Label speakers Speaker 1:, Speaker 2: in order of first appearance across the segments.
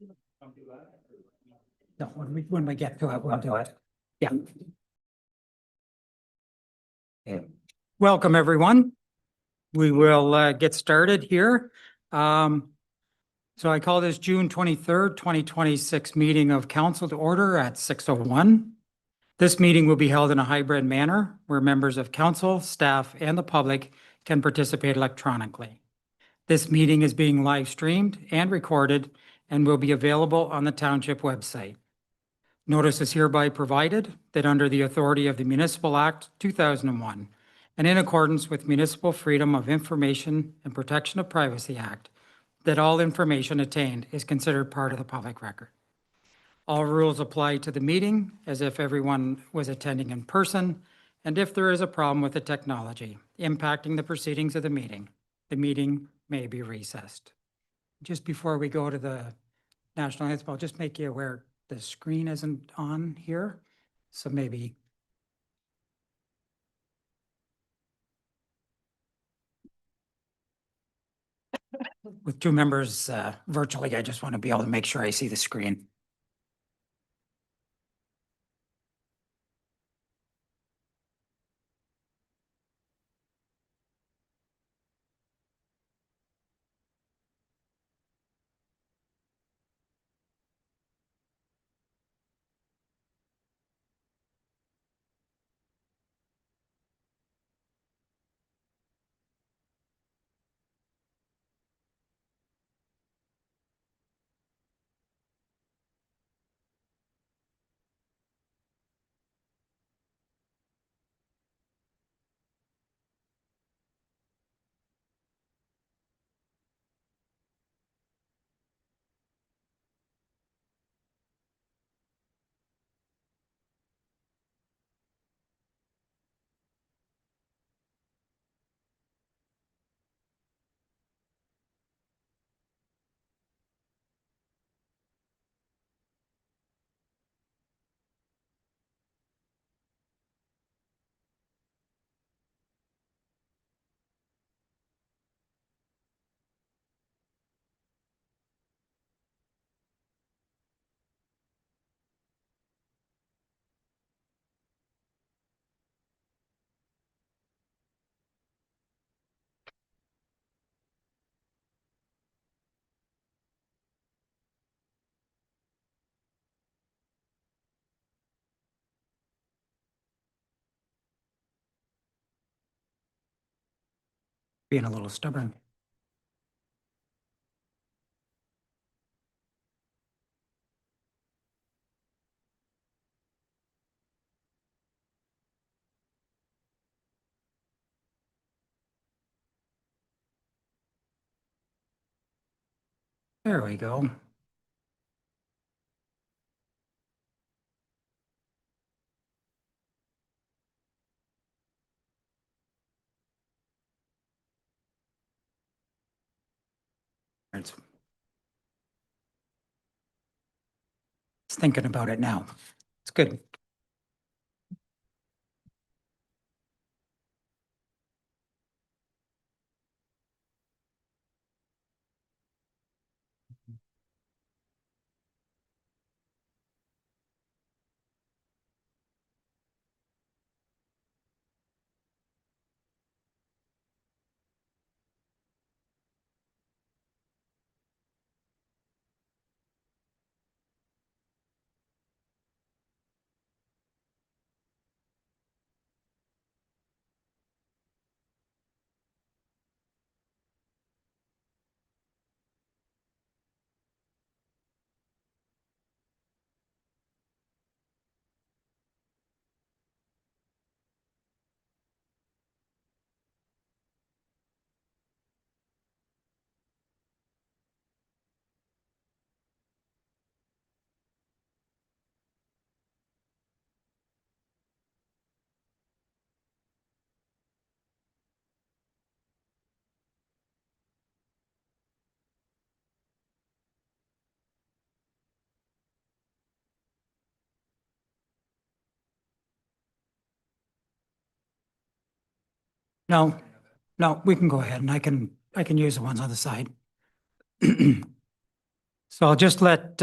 Speaker 1: No, when we get to it, we'll do it. Yeah. Okay. Welcome, everyone. We will get started here. So I call this June 23rd, 2026 meeting of council to order at 6:01. This meeting will be held in a hybrid manner where members of council, staff, and the public can participate electronically. This meeting is being live streamed and recorded and will be available on the township website. Notice is hereby provided that under the authority of the Municipal Act 2001 and in accordance with Municipal Freedom of Information and Protection of Privacy Act, that all information attained is considered part of the public record. All rules apply to the meeting as if everyone was attending in person, and if there is a problem with the technology impacting the proceedings of the meeting may be recessed. Just before we go to the national anthem, I'll just make you aware the screen isn't on here, so maybe. With two members virtually, I just want to be able to make sure I see the screen. Being a little stubborn. There we go. It's thinking about it now. It's good. No, no, we can go ahead and I can use the ones on the side. So I'll just let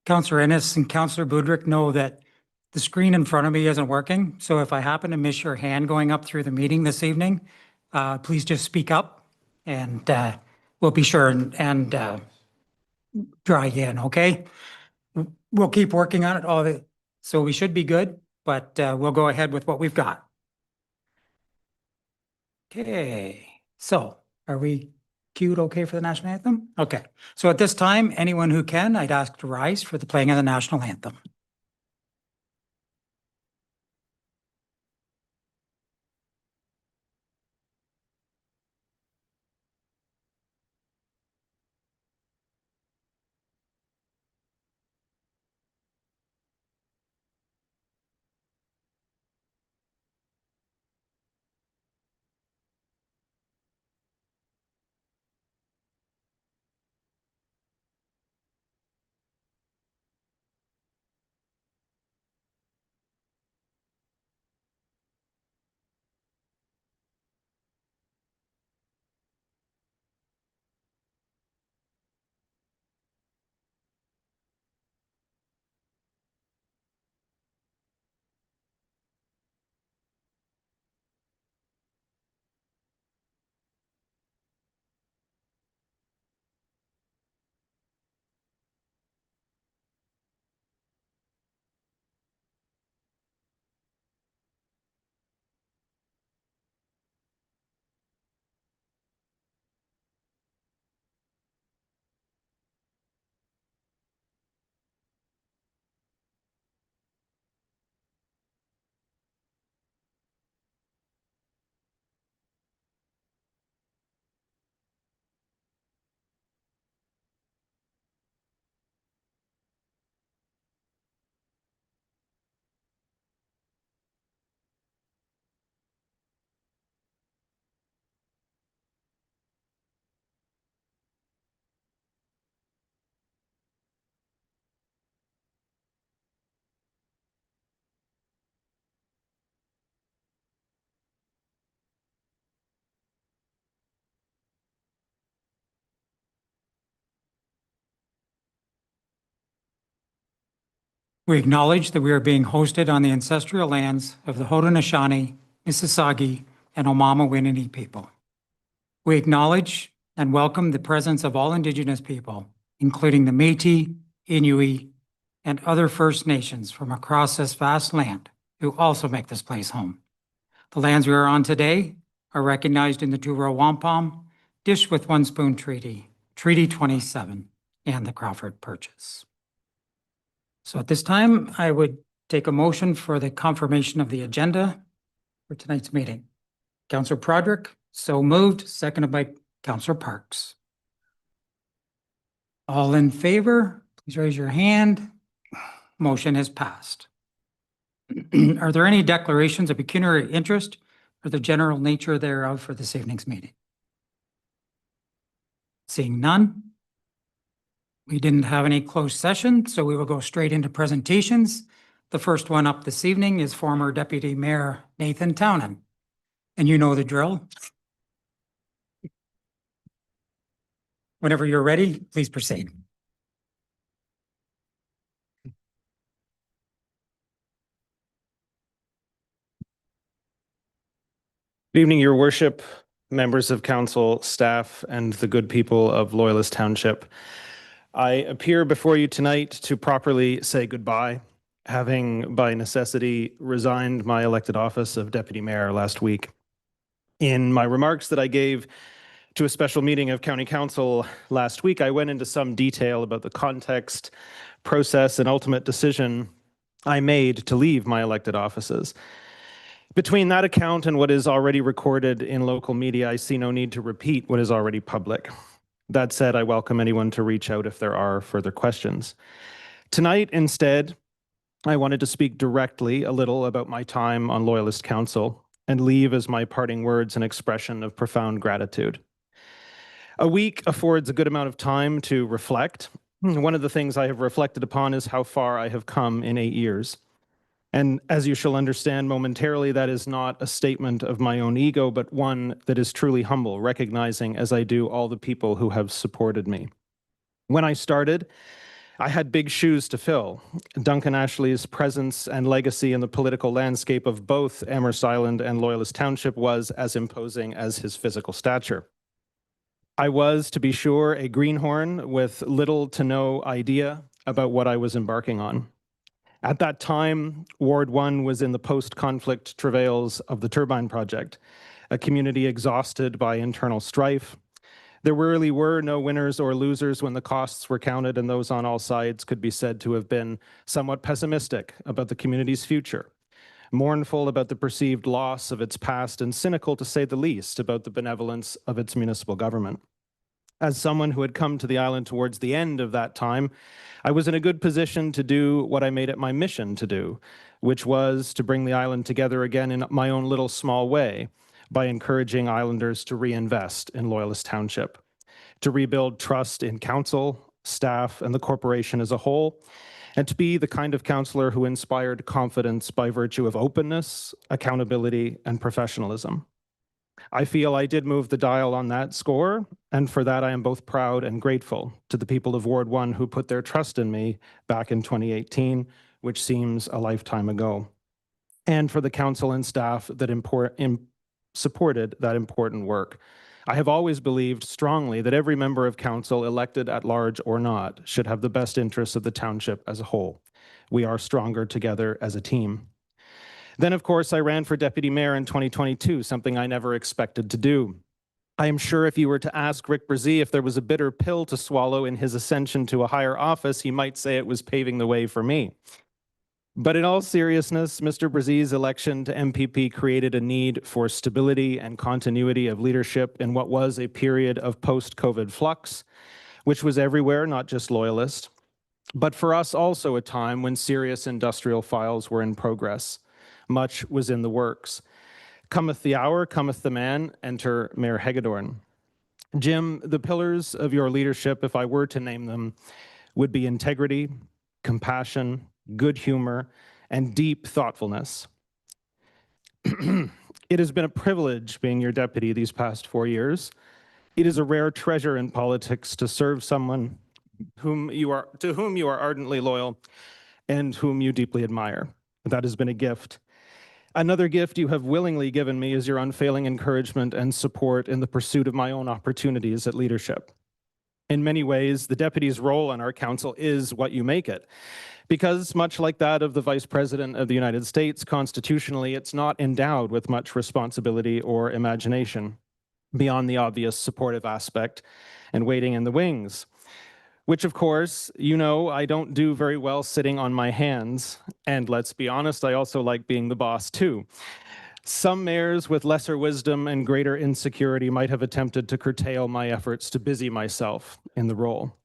Speaker 1: Councillor Ennis and Councillor Budrick know that the screen in front of me isn't working. So if I happen to miss your hand going up through the meeting this evening, please just speak up and we'll be sure and try again, okay? We'll keep working on it. So we should be good, but we'll go ahead with what we've got. Okay, so are we queued okay for the national anthem? Okay, so at this time, anyone who can, I'd ask to rise for the playing of the national anthem. We acknowledge that we are being hosted on the ancestral lands of the Haudenosaunee, Mississauga, and Omama-Winini people. We acknowledge and welcome the presence of all Indigenous people, including the Métis, Inuit, and other First Nations from across this vast land who also make this place home. The lands we are on today are recognized in the Two-Row Wampum, Dish with One Spoon Treaty, Treaty 27, and the Crawford Purchase. So at this time, I would take a motion for the confirmation of the agenda for tonight's meeting. Councillor Prodrick, so moved, seconded by Councillor Parks. All in favor, please raise your hand. Motion is passed. Are there any declarations of pecuniary interest or the general nature thereof for this evening's meeting? Seeing none. We didn't have any closed session, so we will go straight into presentations. The first one up this evening is former Deputy Mayor Nathan Townend. And you know the drill. Whenever you're ready, please proceed.
Speaker 2: Good evening, Your Worship, members of council, staff, and the good people of Loyalist Township. I appear before you tonight to properly say goodbye, having by necessity resigned my elected office of Deputy Mayor last week. In my remarks that I gave to a special meeting of County Council last week, I went into some detail about the context, process, and ultimate decision I made to leave my elected offices. Between that account and what is already recorded in local media, I see no need to repeat what is already public. That said, I welcome anyone to reach out if there are further questions. Tonight, instead, I wanted to speak directly a little about my time on Loyalist Council and leave as my parting words an expression of profound gratitude. A week affords a good amount of time to reflect. One of the things I have reflected upon is how far I have come in 8 years. And as you shall understand momentarily, that is not a statement of my own ego, but one that is truly humble, recognizing as I do all the people who have supported me. When I started, I had big shoes to fill. Duncan Ashley's presence and legacy in the political landscape of both Amherst Island and Loyalist Township was as imposing as his physical stature. I was, to be sure, a greenhorn with little to no idea about what I was embarking on. At that time, Ward 1 was in the post-conflict travails of the Turbine Project, a community exhausted by internal strife. There really were no winners or losers when the costs were counted, and those on all sides could be said to have been somewhat pessimistic about the community's future, mournful about the perceived loss of its past, and cynical, to say the least, about the benevolence of its municipal government. As someone who had come to the island towards the end of that time, I was in a good position to do what I made it my mission to do, which was to bring the island together again in my own little small way by encouraging islanders to reinvest in Loyalist Township, to rebuild trust in council, staff, and the corporation as a whole, and to be the kind of councillor who inspired confidence by virtue of openness, accountability, and professionalism. I feel I did move the dial on that score, and for that I am both proud and grateful to the people of Ward 1 who put their trust in me back in 2018, which seems a lifetime ago, and for the council and staff that supported that important work. I have always believed strongly that every member of council, elected at large or not, should have the best interests of the township as a whole. We are stronger together as a team. Then, of course, I ran for deputy mayor in 2022, something I never expected to do. I am sure if you were to ask Rick Brzee if there was a bitter pill to swallow in his ascension to a higher office, he might say it was paving the way for me. But in all seriousness, Mr. Brzee's election to MPP created a need for stability and continuity of leadership in what was a period of post-COVID flux, which was everywhere, not just Loyalist, but for us also a time when serious industrial files were in progress. Much was in the works. Cometh the hour, cometh the man, enter Mayor Hagedorn. Jim, the pillars of your leadership, if I were to name them, would be integrity, compassion, good humor, and deep thoughtfulness. It has been a privilege being your deputy these past 4 years. It is a rare treasure in politics to serve someone to whom you are ardently loyal and whom you deeply admire. That has been a gift. Another gift you have willingly given me is your unfailing encouragement and support in the pursuit of my own opportunities at leadership. In many ways, the deputy's role on our council is what you make it. Because much like that of the Vice President of the United States, constitutionally, it's not endowed with much responsibility or imagination beyond the obvious supportive aspect and waiting in the wings, which of course, you know, I don't do very well sitting on my hands. And let's be honest, I also like being the boss too. Some mayors with lesser wisdom and greater insecurity might have attempted to curtail my efforts to busy myself in the role.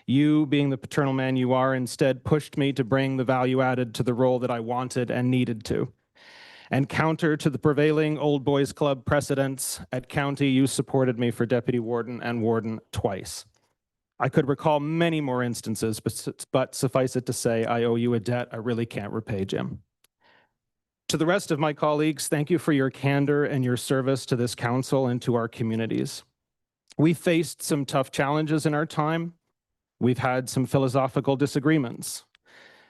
Speaker 2: You, being the paternal man you are, instead pushed me to bring the value added to the role that I wanted and needed to. And counter to the prevailing Old Boys Club precedents, at county you supported me for deputy warden and warden twice. I could recall many more instances, but suffice it to say, I owe you a debt I really can't repay, Jim. To the rest of my colleagues, thank you for your candor and your service to this council and to our communities. We faced some tough challenges in our time. We've had some philosophical disagreements.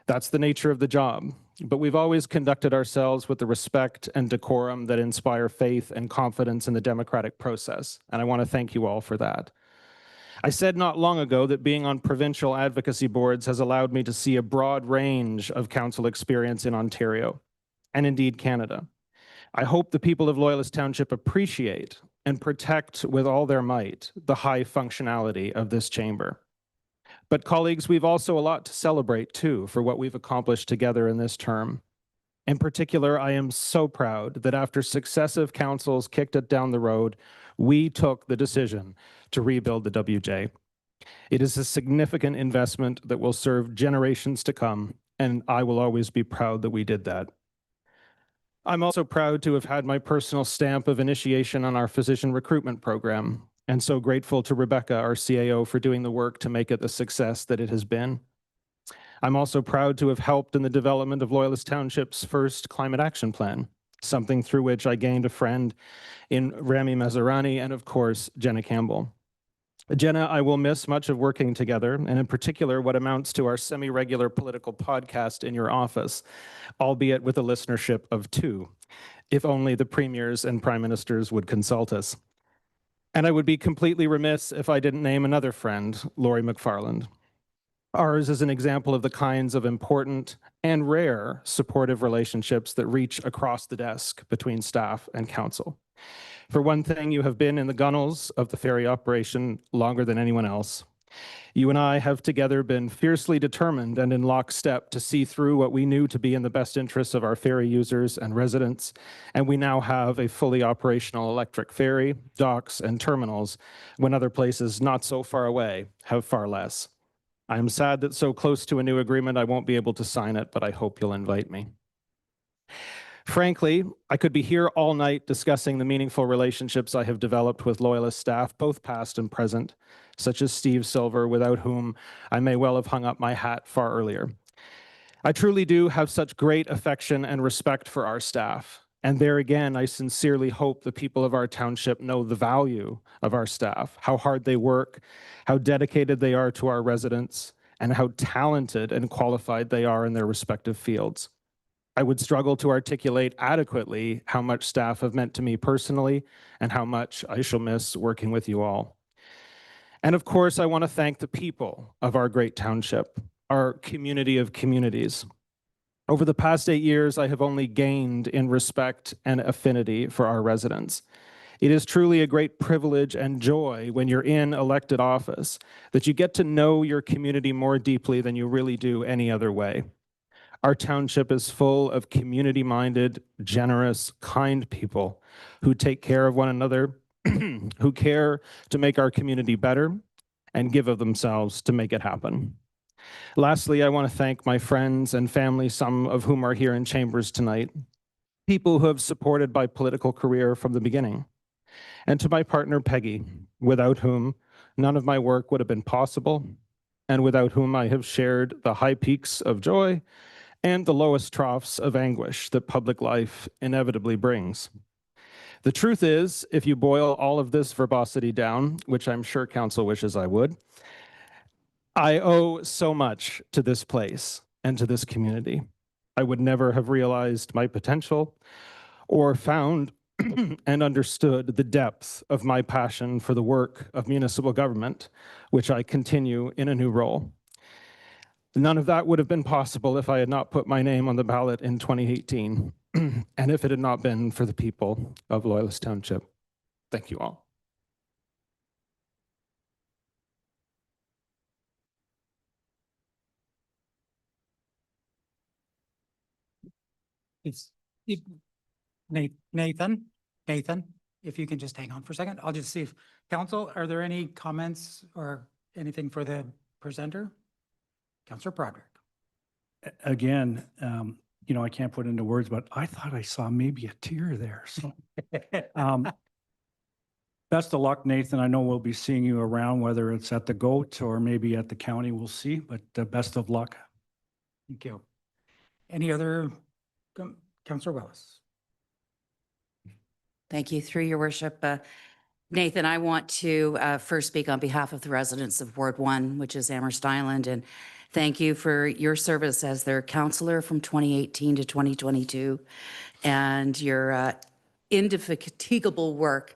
Speaker 2: That's the nature of the job, but we've always conducted ourselves with the respect and decorum that inspire faith and confidence in the democratic process, and I want to thank you all for that. I said not long ago that being on provincial advocacy boards has allowed me to see a broad range of council experience in Ontario, and indeed Canada. I hope the people of Loyalist Township appreciate and protect with all their might the high functionality of this chamber. But colleagues, we've also a lot to celebrate too for what we've accomplished together in this term. In particular, I am so proud that after successive councils kicked it down the road, we took the decision to rebuild the WJ. It is a significant investment that will serve generations to come, and I will always be proud that we did that. I'm also proud to have had my personal stamp of initiation on our physician recruitment program, and so grateful to Rebecca, our CAO, for doing the work to make it the success that it has been. I'm also proud to have helped in the development of Loyalist Township's first climate action plan, something through which I gained a friend in Rami Mazarani and, of course, Jenna Campbell. Jenna, I will miss much of working together, and in particular, what amounts to our semi-regular political podcast in your office, albeit with a listenership of 2, if only the premiers and prime ministers would consult us. And I would be completely remiss if I didn't name another friend, Lori McFarland. Ours is an example of the kinds of important and rare supportive relationships that reach across the desk between staff and council. For one thing, you have been in the gunnels of the ferry operation longer than anyone else. You and I have together been fiercely determined and in lockstep to see through what we knew to be in the best interests of our ferry users and residents, and we now have a fully operational electric ferry, docks, and terminals, when other places not so far away have far less. I am sad that so close to a new agreement I won't be able to sign it, but I hope you'll invite me. Frankly, I could be here all night discussing the meaningful relationships I have developed with Loyalist staff, both past and present, such as Steve Silver, without whom I may well have hung up my hat far earlier. I truly do have such great affection and respect for our staff. And there again, I sincerely hope the people of our township know the value of our staff, how hard they work, how dedicated they are to our residents, and how talented and qualified they are in their respective fields. I would struggle to articulate adequately how much staff have meant to me personally and how much I shall miss working with you all. And of course, I want to thank the people of our great township, our community of communities. Over the past 8 years, I have only gained in respect and affinity for our residents. It is truly a great privilege and joy when you're in elected office that you get to know your community more deeply than you really do any other way. Our township is full of community-minded, generous, kind people who take care of one another, who care to make our community better, and give of themselves to make it happen. Lastly, I want to thank my friends and family, some of whom are here in chambers tonight, people who have supported my political career from the beginning, and to my partner, Peggy, without whom none of my work would have been possible, and without whom I have shared the high peaks of joy and the lowest troughs of anguish that public life inevitably brings. The truth is, if you boil all of this verbosity down, which I'm sure council wishes I would, I owe so much to this place and to this community. I would never have realized my potential or found and understood the depth of my passion for the work of municipal government, which I continue in a new role. None of that would have been possible if I had not put my name on the ballot in 2018, and if it had not been for the people of Loyalist Township. Thank you all.
Speaker 1: It's Nathan, if you can just hang on for a second, I'll just see if council, are there any comments or anything for the presenter? Councillor Broderick.
Speaker 3: Again, I can't put into words, but I thought I saw maybe a tear there. So best of luck, Nathan. I know we'll be seeing you around, whether it's at the GOAT or maybe at the county, we'll see, but best of luck.
Speaker 1: Thank you. Any other, Councillor Willis?
Speaker 4: Thank you. Through your worship, Nathan, I want to first speak on behalf of the residents of Ward 1, which is Amherst Island, and thank you for your service as their councillor from 2018 to 2022 and your indefatigable work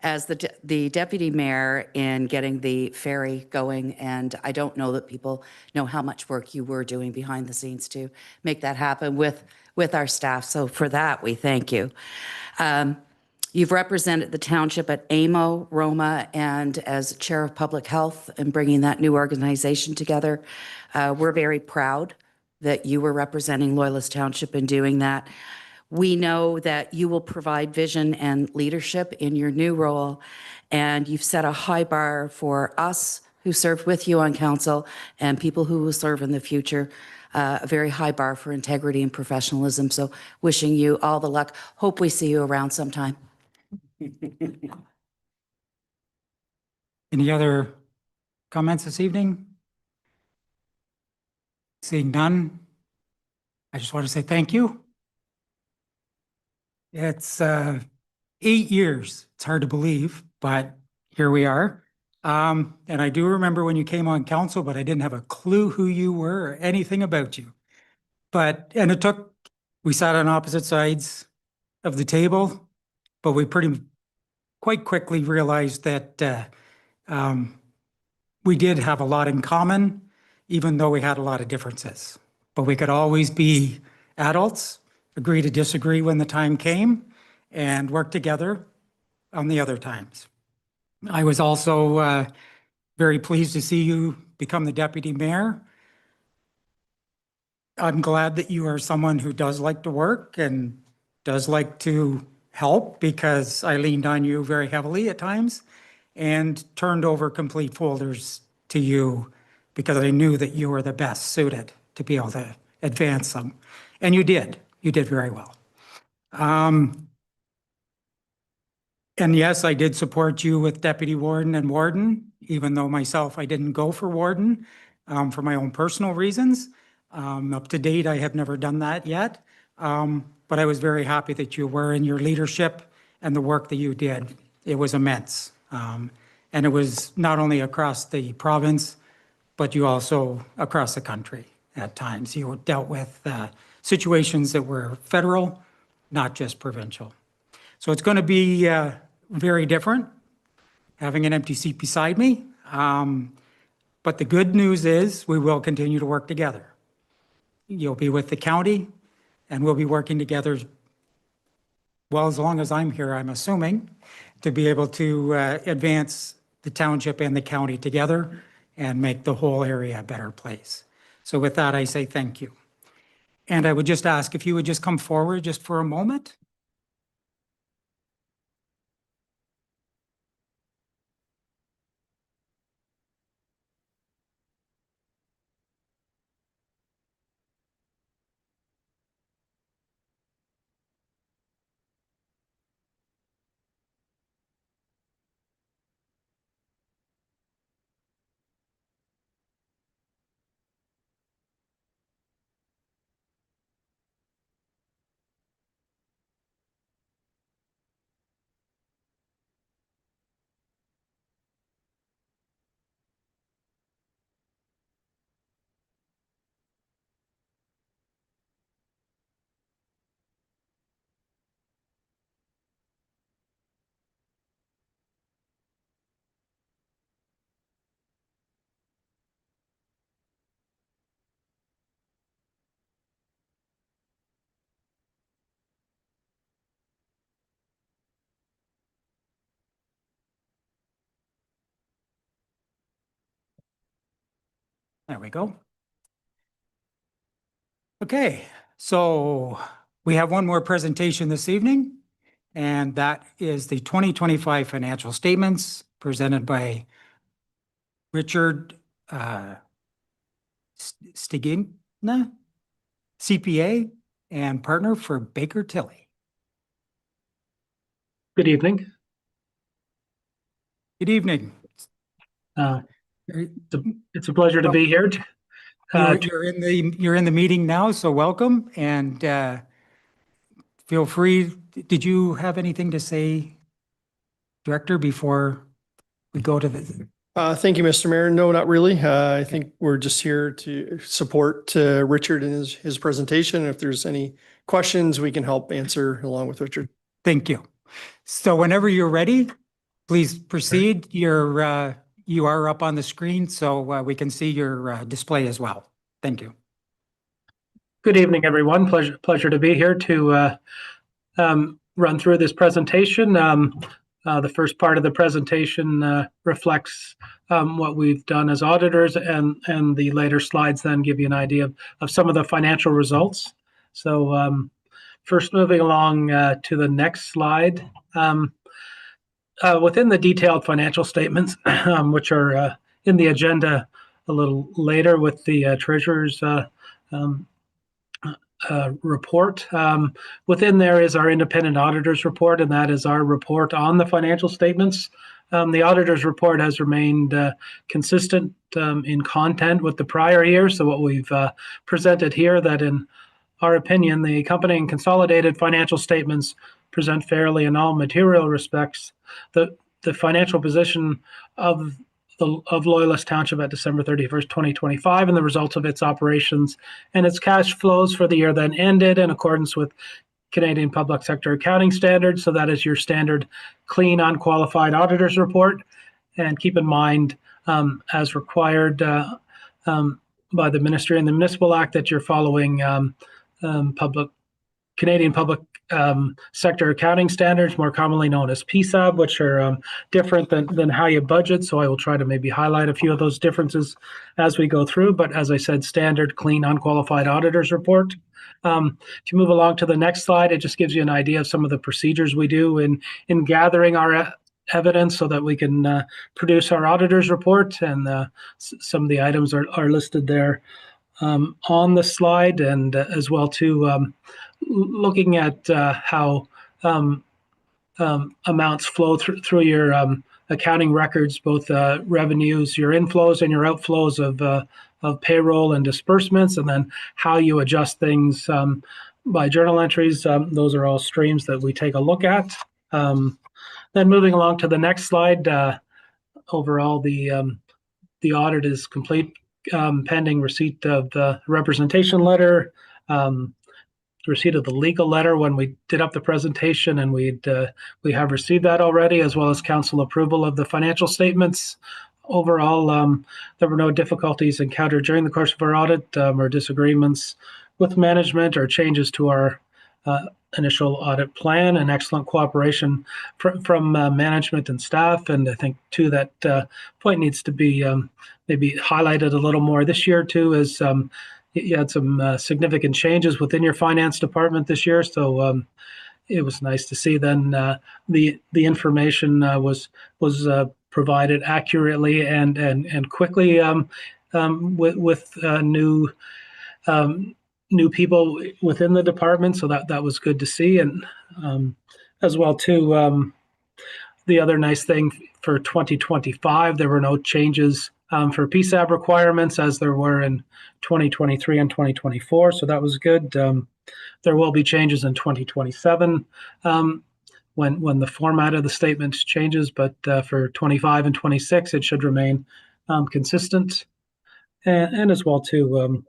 Speaker 4: as the deputy mayor in getting the ferry going. And I don't know that people know how much work you were doing behind the scenes to make that happen with our staff. So for that, we thank you. You've represented the township at AMO, Roma, and as chair of public health and bringing that new organization together. We're very proud that you were representing Loyalist Township in doing that. We know that you will provide vision and leadership in your new role, and you've set a high bar for us who served with you on council and people who will serve in the future. A very high bar for integrity and professionalism. So wishing you all the luck. Hope we see you around sometime.
Speaker 1: Any other comments this evening? Seeing none, I just want to say thank you. It's 8 years. It's hard to believe, but here we are. And I do remember when you came on council, but I didn't have a clue who you were or anything about you. And we sat on opposite sides of the table, but we quite quickly realized that we did have a lot in common, even though we had a lot of differences. But we could always be adults, agree to disagree when the time came, and work together on the other times. I was also very pleased to see you become the deputy mayor. I'm glad that you are someone who does like to work and does like to help, because I leaned on you very heavily at times and turned over complete folders to you because I knew that you were the best suited to be able to advance them. And you did. You did very well. And yes, I did support you with deputy warden and warden, even though myself, I didn't go for warden for my own personal reasons. Up to date, I have never done that yet. But I was very happy that you were in your leadership and the work that you did. It was immense. And it was not only across the province, but you also across the country at times. You dealt with situations that were federal, not just provincial. So it's going to be very different having an empty seat beside me. But the good news is we will continue to work together. You'll be with the county and we'll be working together, well, as long as I'm here, I'm assuming, to be able to advance the township and the county together and make the whole area a better place. So with that, I say thank you. And I would just ask if you would just come forward just for a moment. There we go. Okay, so we have one more presentation this evening, and that is the 2025 financial statements presented by Richard Stigina, CPA and partner for Baker Tilly.
Speaker 5: Good evening.
Speaker 1: Good evening.
Speaker 5: It's a pleasure to be here.
Speaker 1: You're in the meeting now, so welcome, and feel free. Did you have anything to say, Director, before we go to the?
Speaker 6: Thank you, Mr. Mayor. No, not really. I think we're just here to support Richard in his presentation. If there's any questions, we can help answer along with Richard.
Speaker 1: Thank you. So whenever you're ready, please proceed. You are up on the screen, so we can see your display as well. Thank you.
Speaker 5: Good evening, everyone. Pleasure to be here to run through this presentation. The first part of the presentation reflects what we've done as auditors, and the later slides then give you an idea of some of the financial results. So first, moving along to the next slide. Within the detailed financial statements, which are in the agenda a little later with the treasurer's report. Within there is our independent auditor's report, and that is our report on the financial statements. The auditor's report has remained consistent in content with the prior year. So what we've presented here, that in our opinion, the accompanying consolidated financial statements present fairly in all material respects. The financial position of of Loyalist Township at December 31st, 2025, and the results of its operations and its cash flows for the year then ended in accordance with Canadian Public Sector Accounting Standards. So that is your standard clean, unqualified auditor's report. And keep in mind, as required by the Ministry and the Municipal Act, that you're following Canadian Public Sector Accounting Standards, more commonly known as PSAB, which are different than how you budget. So I will try to maybe highlight a few of those differences as we go through. But as I said, standard, clean, unqualified auditor's report. If you move along to the next slide, it just gives you an idea of some of the procedures we do in gathering our evidence so that we can produce our auditor's report. And some of the items are listed there on the slide, and as well too, looking at how amounts flow through your accounting records, both revenues, your inflows and your outflows of payroll and disbursements, and then how you adjust things by journal entries. Those are all streams that we take a look at. Then moving along to the next slide, overall the audit is complete pending receipt of the representation letter, receipt of the legal letter when we did up the presentation, and we have received that already, as well as council approval of the financial statements. Overall, there were no difficulties encountered during the course of our audit or disagreements with management or changes to our initial audit plan, and excellent cooperation from management and staff. And I think too that point needs to be maybe highlighted a little more this year too, as you had some significant changes within your finance department this year. So it was nice to see then the information was provided accurately and quickly with new people within the department. So that was good to see. And as well too, the other nice thing for 2025, there were no changes for PSAB requirements as there were in 2023 and 2024. So that was good. There will be changes in 2027 when the format of the statement changes, but for 25 and 26, it should remain consistent. And as well too,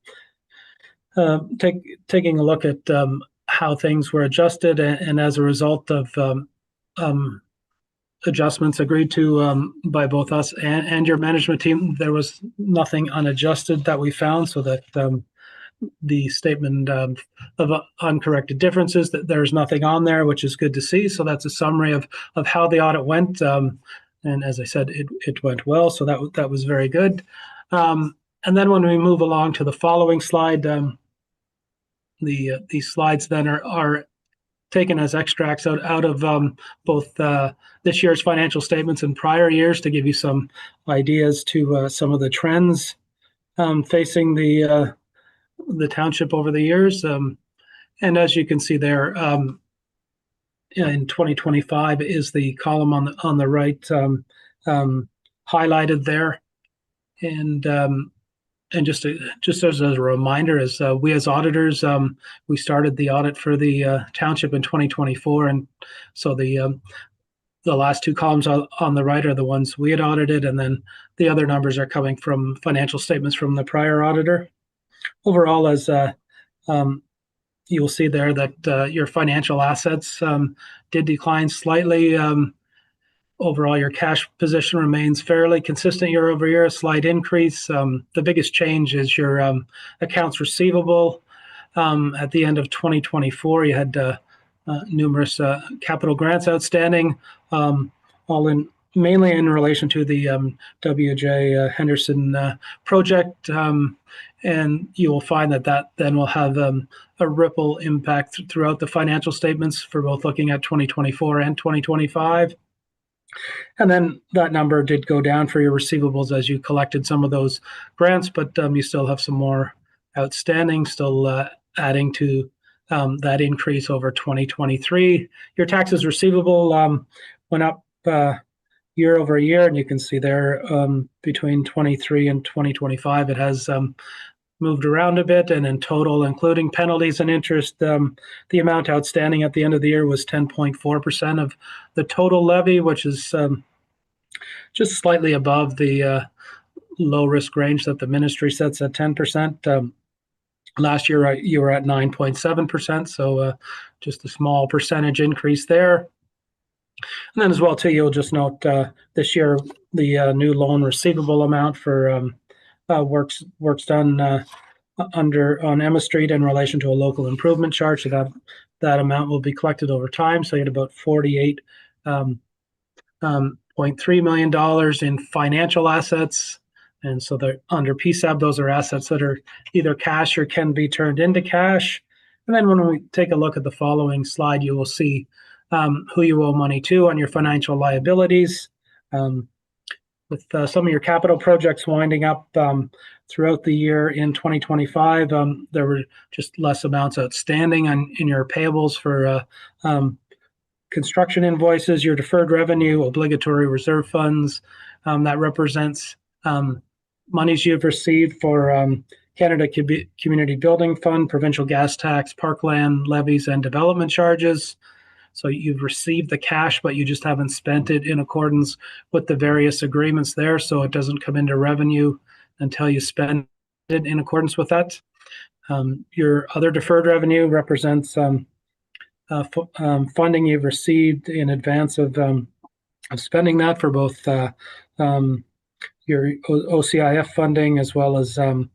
Speaker 5: taking a look at how things were adjusted, and as a result of adjustments agreed to by both us and your management team, there was nothing unadjusted that we found, so that the statement of uncorrected differences, that there's nothing on there, which is good to see. So that's a summary of how the audit went. And as I said, it went well. So that was very good. And then when we move along to the following slide, these slides then are taken as extracts out of both this year's financial statements and prior years to give you some ideas to some of the trends facing the township over the years. And as you can see there, in 2025 is the column on the right highlighted there. And just as a reminder, as we as auditors, we started the audit for the township in 2024, and so the last two columns on the right are the ones we had audited, and then the other numbers are coming from financial statements from the prior auditor. Overall, as you will see there, that your financial assets did decline slightly. Overall, your cash position remains fairly consistent year over year, a slight increase. The biggest change is your accounts receivable. At the end of 2024, you had numerous capital grants outstanding, mainly in relation to the W.J. Henderson project. And you will find that then will have a ripple impact throughout the financial statements for both looking at 2024 and 2025. And then that number did go down for your receivables as you collected some of those grants, but you still have some more outstanding, still adding to that increase over 2023. Your taxes receivable went up year over year, and you can see there between 23 and 2025, it has moved around a bit, and in total, including penalties and interest, the amount outstanding at the end of the year was 10.4% of the total levy, which is just slightly above the low risk range that the ministry sets at 10%. Last year, you were at 9.7%, so just a small percentage increase there. And then as well, too, you'll just note this year, the new loan receivable amount for works done on Emma Street in relation to a local improvement charge. So that amount will be collected over time. So you had about $48.3 million in financial assets. And so they're under PSAB, those are assets that are either cash or can be turned into cash. And then when we take a look at the following slide, you will see who you owe money to on your financial liabilities. With some of your capital projects winding up throughout the year in 2025, there were just less amounts outstanding in your payables for construction invoices, your deferred revenue, obligatory reserve funds. That represents monies you've received for Canada Community Building Fund, provincial gas tax, parkland levies, and development charges. So you've received the cash, but you just haven't spent it in accordance with the various agreements there. So it doesn't come into revenue until you spend it in accordance with that. Your other deferred revenue represents funding you've received in advance of spending that for both your OCIF funding as well as some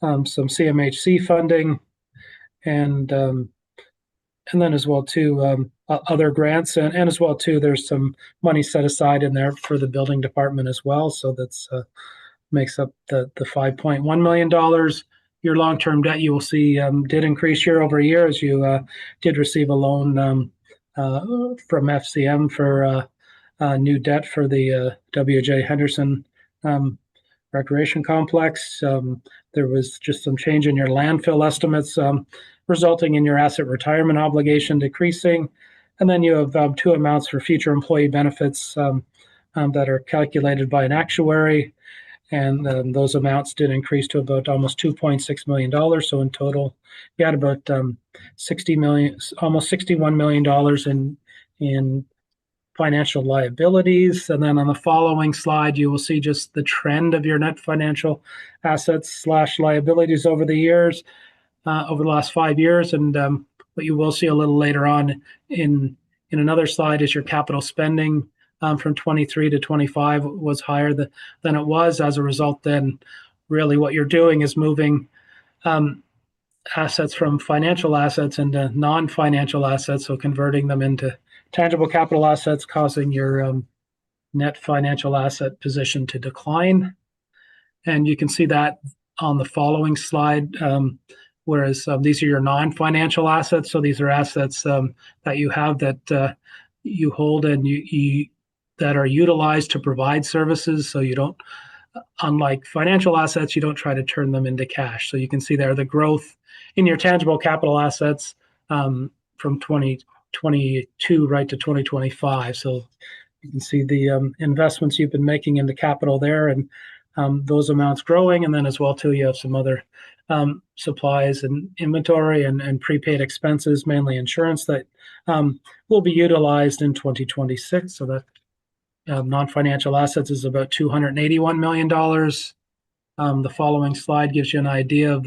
Speaker 5: CMHC funding, and then as well too other grants, and as well too there's some money set aside in there for the building department as well. So that's makes up the $5.1 million. Your long-term debt, you will see, did increase year over year as you did receive a loan from FCM for new debt for the W.J. Henderson Recreation Complex. There was just some change in your landfill estimates, resulting in your asset retirement obligation decreasing. And then you have two amounts for future employee benefits that are calculated by an actuary. And those amounts did increase to about almost $2.6 million. So in total, you had about $60 million, almost $61 million in financial liabilities. And then on the following slide, you will see just the trend of your net financial assets / liabilities over the years, over the last 5 years. And what you will see a little later on in another slide is your capital spending from 23 to 25 was higher than it was. As a result, then really what you're doing is moving assets from financial assets into non-financial assets, so converting them into tangible capital assets, causing your net financial asset position to decline. And you can see that on the following slide, whereas these are your non-financial assets. So these are assets that you have that you hold and you that are utilized to provide services. So you don't, unlike financial assets, you don't try to turn them into cash. So you can see there the growth in your tangible capital assets from 2022 right to 2025. So you can see the investments you've been making into capital there, and those amounts growing. And then as well too, you have some other supplies and inventory and prepaid expenses, mainly insurance, that will be utilized in 2026. So that non-financial assets is about $281 million. The following slide gives you an idea of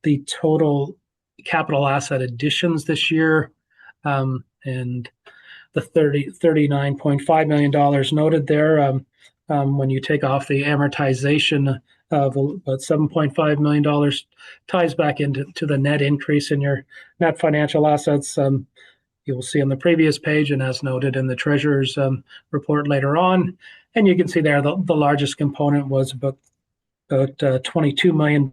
Speaker 5: the total capital asset additions this year, and the $39.5 million noted there. When you take off the amortization of about $7.5 million, ties back into the net increase in your net financial assets. You will see on the previous page, and as noted in the treasurer's report later on. And you can see there the largest component was about $22 million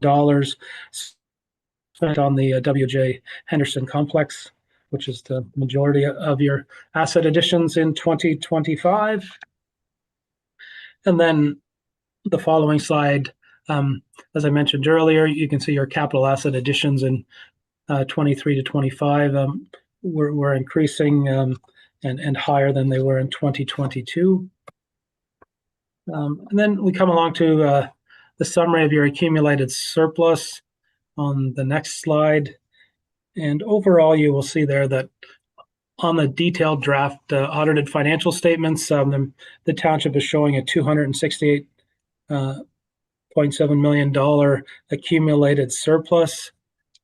Speaker 5: spent on the W.J. Henderson complex, which is the majority of your asset additions in 2025. And then the following slide, as I mentioned earlier, you can see your capital asset additions in 23 to 25 were increasing and higher than they were in 2022. And then we come along to the summary of your accumulated surplus on the next slide. And overall, you will see there that on the detailed draft audited financial statements, the township is showing a $268.7 million accumulated surplus.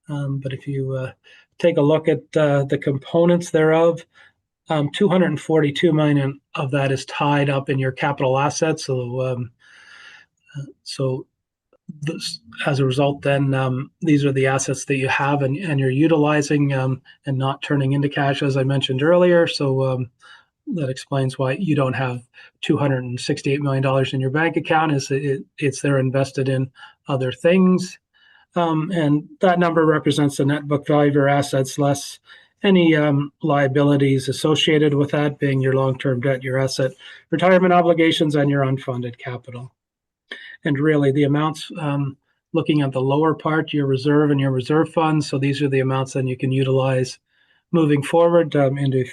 Speaker 5: But if you take a look at the components thereof, 242 million of that is tied up in your capital assets. So this, as a result, then these are the assets that you have and you're utilizing and not turning into cash, as I mentioned earlier. So that explains why you don't have $268 million in your bank account. It's there invested in other things. And that number represents the net book value of your assets less any liabilities associated with that, being your long-term debt, your asset retirement obligations, and your unfunded capital. And really the amounts, looking at the lower part, your reserve and your reserve funds. So these are the amounts that you can utilize moving forward into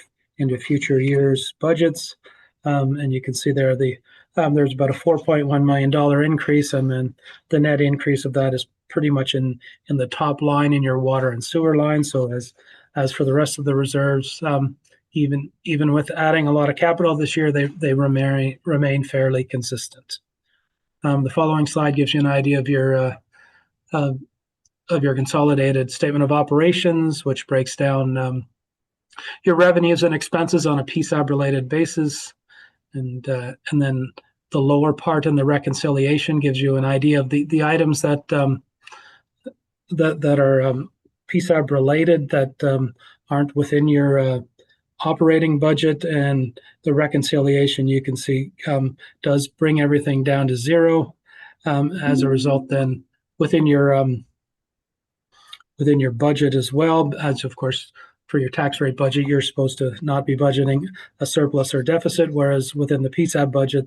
Speaker 5: future years' budgets. And you can see there there's about a $4.1 million increase, and then the net increase of that is pretty much in the top line in your water and sewer line. So as for the rest of the reserves, even with adding a lot of capital this year, they remain fairly consistent. The following slide gives you an idea of your consolidated statement of operations, which breaks down your revenues and expenses on a PSAB-related basis, and then the lower part in the reconciliation gives you an idea of the items that are PSAB-related that aren't within your operating budget, and the reconciliation you can see does bring everything down to zero. As a result, then within your budget as well, as of course for your tax rate budget, you're supposed to not be budgeting a surplus or deficit, whereas within the PSAB budget,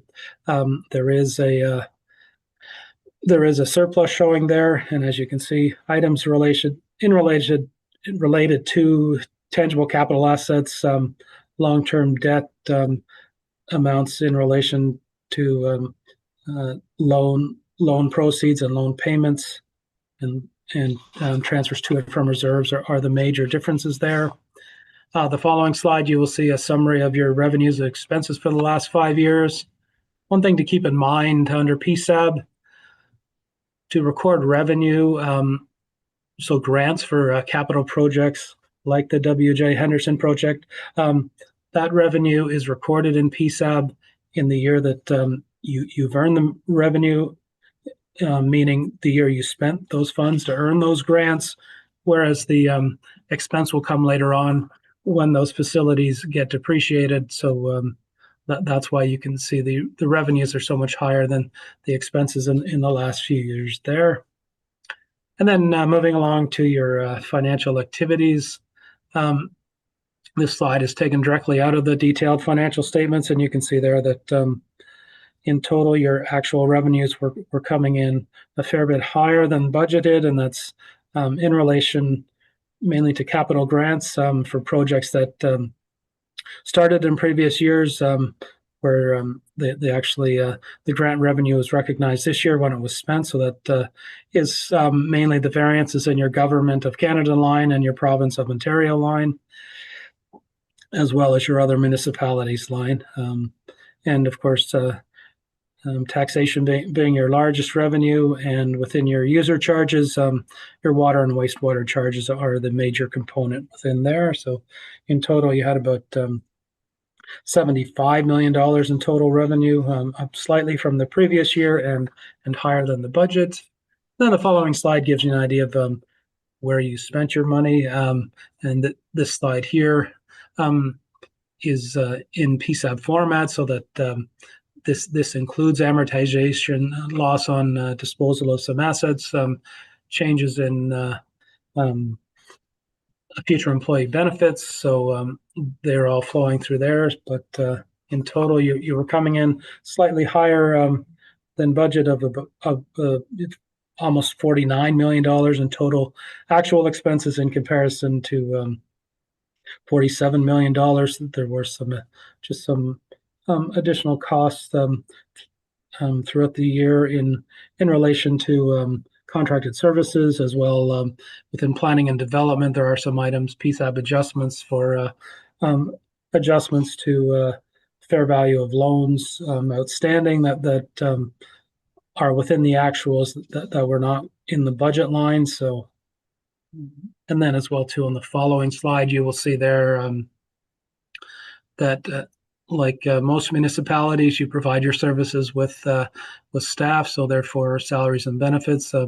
Speaker 5: there is a surplus showing there. And as you can see, items related to tangible capital assets, long-term debt, amounts in relation to loan proceeds and loan payments, and transfers to and from reserves are the major differences there. The following slide, you will see a summary of your revenues and expenses for the last 5 years. One thing to keep in mind under PSAB, to record revenue, so grants for capital projects like the W.J. Henderson project, that revenue is recorded in PSAB in the year that you've earned the revenue, meaning the year you spent those funds to earn those grants, whereas the expense will come later on when those facilities get depreciated. So that's why you can see the revenues are so much higher than the expenses in the last few years there. And then moving along to your financial activities. This slide is taken directly out of the detailed financial statements, and you can see there that in total, your actual revenues were coming in a fair bit higher than budgeted, and that's in relation mainly to capital grants for projects that started in previous years, where the grant revenue was recognized this year when it was spent. So that is mainly the variances in your Government of Canada line and your Province of Ontario line, as well as your other municipalities line. And of course, taxation being your largest revenue, and within your user charges, your water and wastewater charges are the major component within there. So in total, you had about $75 million in total revenue, up slightly from the previous year and higher than the budget. Then the following slide gives you an idea of where you spent your money, and this slide here is in PSAB format, so that this includes amortization, loss on disposal of some assets, changes in future employee benefits. So they're all flowing through there. But in total, you were coming in slightly higher than budget of almost $49 million in total actual expenses, in comparison to $47 million. There were some additional costs throughout the year in relation to contracted services, as well within planning and development. There are some items, PSAB adjustments for adjustments to fair value of loans outstanding that are within the actuals that were not in the budget line. So, and then as well too on the following slide, you will see there that like most municipalities, you provide your services with staff. So therefore, salaries and benefits are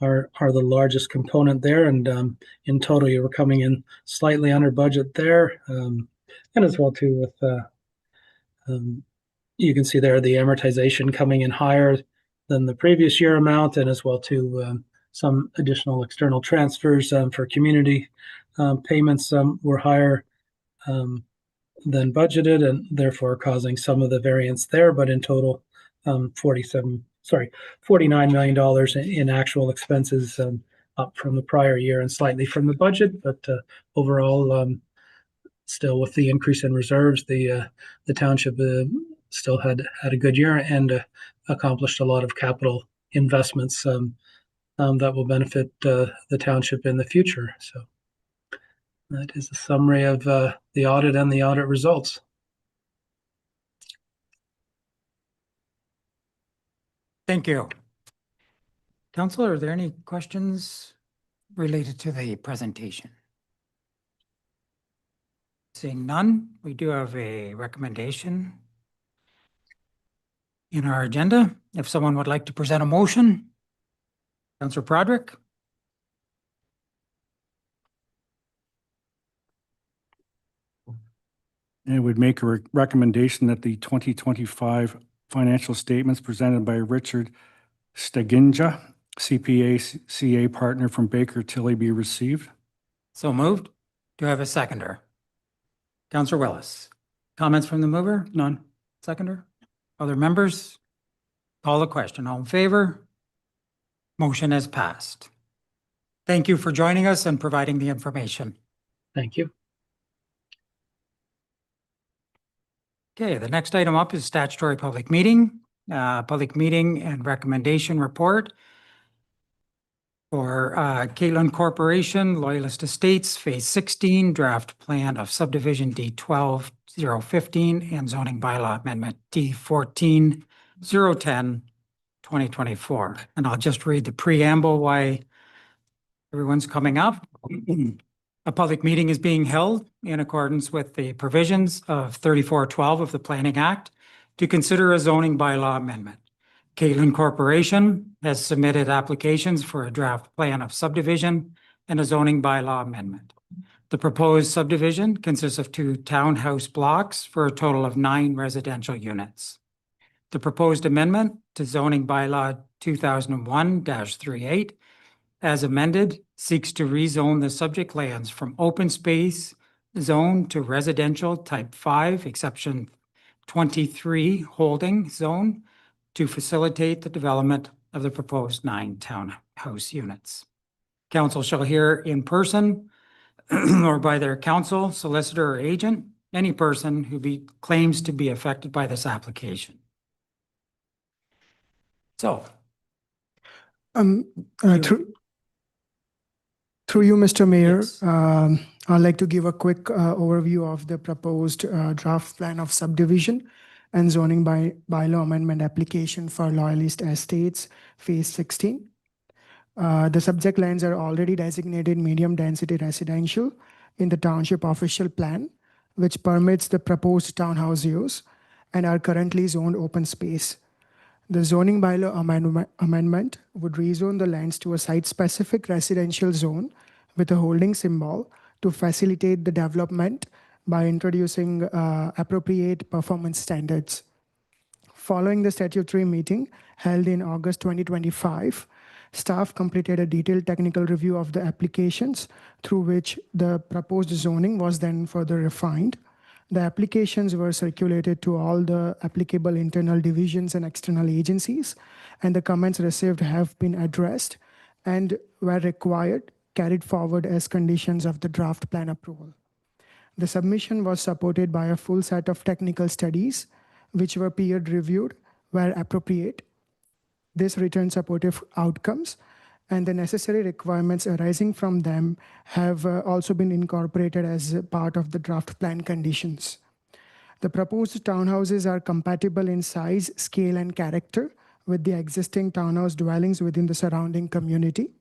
Speaker 5: the largest component there. And in total, you were coming in slightly under budget there, and as well too with you can see there the amortization coming in higher than the previous year amount, and as well too some additional external transfers for community payments were higher than budgeted, and therefore causing some of the variance there. But in total, $49 million in actual expenses, up from the prior year and slightly from the budget. But overall, still with the increase in reserves, the township still had a good year and accomplished a lot of capital investments that will benefit the township in the future. So that is a summary of the audit and the audit results.
Speaker 1: Thank you. Councillor, are there any questions related to the presentation? Seeing none, we do have a recommendation in our agenda. If someone would like to present a motion, Councillor Broderick.
Speaker 3: I would make a recommendation that the 2025 financial statements presented by Richard Steginja, CPA CA partner from Baker Tilly, be received.
Speaker 1: So moved. Do I have a seconder? Councillor Willis. Comments from the mover? None. Seconder? Other members? Call the question. All in favor? Motion has passed. Thank you for joining us and providing the information.
Speaker 5: Thank you.
Speaker 1: Okay, the next item up is statutory public meeting and recommendation report for Caitlin Corporation, Loyalist Estates, Phase 16, draft plan of subdivision D12-015 and zoning bylaw amendment D14-010, 2024. And I'll just read the preamble why everyone's coming up. A public meeting is being held in accordance with the provisions of 3412 of the Planning Act to consider a zoning bylaw amendment. Caitlin Corporation has submitted applications for a draft plan of subdivision and a zoning bylaw amendment. The proposed subdivision consists of 2 townhouse blocks for a total of 9 residential units. The proposed amendment to zoning bylaw 2001-38 as amended seeks to rezone the subject lands from open space zone to residential type 5, exception 23 holding zone to facilitate the development of the proposed 9 townhouse units. Council shall hear in person or by their counsel, solicitor, or agent, any person who claims to be affected by this application. So.
Speaker 7: Through you, Mr. Mayor,
Speaker 1: Yes.
Speaker 7: I'd like to give a quick overview of the proposed draft plan of subdivision and zoning bylaw amendment application for Loyalist Estates, Phase 16. The subject lands are already designated medium density residential in the township official plan, which permits the proposed townhouse use and are currently zoned open space. The zoning bylaw amendment would rezone the lands to a site-specific residential zone with a holding symbol to facilitate the development by introducing appropriate performance standards. Following the statutory meeting held in August 2025, staff completed a detailed technical review of the applications through which the proposed zoning was then further refined. The applications were circulated to all the applicable internal divisions and external agencies, and the comments received have been addressed and, where required, carried forward as conditions of the draft plan approval. The submission was supported by a full set of technical studies, which were peer-reviewed where appropriate. This returned supportive outcomes, and the necessary requirements arising from them have also been incorporated as a part of the draft plan conditions. The proposed townhouses are compatible in size, scale, and character with the existing townhouse dwellings within the surrounding community.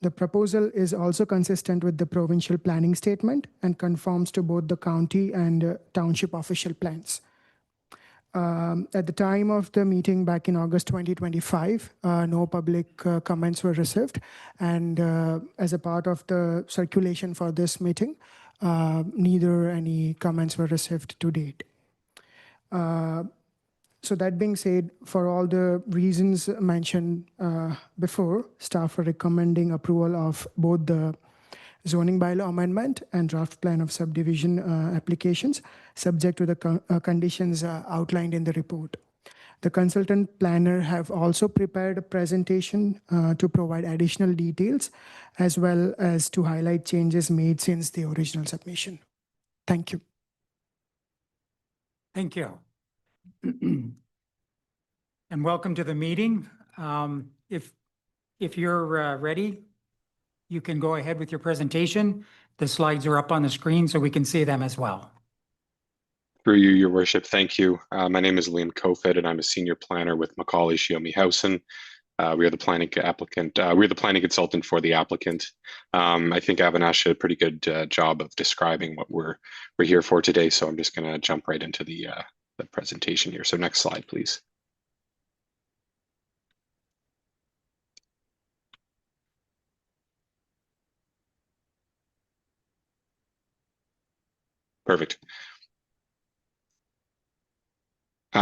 Speaker 7: The proposal is also consistent with the provincial planning statement and conforms to both the county and township official plans. At the time of the meeting back in August 2025, no public comments were received. And as a part of the circulation for this meeting, neither any comments were received to date. So that being said, for all the reasons mentioned before, staff are recommending approval of both the zoning bylaw amendment and draft plan of subdivision applications, subject to the conditions outlined in the report. The consultant planner have also prepared a presentation to provide additional details, as well as to highlight changes made since the original submission. Thank you.
Speaker 1: Thank you. And welcome to the meeting. If you're ready, you can go ahead with your presentation. The slides are up on the screen so we can see them as well.
Speaker 8: Through you, Your Worship, thank you. My name is Liam Kofed, and I'm a senior planner with Macaulay Shiomi Howson. We are the planning applicant. We're the planning consultant for the applicant. I think Avinash did a pretty good job of describing what we're here for today. So I'm just going to jump right into the presentation here. So next slide, please. Perfect.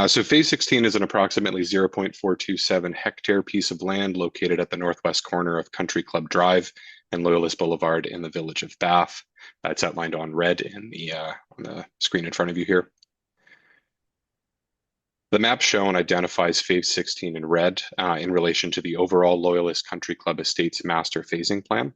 Speaker 8: So phase 16 is an approximately 0.427 hectare piece of land located at the northwest corner of Country Club Drive and Loyalist Boulevard in the village of Bath. It's outlined on red in on the screen in front of you here. The map shown identifies phase 16 in red in relation to the overall Loyalist Country Club Estates master phasing plan.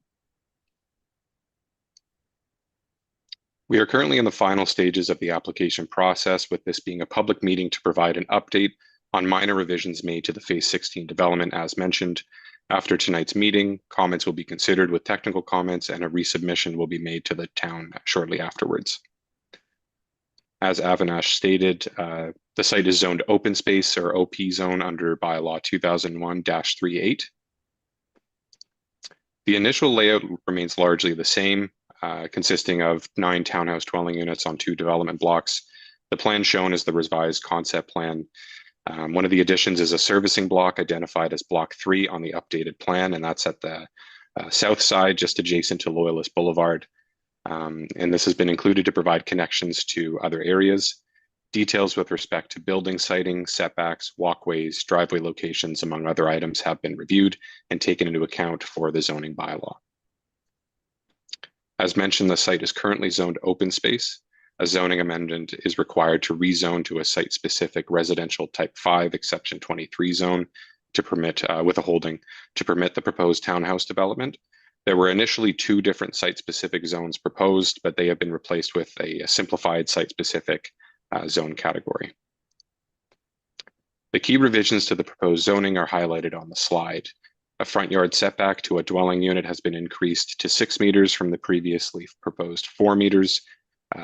Speaker 8: We are currently in the final stages of the application process, with this being a public meeting to provide an update on minor revisions made to the phase 16 development as mentioned. After tonight's meeting, comments will be considered with technical comments, and a resubmission will be made to the town shortly afterwards. As Avinash stated, the site is zoned open space or OP zone under bylaw 2001-38. The initial layout remains largely the same, consisting of 9 townhouse dwelling units on 2 development blocks. The plan shown is the revised concept plan. One of the additions is a servicing block identified as block 3 on the updated plan, and that's at the south side, just adjacent to Loyalist Boulevard. And this has been included to provide connections to other areas. Details with respect to building siting, setbacks, walkways, driveway locations, among other items, have been reviewed and taken into account for the zoning bylaw. As mentioned, the site is currently zoned open space. A zoning amendment is required to rezone to a site-specific residential type 5 exception 23 zone to permit, with a holding, to permit the proposed townhouse development. There were initially 2 different site-specific zones proposed, but they have been replaced with a simplified site-specific zone category. The key revisions to the proposed zoning are highlighted on the slide. A front yard setback to a dwelling unit has been increased to 6 meters from the previously proposed 4 meters.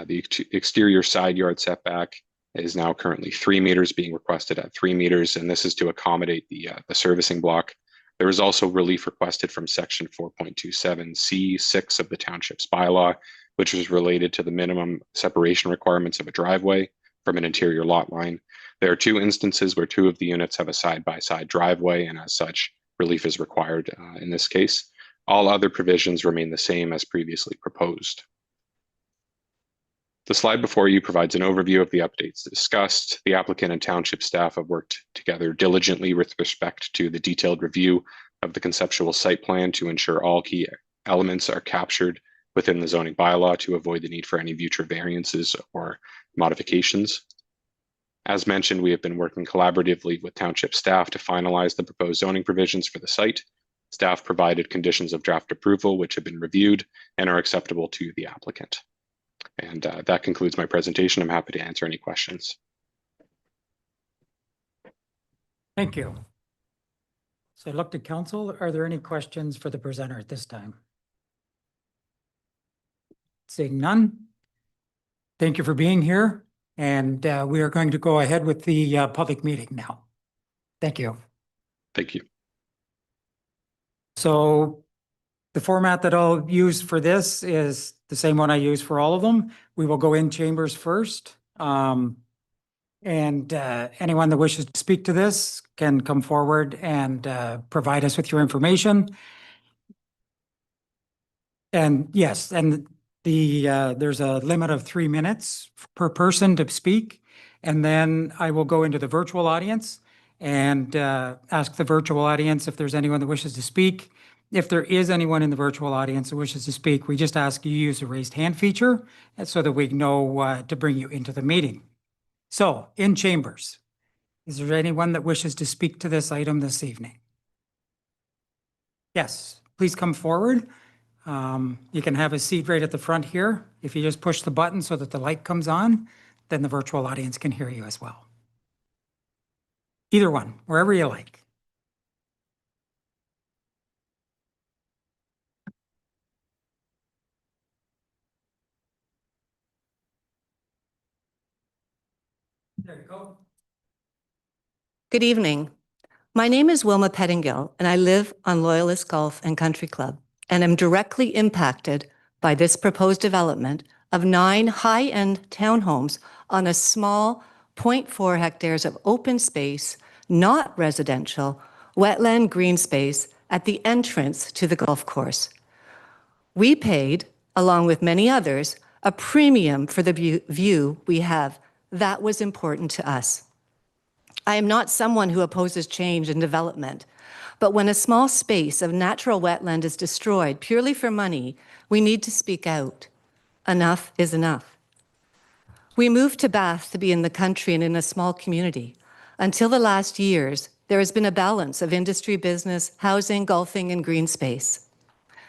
Speaker 8: The exterior side yard setback is now currently 3 meters, being requested at 3 meters, and this is to accommodate the servicing block. There is also relief requested from section 4.27C6 of the township's bylaw, which was related to the minimum separation requirements of a driveway from an interior lot line. There are 2 instances where 2 of the units have a side-by-side driveway, and as such, relief is required in this case. All other provisions remain the same as previously proposed. The slide before you provides an overview of the updates discussed. The applicant and township staff have worked together diligently with respect to the detailed review of the conceptual site plan to ensure all key elements are captured within the zoning bylaw to avoid the need for any future variances or modifications. As mentioned, we have been working collaboratively with township staff to finalize the proposed zoning provisions for the site. Staff provided conditions of draft approval, which have been reviewed and are acceptable to the applicant. And that concludes my presentation. I'm happy to answer any questions.
Speaker 1: Thank you. So I looked at council. Are there any questions for the presenter at this time? Seeing none. Thank you for being here. And we are going to go ahead with the public meeting now. Thank you.
Speaker 8: Thank you.
Speaker 1: So the format that I'll use for this is the same one I use for all of them. We will go in chambers first. And anyone that wishes to speak to this can come forward and provide us with your information. And yes, and there's a limit of 3 minutes per person to speak. And then I will go into the virtual audience and ask the virtual audience if there's anyone that wishes to speak. If there is anyone in the virtual audience that wishes to speak, we just ask you use the raised hand feature so that we know to bring you into the meeting. So in chambers, is there anyone that wishes to speak to this item this evening? Yes, please come forward. You can have a seat right at the front here. If you just push the button so that the light comes on, then the virtual audience can hear you as well. Either one, wherever you like. There you go.
Speaker 9: Good evening. My name is Wilma Pettingill, and I live on Loyalist Golf and Country Club, and am directly impacted by this proposed development of 9 high-end townhomes on a small 0.4 hectares of open space, not residential, wetland green space at the entrance to the golf course. We paid, along with many others, a premium for the view we have. That was important to us. I am not someone who opposes change and development, but when a small space of natural wetland is destroyed purely for money, we need to speak out. Enough is enough. We moved to Bath to be in the country and in a small community. Until the last years, there has been a balance of industry, business, housing, golfing, and green space.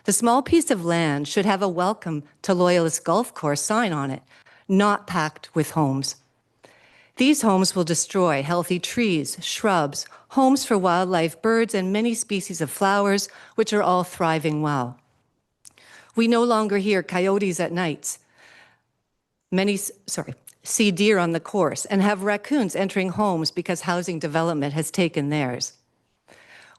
Speaker 9: The small piece of land should have a welcome to Loyalist Golf Course sign on it, not packed with homes. These homes will destroy healthy trees, shrubs, homes for wildlife, birds, and many species of flowers, which are all thriving well. We no longer hear coyotes at nights. See deer on the course and have raccoons entering homes because housing development has taken theirs.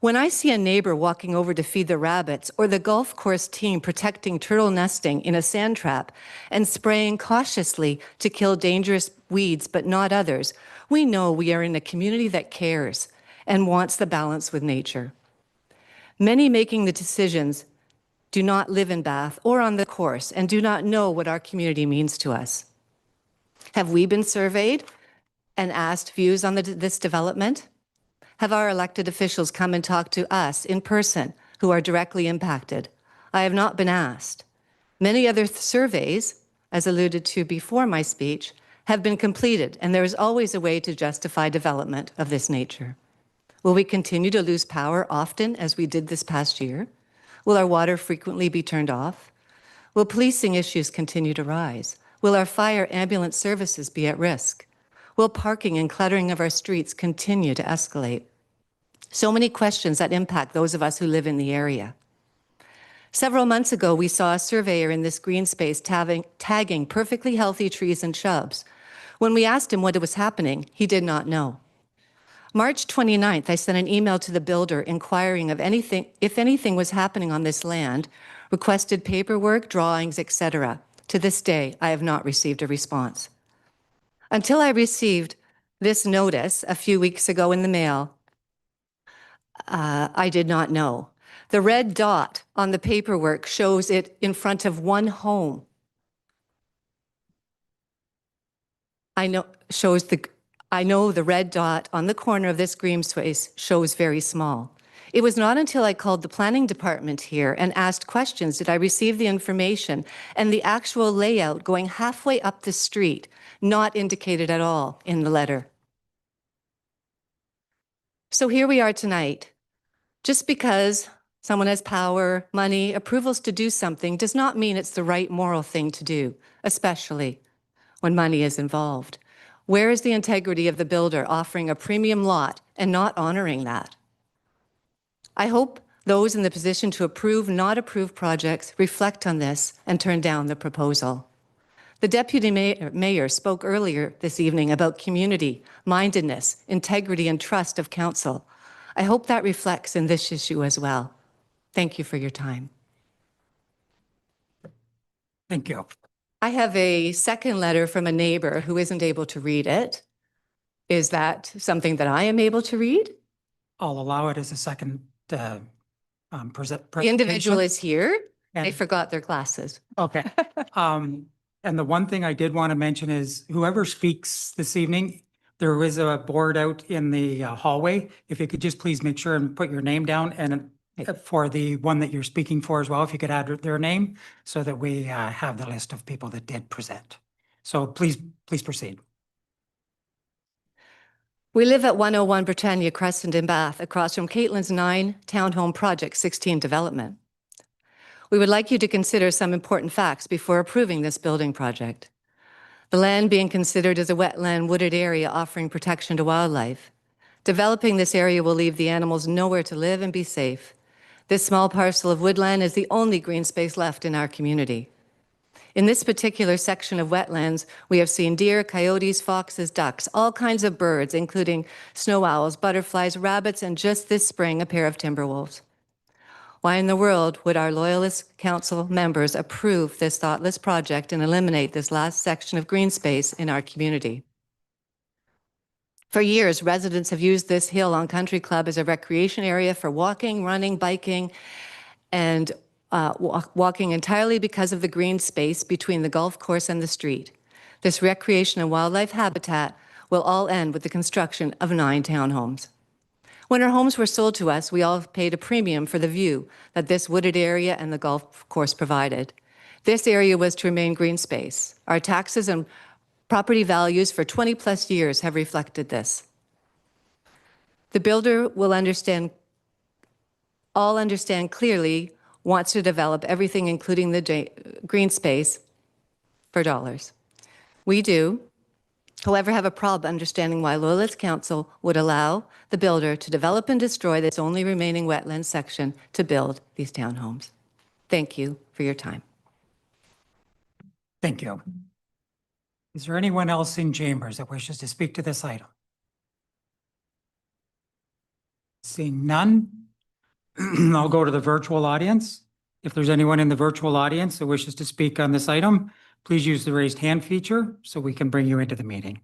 Speaker 9: When I see a neighbor walking over to feed the rabbits or the golf course team protecting turtle nesting in a sand trap and spraying cautiously to kill dangerous weeds but not others, we know we are in a community that cares and wants the balance with nature. Many making the decisions do not live in Bath or on the course and do not know what our community means to us. Have we been surveyed and asked views on this development? Have our elected officials come and talked to us in person who are directly impacted? I have not been asked. Many other surveys, as alluded to before my speech, have been completed, and there is always a way to justify development of this nature. Will we continue to lose power often as we did this past year? Will our water frequently be turned off? Will policing issues continue to rise? Will our fire ambulance services be at risk? Will parking and cluttering of our streets continue to escalate? So many questions that impact those of us who live in the area. Several months ago, we saw a surveyor in this green space tagging perfectly healthy trees and shrubs. When we asked him what was happening, he did not know. March 29th, I sent an email to the builder inquiring if anything was happening on this land, requested paperwork, drawings, etc. To this day, I have not received a response. Until I received this notice a few weeks ago in the mail, I did not know. The red dot on the paperwork shows it in front of one home. I know the red dot on the corner of this green space shows very small. It was not until I called the planning department here and asked questions did I receive the information and the actual layout going halfway up the street, not indicated at all in the letter. So here we are tonight. Just because someone has power, money, approvals to do something does not mean it's the right moral thing to do, especially when money is involved. Where is the integrity of the builder offering a premium lot and not honoring that? I hope those in the position to approve, not approve projects reflect on this and turn down the proposal. The Deputy Mayor spoke earlier this evening about community, mindedness, integrity, and trust of council. I hope that reflects in this issue as well. Thank you for your time.
Speaker 1: Thank you.
Speaker 9: I have a second letter from a neighbor who isn't able to read it. Is that something that I am able to read?
Speaker 1: I'll allow it as a second
Speaker 9: The individual is here. They
Speaker 1: And-
Speaker 9: forgot their glasses.
Speaker 1: Okay. And the one thing I did want to mention is whoever speaks this evening, there is a board out in the hallway. If you could just please make sure and put your name down, and for the one that you're speaking for as well, if you could add their name so that we have the list of people that did present. So please proceed.
Speaker 9: We live at 101 Britannia Crescent in Bath, across from Caitlin's 9 Townhome Project 16 development. We would like you to consider some important facts before approving this building project. The land being considered is a wetland wooded area offering protection to wildlife. Developing this area will leave the animals nowhere to live and be safe. This small parcel of woodland is the only green space left in our community. In this particular section of wetlands, we have seen deer, coyotes, foxes, ducks, all kinds of birds, including snow owls, butterflies, rabbits, and just this spring, a pair of timber wolves. Why in the world would our Loyalist Council members approve this thoughtless project and eliminate this last section of green space in our community? For years, residents have used this hill on Country Club as a recreation area for walking, running, biking, and walking entirely because of the green space between the golf course and the street. This recreation and wildlife habitat will all end with the construction of 9 townhomes. When our homes were sold to us, we all paid a premium for the view that this wooded area and the golf course provided. This area was to remain green space. Our taxes and property values for 20+ years have reflected this. The builder will understand clearly, wants to develop everything, including the green space, for dollars. We do, however, have a problem understanding why Loyalist Council would allow the builder to develop and destroy this only remaining wetland section to build these townhomes. Thank you for your time.
Speaker 1: Thank you. Is there anyone else in chambers that wishes to speak to this item? Seeing none, I'll go to the virtual audience. If there's anyone in the virtual audience that wishes to speak on this item, please use the raised hand feature so we can bring you into the meeting.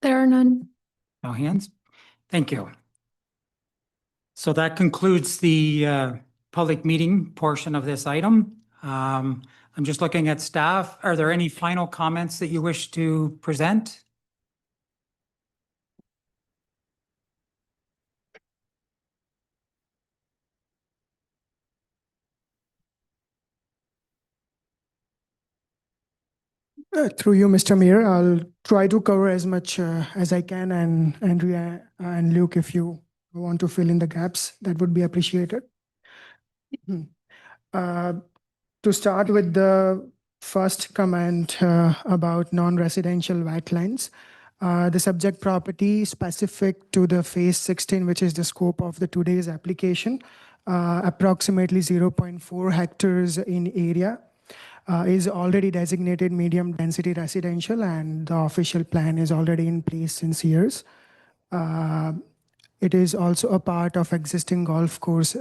Speaker 10: There are none.
Speaker 1: No hands? Thank you. So that concludes the public meeting portion of this item. I'm just looking at staff. Are there any final comments that you wish to present?
Speaker 7: Through you, Mr. Mayor, I'll try to cover as much as I can, and Andrea and Luke, if you want to fill in the gaps, that would be appreciated. To start with the first comment about non-residential wetlands, the subject property specific to the phase 16, which is the scope of the today's application, approximately 0.4 hectares in area, is already designated medium density residential, and the official plan is already in place since years. It is also a part of existing golf course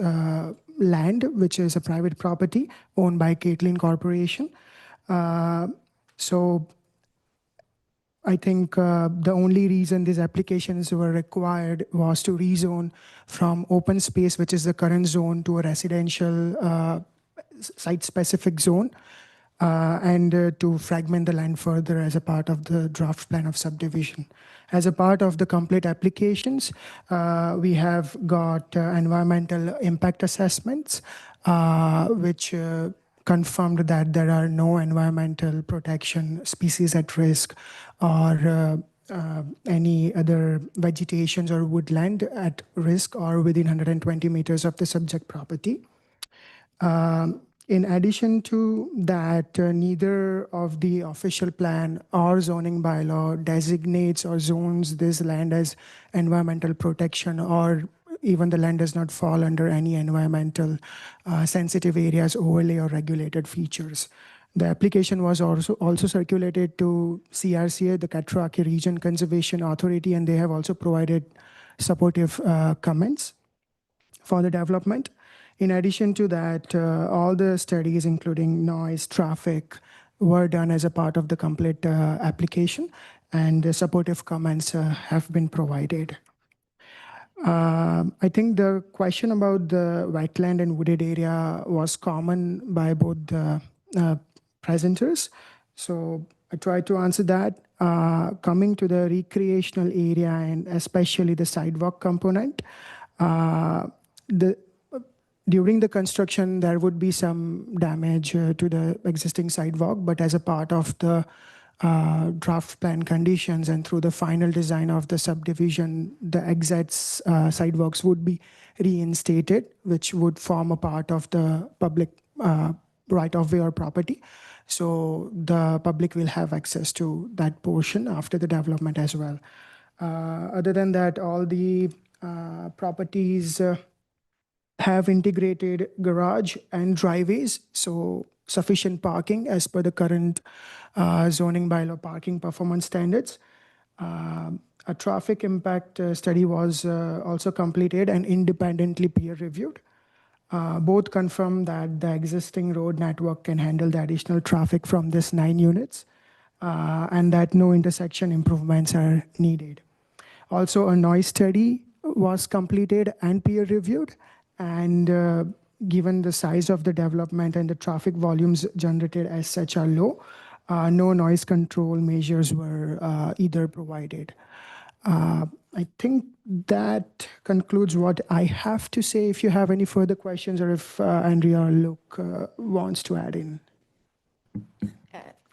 Speaker 7: land, which is a private property owned by Caitlin Corporation. So I think the only reason these applications were required was to rezone from open space, which is the current zone, to a residential site-specific zone, and to fragment the land further as a part of the draft plan of subdivision. As a part of the complete applications, we have got environmental impact assessments, which confirmed that there are no environmental protection, species at risk, or any other vegetations or woodland at risk or within 120 meters of the subject property. In addition to that, neither of the official plan or zoning bylaw designates or zones this land as environmental protection, or even the land does not fall under any environmental sensitive areas, overlay, or regulated features. The application was also circulated to CRCA, the Cataraqui Region Conservation Authority, and they have also provided supportive comments for the development. In addition to that, all the studies, including noise, traffic, were done as a part of the complete application, and the supportive comments have been provided. I think the question about the wetland and wooded area was common by both the presenters. So I tried to answer that. Coming to the recreational area and especially the sidewalk component, during the construction, there would be some damage to the existing sidewalk, but as a part of the draft plan conditions and through the final design of the subdivision, the exit sidewalks would be reinstated, which would form a part of the public right-of-way or property. So the public will have access to that portion after the development as well. Other than that, all the properties have integrated garage and driveways, so sufficient parking as per the current zoning bylaw parking performance standards. A traffic impact study was also completed and independently peer reviewed. Both confirm that the existing road network can handle the additional traffic from this 9 units and that no intersection improvements are needed. Also, a noise study was completed and peer reviewed, and given the size of the development and the traffic volumes generated as such are low, no noise control measures were either provided. I think that concludes what I have to say. If you have any further questions, or if Andrea or Luke wants to add in.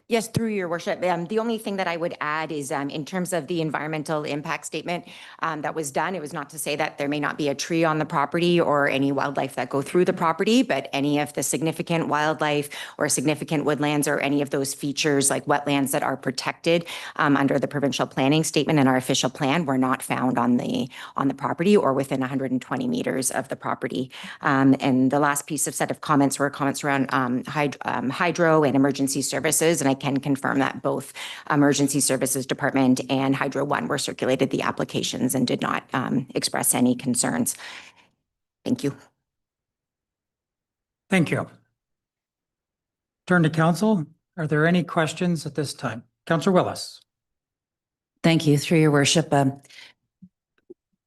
Speaker 10: Yes, through your worship. The only thing that I would add is in terms of the environmental impact statement that was done, it was not to say that there may not be a tree on the property or any wildlife that go through the property, but any of the significant wildlife or significant woodlands or any of those features like wetlands that are protected under the provincial planning statement and our official plan were not found on the property or within 120 meters of the property. And the last piece of set of comments were comments around hydro and emergency services, and I can confirm that both Emergency Services Department and Hydro One were circulated the applications and did not express any concerns. Thank you.
Speaker 1: Thank you. Turn to council. Are there any questions at this time? Councillor Willis.
Speaker 4: Thank you, through your worship.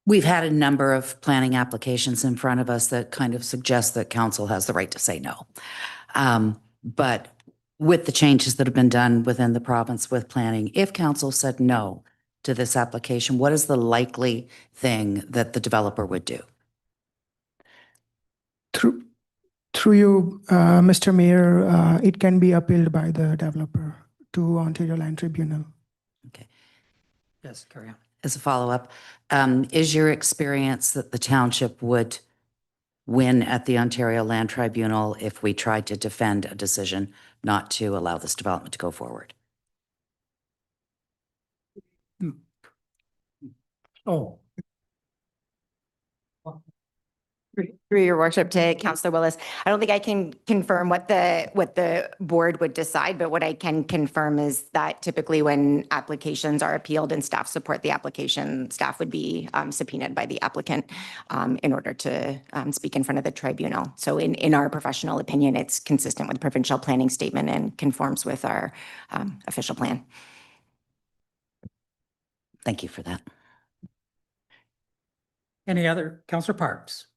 Speaker 4: We've had a number of planning applications in front of us that kind of suggest that council has the right to say no. But with the changes that have been done within the province with planning, if council said no to this application, what is the likely thing that the developer would do?
Speaker 7: Through you, Mr. Mayor, it can be appealed by the developer to Ontario Land Tribunal.
Speaker 4: Okay.
Speaker 1: Yes, carry on.
Speaker 4: As a follow-up, is your experience that the township would win at the Ontario Land Tribunal if we tried to defend a decision not to allow this development to go forward?
Speaker 1: Oh.
Speaker 10: Through your worship to Councillor Willis, I don't think I can confirm what the board would decide, but what I can confirm is that typically when applications are appealed and staff support the application, staff would be subpoenaed by the applicant in order to speak in front of the tribunal. So in our professional opinion, it's consistent with the provincial planning statement and conforms with our official plan.
Speaker 4: Thank you for that.
Speaker 1: Any other? Councillor Parks.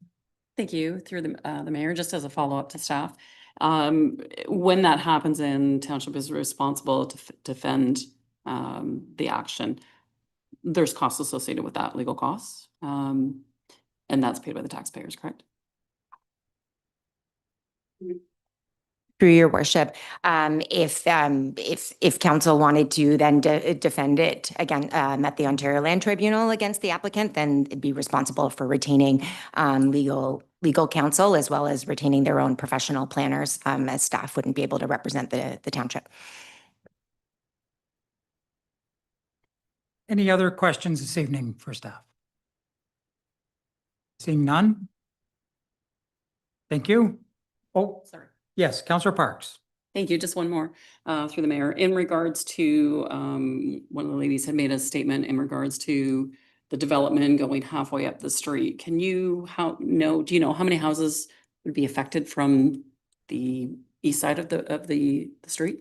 Speaker 11: Thank you. Through the mayor, just as a follow-up to staff. When that happens and township is responsible to defend the action, there's costs associated with that, legal costs. And that's paid by the taxpayers, correct?
Speaker 10: Through your worship, if council wanted to then defend it again at the Ontario Land Tribunal against the applicant, then it'd be responsible for retaining legal counsel as well as retaining their own professional planners, as staff wouldn't be able to represent the township.
Speaker 1: Any other questions this evening for staff? Seeing none? Thank you. Oh,
Speaker 11: Sorry.
Speaker 1: yes, Councillor Parks.
Speaker 11: Thank you. Just one more through the mayor. In regards to, one of the ladies had made a statement in regards to the development going halfway up the street. Can you, do you know how many houses would be affected from the east side of the street?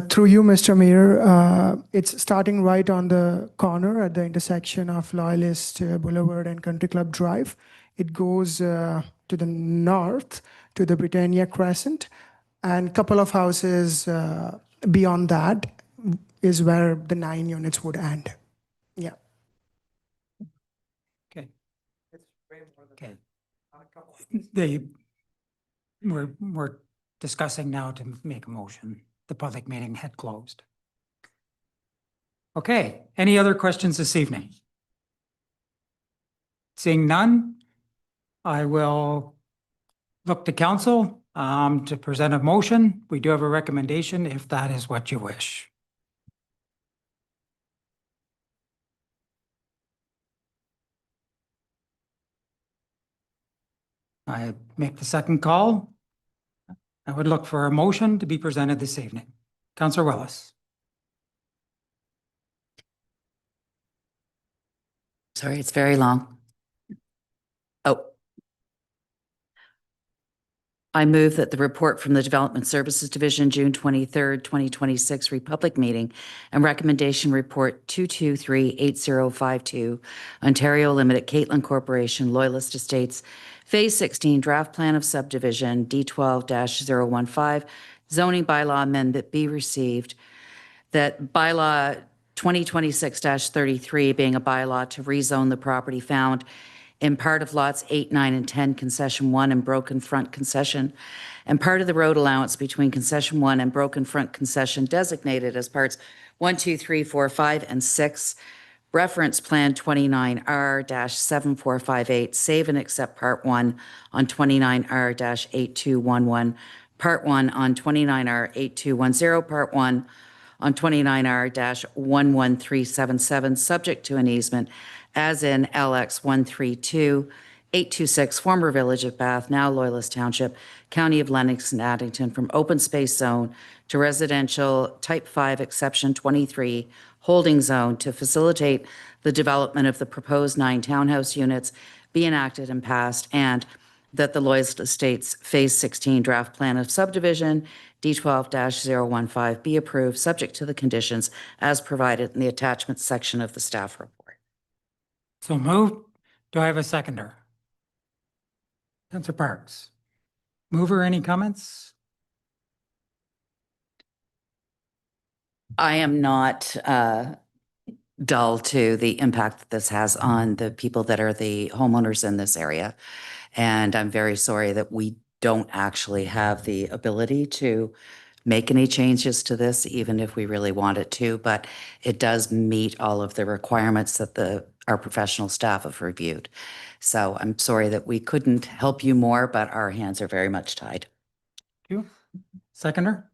Speaker 7: Through you, Mr. Mayor, it's starting right on the corner at the intersection of Loyalist Boulevard and Country Club Drive. It goes to the north to the Britannia Crescent, and a couple of houses beyond that is where the 9 units would end. Yeah.
Speaker 1: Okay. Okay. We're discussing now to make a motion. The public meeting had closed. Okay, any other questions this evening? Seeing none, I will look to council to present a motion. We do have a recommendation if that is what you wish. I make the second call. I would look for a motion to be presented this evening. Councillor Willis.
Speaker 4: Sorry, it's very long. Oh. I move that the report from the Development Services Division, June 23rd, 2026 Republic meeting and recommendation report 2238052, Ontario Limited Caitlin Corporation, Loyalist Estates, Phase 16 Draft Plan of Subdivision, D12-015, zoning bylaw amendment be received, that bylaw 2026-33 being a bylaw to rezone the property found in part of lots 8, 9, and 10, concession 1 and broken front concession, and part of the road allowance between concession 1 and broken front concession designated as parts 1, 2, 3, 4, 5, and 6, reference plan 29R-7458, save and accept part 1 on 29R-8211, part 1 on 29R-8210, part 1 on 29R-11377, subject to an easement as in LX 132826, former Village of Bath, now Loyalist Township, County of Lennox and Addington, from open space zone to residential type 5 exception 23 holding zone to facilitate the development of the proposed 9 townhouse units be enacted and passed, and that the Loyalist Estates Phase 16 Draft Plan of Subdivision D12-015 be approved, subject to the conditions as provided in the attachment section of the staff report.
Speaker 1: So moved. Do I have a seconder? Councillor Parks. Mover, any comments?
Speaker 4: I am not dull to the impact that this has on the people that are the homeowners in this area. And I'm very sorry that we don't actually have the ability to make any changes to this, even if we really wanted to, but it does meet all of the requirements that our professional staff have reviewed. So I'm sorry that we couldn't help you more, but our hands are very much tied.
Speaker 1: Thank you. Seconder?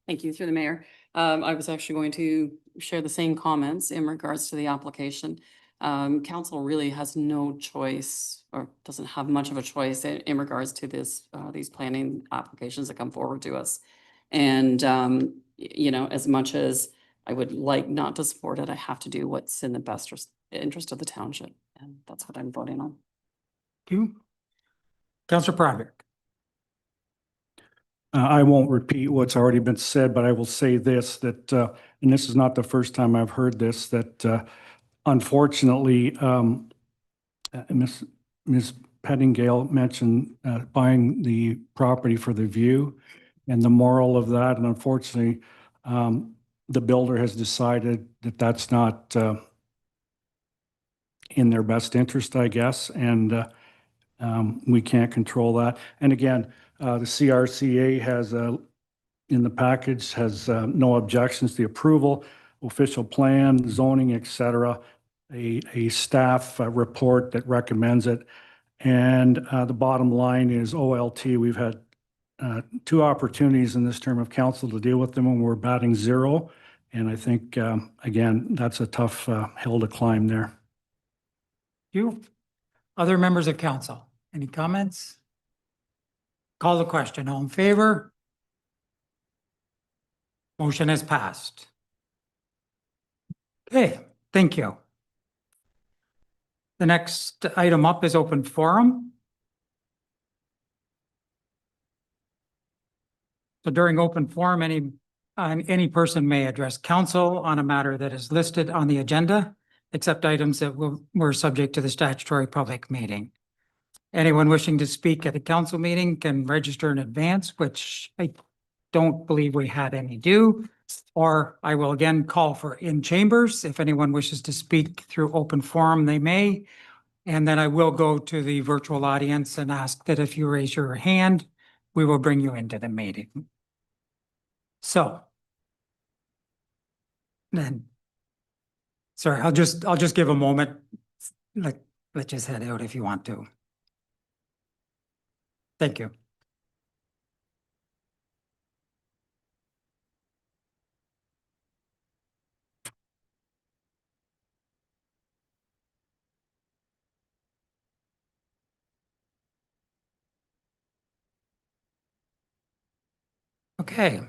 Speaker 11: Thank you, through the mayor. I was actually going to share the same comments in regards to the application. Council really has no choice or doesn't have much of a choice in regards to these planning applications that come forward to us. And, you know, as much as I would like not to support it, I have to do what's in the best interest of the township. And that's what I'm voting on.
Speaker 1: Thank you. Councillor Proderick.
Speaker 3: I won't repeat what's already been said, but I will say this, that, and this is not the first time I've heard this, that unfortunately, Ms. Pettingale mentioned buying the property for the view and the moral of that. And unfortunately, the builder has decided that that's not in their best interest, I guess. And we can't control that. And again, The CRCA has, in the package, has no objections to the approval, official plan, zoning, et cetera, a staff report that recommends it. And the bottom line is OLT. We've had 2 opportunities in this term of council to deal with them, and we're batting 0. And I think, again, that's a tough hill to climb there.
Speaker 1: You, other members of council, any comments? Call the question. All in favor? Motion has passed. Okay, thank you. The next item up is open forum. So during open forum, any person may address council on a matter that is listed on the agenda, except items that were subject to the statutory public meeting. Anyone wishing to speak at a council meeting can register in advance, which I don't believe we had any do. Or I will again call for in chambers. If anyone wishes to speak through open forum, they may. And then I will go to the virtual audience and ask that if you raise your hand, we will bring you into the meeting. So then, sorry, I'll just give a moment. Let's just head out if you want to. Thank you. Okay,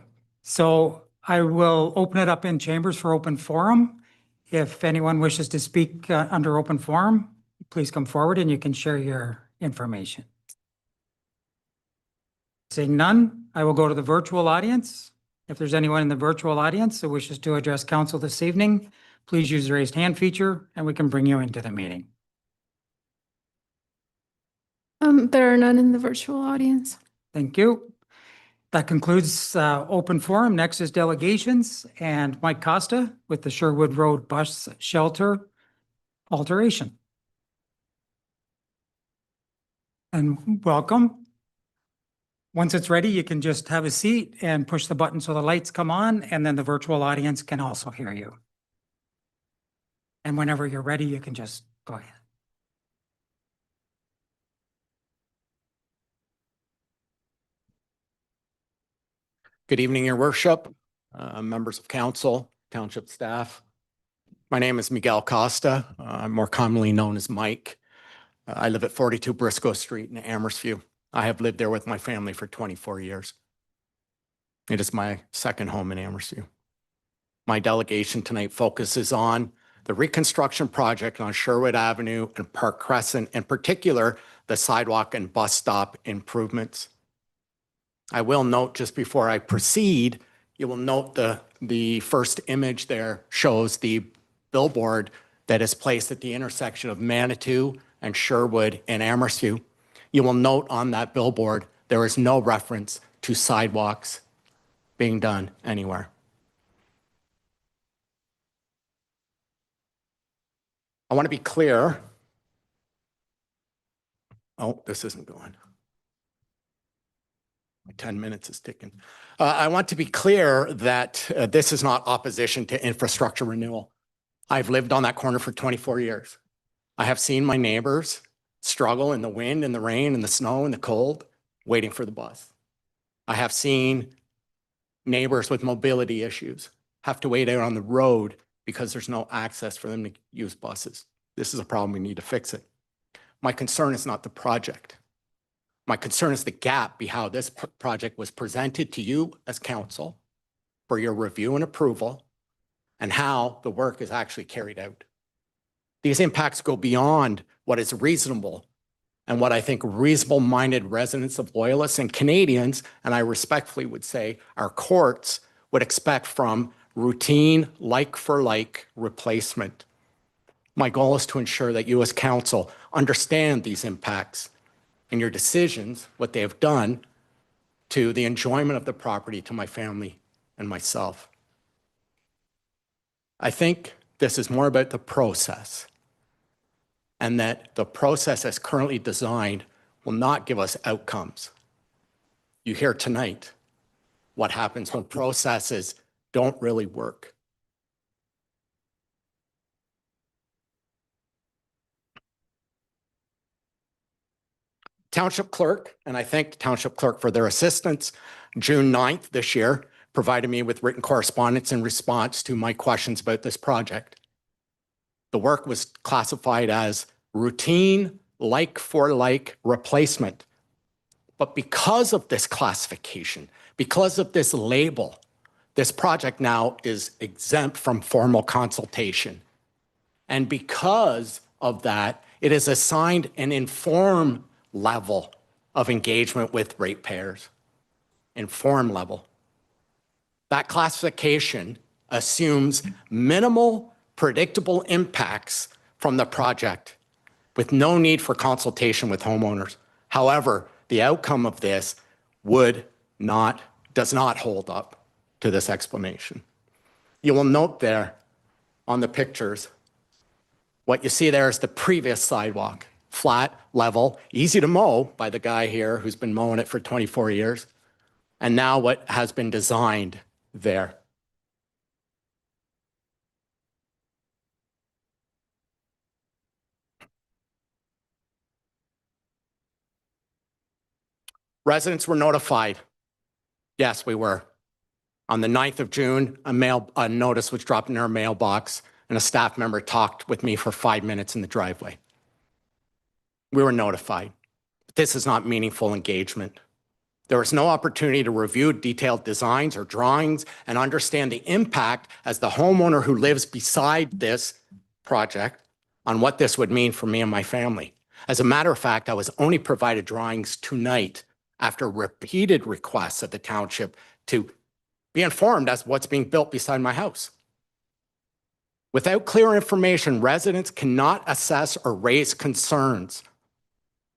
Speaker 1: so I will open it up in chambers for open forum. If anyone wishes to speak under open forum, please come forward and you can share your information. Seeing none, I will go to the virtual audience. If there's anyone in the virtual audience that wishes to address council this evening, please use the raised hand feature and we can bring you into the meeting.
Speaker 12: There are none in the virtual audience.
Speaker 1: Thank you. That concludes open forum. Next is delegations and Mike Costa with the Sherwood Road Bus Shelter alteration. And welcome. Once it's ready, you can just have a seat and push the button so the lights come on, and then the virtual audience can also hear you. And whenever you're ready, you can just go ahead.
Speaker 13: Good evening, Your Worship, members of council, township staff. My name is Miguel Costa. I'm more commonly known as Mike. I live at 42 Briscoe Street in Amherstview. I have lived there with my family for 24 years. It is my second home in Amherstview. My delegation tonight focuses on the reconstruction project on Sherwood Avenue and Park Crescent, in particular, the sidewalk and bus stop improvements. I will note just before I proceed, you will note the first image there shows the billboard that is placed at the intersection of Manitou and Sherwood and Amherstview. You will note on that billboard, there is no reference to sidewalks being done anywhere. I want to be clear. Oh, this isn't going. My 10 minutes is ticking. I want to be clear that this is not opposition to infrastructure renewal. I've lived on that corner for 24 years. I have seen my neighbors struggle in the wind and the rain and the snow and the cold, waiting for the bus. I have seen neighbors with mobility issues have to wait out on the road because there's no access for them to use buses. This is a problem. We need to fix it. My concern is not the project. My concern is the gap behind how this project was presented to you as council for your review and approval and how the work is actually carried out. These impacts go beyond what is reasonable and what I think reasonable-minded residents of Loyalists and Canadians, and I respectfully would say our courts, would expect from routine like-for-like replacement. My goal is to ensure that you as council understand these impacts and your decisions, what they have done to the enjoyment of the property to my family and myself. I think this is more about the process, and that the process as currently designed will not give us outcomes you hear tonight what happens when processes don't really work. Township clerk, and I thank the township clerk for their assistance, June 9th this year, provided me with written correspondence in response to my questions about this project. The work was classified as routine, like-for-like replacement. But because of this classification, because of this label, this project now is exempt from formal consultation. And because of that, it is assigned an informed level of engagement with ratepayers. Informed level. That classification assumes minimal predictable impacts from the project with no need for consultation with homeowners. However, the outcome of this does not hold up to this explanation. You will note there on the pictures, what you see there is the previous sidewalk, flat, level, easy to mow by the guy here who's been mowing it for 24 years, and now what has been designed there. Residents were notified. Yes, we were. On the 9th of June, a notice was dropped in our mailbox and a staff member talked with me for 5 minutes in the driveway. We were notified. This is not meaningful engagement. There was no opportunity to review detailed designs or drawings and understand the impact as the homeowner who lives beside this project on what this would mean for me and my family. As a matter of fact, I was only provided drawings tonight after repeated requests of the township to be informed as what's being built beside my house. Without clear information, residents cannot assess or raise concerns.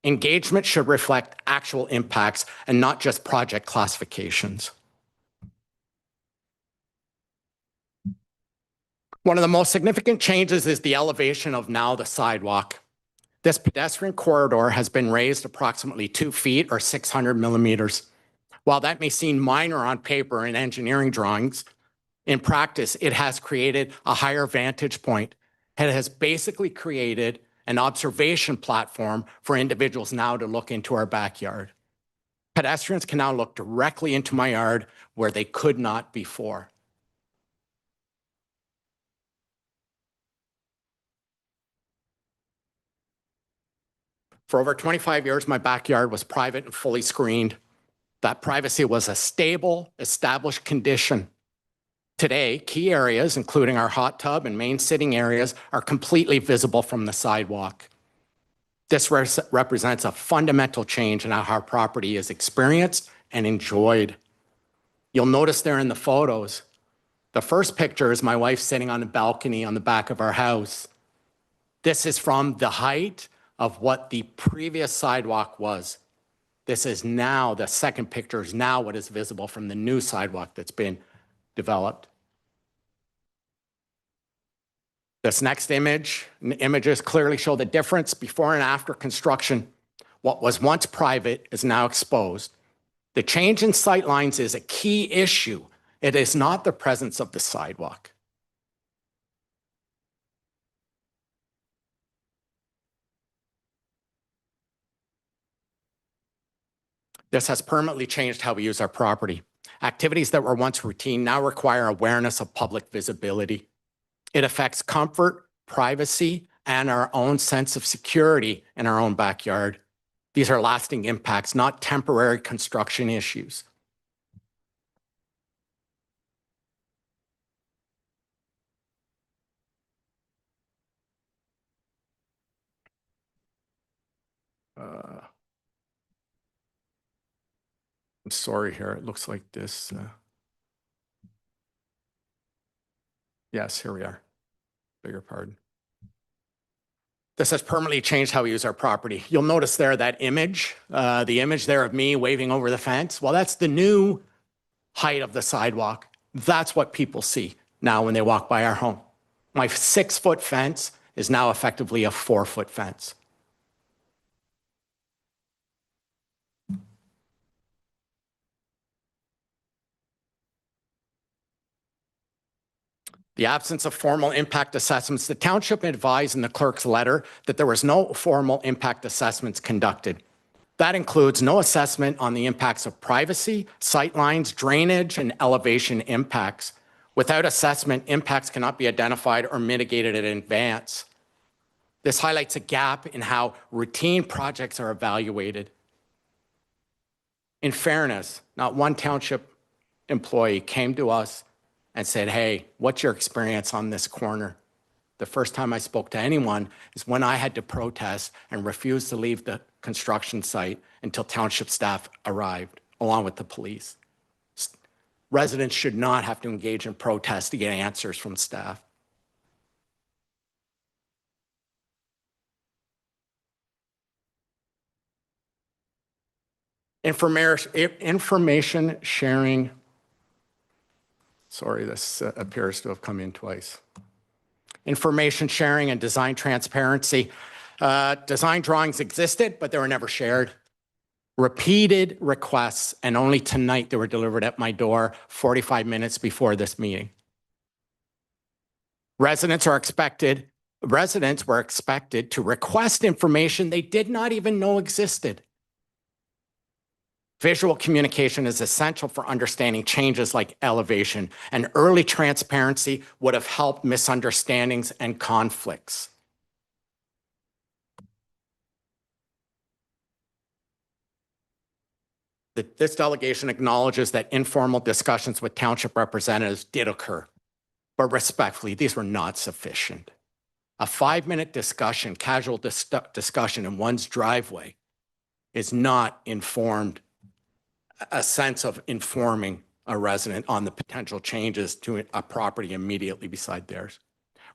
Speaker 13: Engagement should reflect actual impacts and not just project classifications. One of the most significant changes is the elevation of now the sidewalk. This pedestrian corridor has been raised approximately 2 feet or 600 millimeters. While that may seem minor on paper in engineering drawings, in practice, it has created a higher vantage point. It has basically created an observation platform for individuals now to look into our backyard. Pedestrians can now look directly into my yard where they could not before. For over 25 years, my backyard was private and fully screened. That privacy was a stable, established condition. Today, key areas, including our hot tub and main sitting areas, are completely visible from the sidewalk. This represents a fundamental change in how our property is experienced and enjoyed. You'll notice there in the photos, the first picture is my wife sitting on the balcony on the back of our house. This is from the height of what the previous sidewalk was. This is now, the second picture is now what is visible from the new sidewalk that's been developed. This next images clearly show the difference before and after construction. What was once private is now exposed. The change in sightlines is a key issue. It is not the presence of the sidewalk. This has permanently changed how we use our property. Activities that were once routine now require awareness of public visibility. It affects comfort, privacy, and our own sense of security in our own backyard. These are lasting impacts, not temporary construction issues. I'm sorry here, it looks like this. Yes, here we are. Beg your pardon. This has permanently changed how we use our property. You'll notice there that image, the image there of me waving over the fence. Well, that's the new height of the sidewalk. That's what people see now when they walk by our home. My 6-foot fence is now effectively a 4-foot fence. The absence of formal impact assessments, the township advised in the clerk's letter that there was no formal impact assessments conducted. That includes no assessment on the impacts of privacy, sightlines, drainage, and elevation impacts. Without assessment, impacts cannot be identified or mitigated in advance. This highlights a gap in how routine projects are evaluated. In fairness, not one township employee came to us and said, hey, what's your experience on this corner? The first time I spoke to anyone is when I had to protest and refuse to leave the construction site until township staff arrived, along with the police. Residents should not have to engage in protest to get answers from staff. Information sharing. Sorry, this appears to have come in twice. Information sharing and design transparency. Design drawings existed, but they were never shared. Repeated requests, and only tonight they were delivered at my door 45 minutes before this meeting. Residents were expected to request information they did not even know existed. Visual communication is essential for understanding changes like elevation, and early transparency would have helped misunderstandings and conflicts. This delegation acknowledges that informal discussions with township representatives did occur, but respectfully, these were not sufficient. A 5-minute discussion, casual discussion in one's driveway is not a sense of informing a resident on the potential changes to a property immediately beside theirs.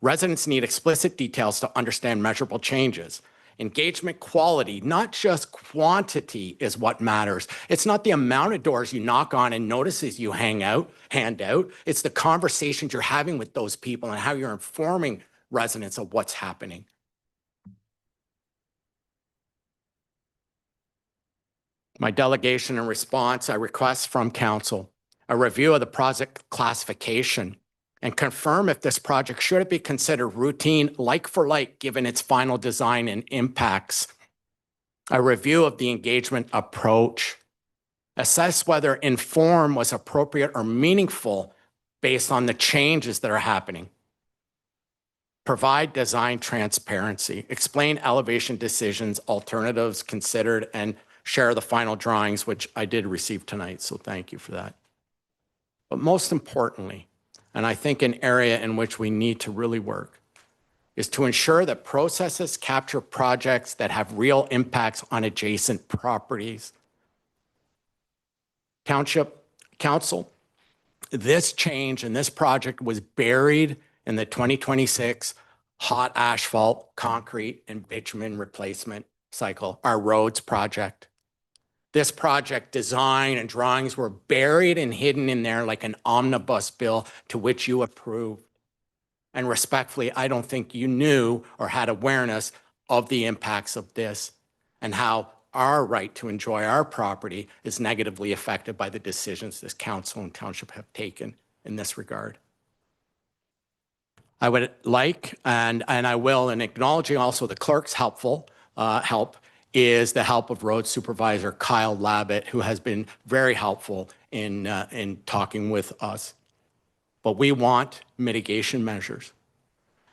Speaker 13: Residents need explicit details to understand measurable changes. Engagement quality, not just quantity, is what matters. It's not the amount of doors you knock on and notices you hand out. It's the conversations you're having with those people and how you're informing residents of what's happening. My delegation in response, I request from council a review of the project classification and confirm if this project should be considered routine like for like given its final design and impacts. A review of the engagement approach. Assess whether inform was appropriate or meaningful based on the changes that are happening. Provide design transparency. Explain elevation decisions, alternatives considered, and share the final drawings, which I did receive tonight, so thank you for that. But most importantly, and I think an area in which we need to really work, is to ensure that processes capture projects that have real impacts on adjacent properties. Township Council, this change and this project was buried in the 2026 hot asphalt, concrete, and bitumen replacement cycle, our roads project. This project design and drawings were buried and hidden in there like an omnibus bill to which you approved. And respectfully, I don't think you knew or had awareness of the impacts of this and how our right to enjoy our property is negatively affected by the decisions this council and township have taken in this regard. I would like, and I will, and acknowledging also the clerk's help, is the help of Road Supervisor Kyle Labbit, who has been very helpful in talking with us. But we want mitigation measures,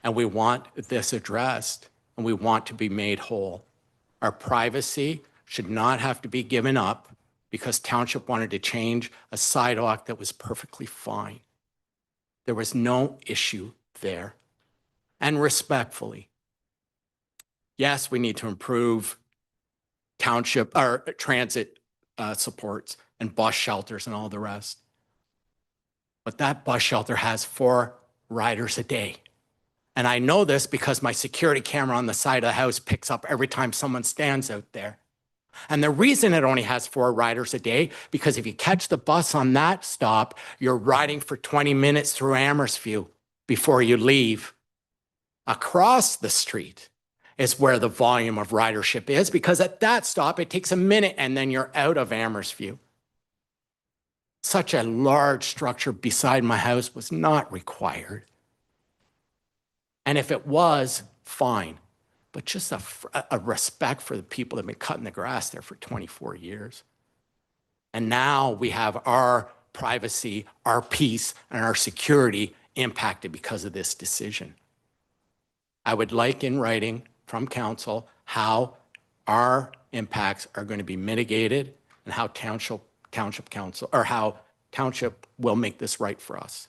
Speaker 13: and we want this addressed, and we want to be made whole. Our privacy should not have to be given up because township wanted to change a sidewalk that was perfectly fine. There was no issue there. And respectfully, yes, we need to improve township or transit supports and bus shelters and all the rest. But that bus shelter has 4 riders a day. And I know this because my security camera on the side of the house picks up every time someone stands out there. And the reason it only has 4 riders a day, because if you catch the bus on that stop, you're riding for 20 minutes through Amherstview before you leave. Across the street is where the volume of ridership is, because at that stop, it takes a minute and then you're out of Amherstview. Such a large structure beside my house was not required. And if it was, fine. But just a respect for the people that have been cutting the grass there for 24 years. And now we have our privacy, our peace, and our security impacted because of this decision. I would like in writing from council how our impacts are going to be mitigated and how township council, or how township will make this right for us.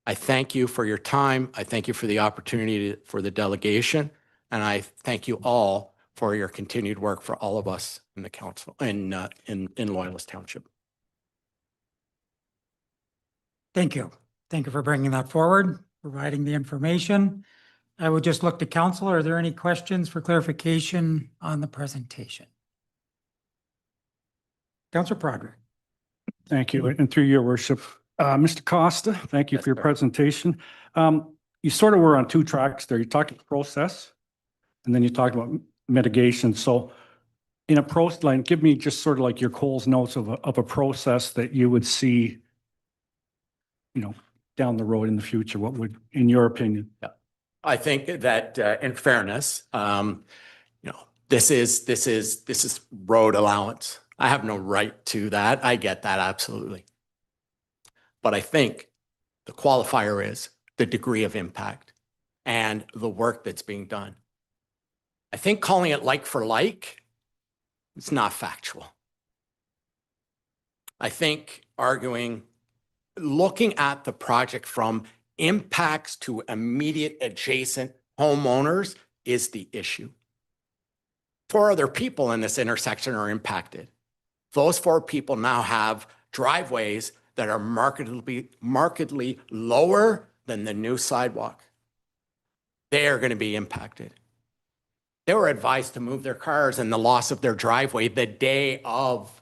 Speaker 13: I thank you for your time. I thank you for the opportunity for the delegation. And I thank you all for your continued work for all of us in the council, in Loyalist Township.
Speaker 1: Thank you. Thank you for bringing that forward, providing the information. I would just look to council. Are there any questions for clarification on the presentation? Councillor Broderick.
Speaker 3: Thank you. And through your worship, Mr. Costa, thank you for your presentation. You sort of were on two tracks there. You talked about process and then you talked about mitigation. So in a process, like, give me just sort of like your Coles notes of a process that you would see, you know, down the road in the future. What would, in your opinion?
Speaker 13: Yeah. I think that in fairness, you know, this is road allowance. I have no right to that. I get that absolutely. But I think the qualifier is the degree of impact and the work that's being done. I think calling it like for like, it's not factual. I think arguing, looking at the project from impacts to immediate adjacent homeowners is the issue. 4 other people in this intersection are impacted. Those 4 people now have driveways that are markedly lower than the new sidewalk. They are going to be impacted. They were advised to move their cars and the loss of their driveway the day of.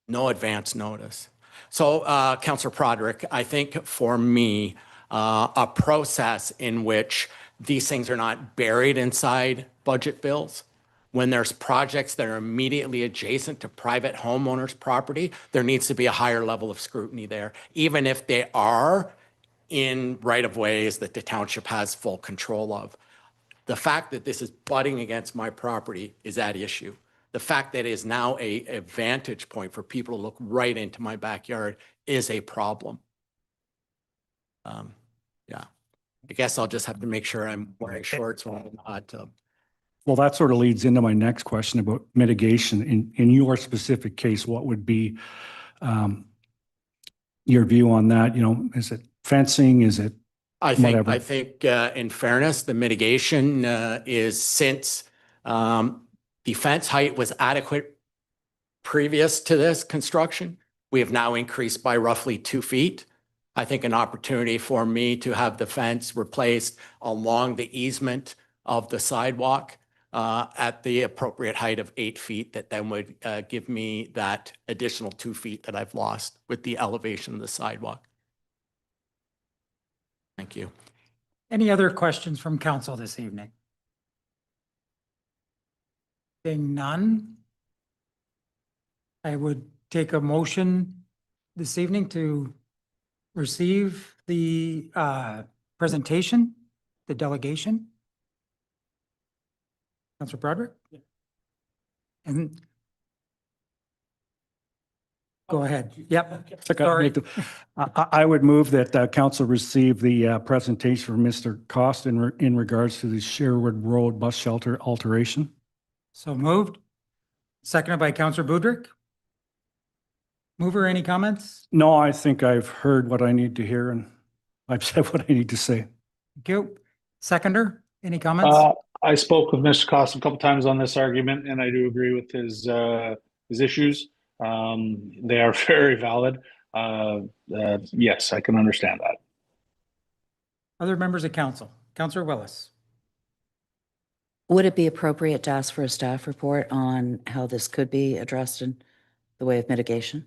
Speaker 13: No advance notice. So, Councillor Broderick, I think for me, a process in which these things are not buried inside budget bills. When there's projects that are immediately adjacent to private homeowners' property, there needs to be a higher level of scrutiny there, even if they are in right-of-ways that the township has full control of. The fact that this is butting against my property is at issue. The fact that it is now a vantage point for people to look right into my backyard is a problem. Yeah, I guess I'll just have to make sure I'm wearing shorts when I'm in the hot tub.
Speaker 3: Well, that sort of leads into my next question about mitigation. In your specific case, what would be your view on that? You know, is it fencing? Is it whatever?
Speaker 13: I think in fairness, the mitigation is since the fence height was adequate previous to this construction, we have now increased by roughly 2 feet. I think an opportunity for me to have the fence replaced along the easement of the sidewalk at the appropriate height of 8 feet, that then would give me that additional 2 feet that I've lost with the elevation of the sidewalk. Thank you.
Speaker 1: Any other questions from council this evening? Seeing none, I would take a motion this evening to receive the presentation, the delegation. Councillor Broderick? And go ahead. Yep. Sorry.
Speaker 3: I would move that council receive the presentation from Mr. Cost in regards to the Sherwood Road bus shelter alteration.
Speaker 1: So moved. Seconded by Councillor Budrick. Mover, any comments?
Speaker 3: No, I think I've heard what I need to hear and I've said what I need to say.
Speaker 1: Thank you. Seconder, any comments?
Speaker 14: I spoke with Mr. Cost a couple times on this argument, and I do agree with his issues. They are very valid. Yes, I can understand that.
Speaker 1: Other members of council? Councillor Willis.
Speaker 4: Would it be appropriate to ask for a staff report on how this could be addressed in the way of mitigation?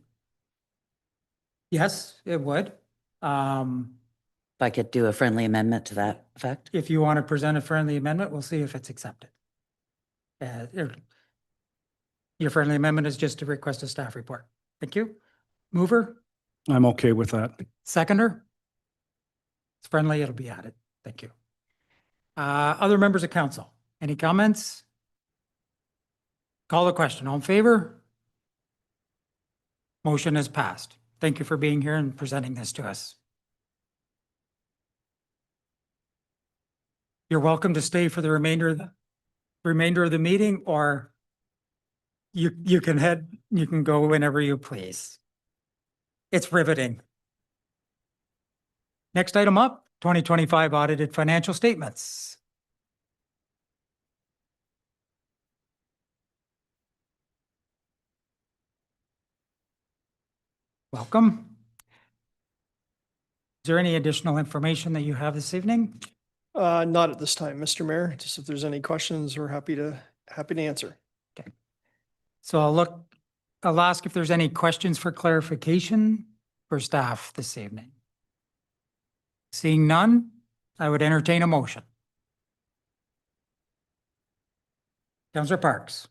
Speaker 1: Yes, it would.
Speaker 4: If I could do a friendly amendment to that effect?
Speaker 1: If you want to present a friendly amendment, we'll see if it's accepted. Your friendly amendment is just to request a staff report. Thank you. Mover,
Speaker 3: I'm okay with that.
Speaker 1: seconder, It's friendly, it'll be added. Thank you. Other members of council, any comments? Call the question. All in favor? Motion is passed. Thank you for being here and presenting this to us. You're welcome to stay for the remainder of the meeting, or you can go whenever you please. It's riveting. Next item up, 2025 audited financial statements. Welcome. Is there any additional information that you have this evening?
Speaker 6: Not at this time, Mr. Mayor. Just if there's any questions, we're happy to answer.
Speaker 1: Okay. So I'll ask if there's any questions for clarification for staff this evening. Seeing none, I would entertain a motion. Councillor Parks.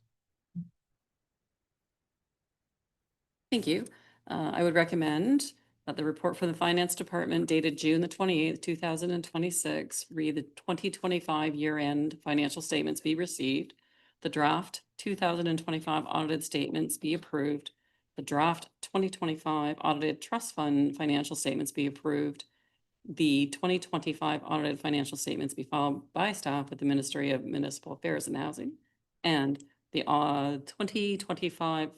Speaker 11: Thank you. I would recommend that the report from the Finance Department dated June the 28th, 2026, read the 2025 year-end financial statements be received, the draft 2025 audited statements be approved, the draft 2025 audited trust fund financial statements be approved, the 2025 audited financial statements be filed by staff with the Ministry of Municipal Affairs and Housing, and the 2025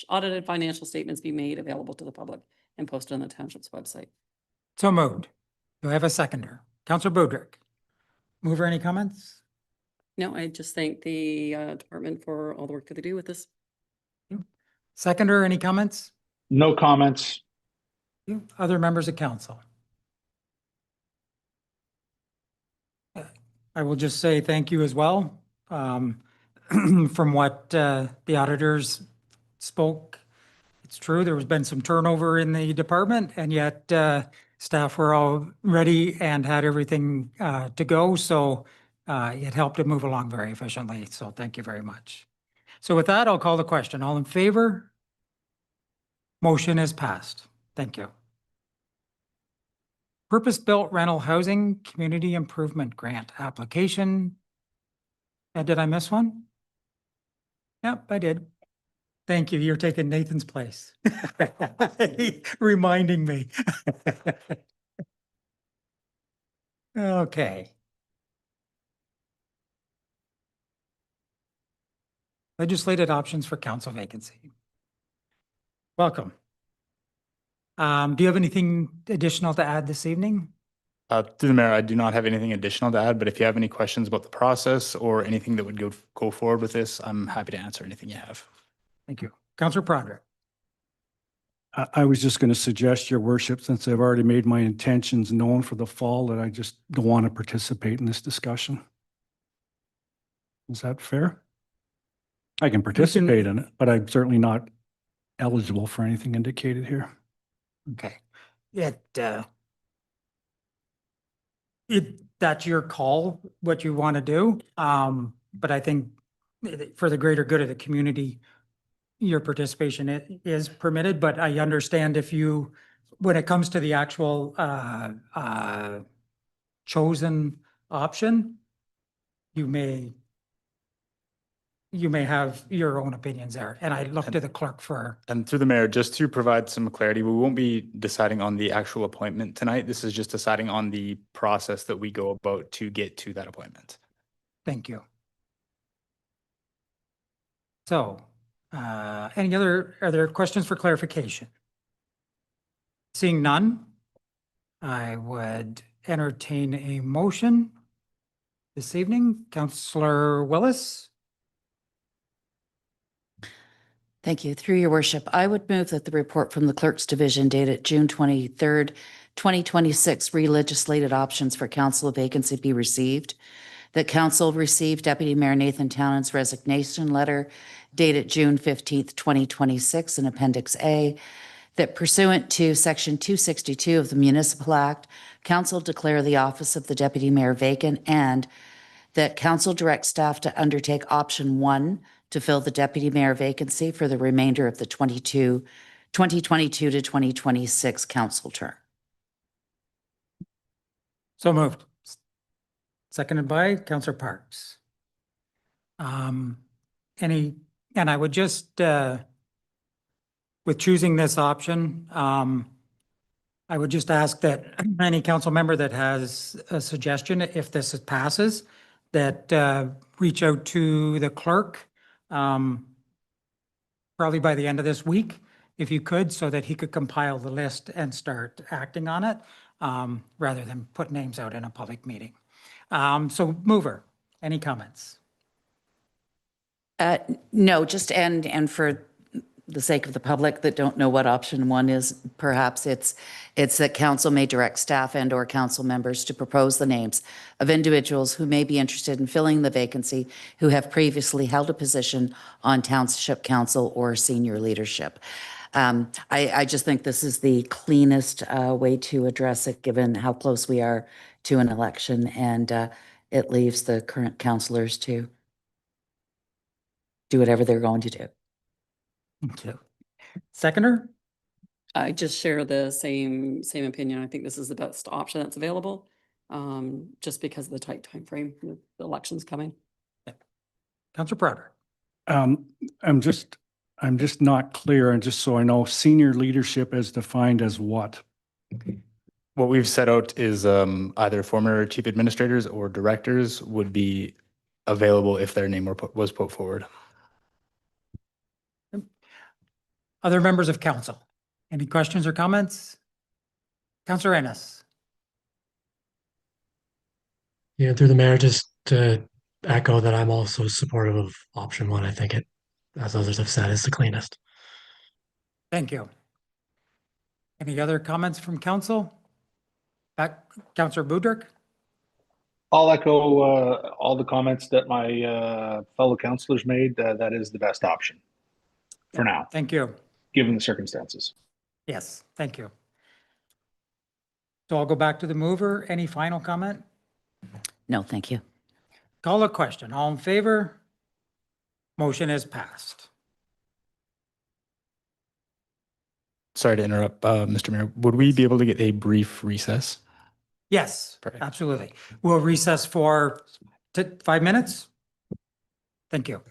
Speaker 11: audited financial statements be made available to the public and posted on the township's website.
Speaker 1: So moved. Do I have a seconder? Councillor Budrick. Mover, any comments?
Speaker 11: No, I just thank the department for all the work that they do with this.
Speaker 1: Seconder, any comments?
Speaker 14: No comments.
Speaker 1: Other members of council? I will just say thank you as well. From what the auditors spoke, it's true, there has been some turnover in the department, and yet staff were all ready and had everything to go. So it helped to move along very efficiently. So thank you very much. So with that, I'll call the question. All in favor? Motion is passed. Thank you. Purpose-built rental housing community improvement grant application. Did I miss one? Yep, I did. Thank you. You're taking Nathan's place. Reminding me. Okay. Legislated options for council vacancy. Welcome. Do you have anything additional to add this evening?
Speaker 15: Through the mayor, I do not have anything additional to add, but if you have any questions about the process or anything that would go forward with this, I'm happy to answer anything you have.
Speaker 1: Thank you. Councillor Broderick.
Speaker 3: I was just going to suggest, your worship, since I've already made my intentions known for the fall, that I just don't want to participate in this discussion. Is that fair? I can participate in it, but I'm certainly not eligible for anything indicated here.
Speaker 1: Okay. That's your call, what you want to do. But I think for the greater good of the community, your participation is permitted, but I understand if you, when it comes to the actual chosen option, you may have your own opinions there. And I look to the clerk for.
Speaker 15: And through the mayor, just to provide some clarity, we won't be deciding on the actual appointment tonight. This is just deciding on the process that we go about to get to that appointment.
Speaker 1: Thank you. So, are there questions for clarification? Seeing none, I would entertain a motion this evening. Councillor Willis.
Speaker 4: Thank you. Through your worship, I would move that the report from the Clerk's Division dated June 23rd, 2026, re-legislated options for council vacancy be received, that council receive Deputy Mayor Nathan Townend's resignation letter dated June 15th, 2026 in Appendix A, that pursuant to Section 262 of the Municipal Act, council declare the office of the Deputy Mayor vacant, and that council direct staff to undertake option 1 to fill the Deputy Mayor vacancy for the remainder of the 2022 to 2026 council term.
Speaker 1: So moved. Seconded by Counselor Parks. And I would just, with choosing this option, I would just ask that any council member that has a suggestion, if this passes, that reach out to the clerk, probably by the end of this week, if you could, so that he could compile the list and start acting on it, rather than put names out in a public meeting. So mover, any comments?
Speaker 4: No, just and for the sake of the public that don't know what option one is, perhaps it's that council may direct staff and or council members to propose the names of individuals who may be interested in filling the vacancy who have previously held a position on township council or senior leadership. I just think this is the cleanest way to address it, given how close we are to an election, and it leaves the current councillors to do whatever they're going to do.
Speaker 1: Thank you. Seconder?
Speaker 11: I just share the same opinion. I think this is the best option that's available, just because of the tight timeframe, with the elections coming.
Speaker 1: Counselor Prater?
Speaker 3: I'm just not clear, and just so I know, senior leadership is defined as what?
Speaker 15: What we've set out is either former chief administrators or directors would be available if their name was put forward.
Speaker 1: Other members of council? Any questions or comments? Counselor Ennis?
Speaker 16: Yeah, through the mayor, just to echo that I'm also supportive of option one. I think it, as others have said, is the cleanest.
Speaker 1: Thank you. Any other comments from council? Counselor Budrick?
Speaker 14: I'll echo all the comments that my fellow councilors made. That is the best option for now,
Speaker 1: Thank you.
Speaker 14: given the circumstances.
Speaker 1: Yes, thank you. So I'll go back to the mover. Any final comment?
Speaker 4: No, thank you.
Speaker 1: Call a question. All in favor? Motion is passed.
Speaker 15: Sorry to interrupt, Mr. Mayor. Would we be able to get a brief recess?
Speaker 1: Yes,
Speaker 15: Perfect.
Speaker 1: absolutely. We'll recess for 5 minutes. Thank you.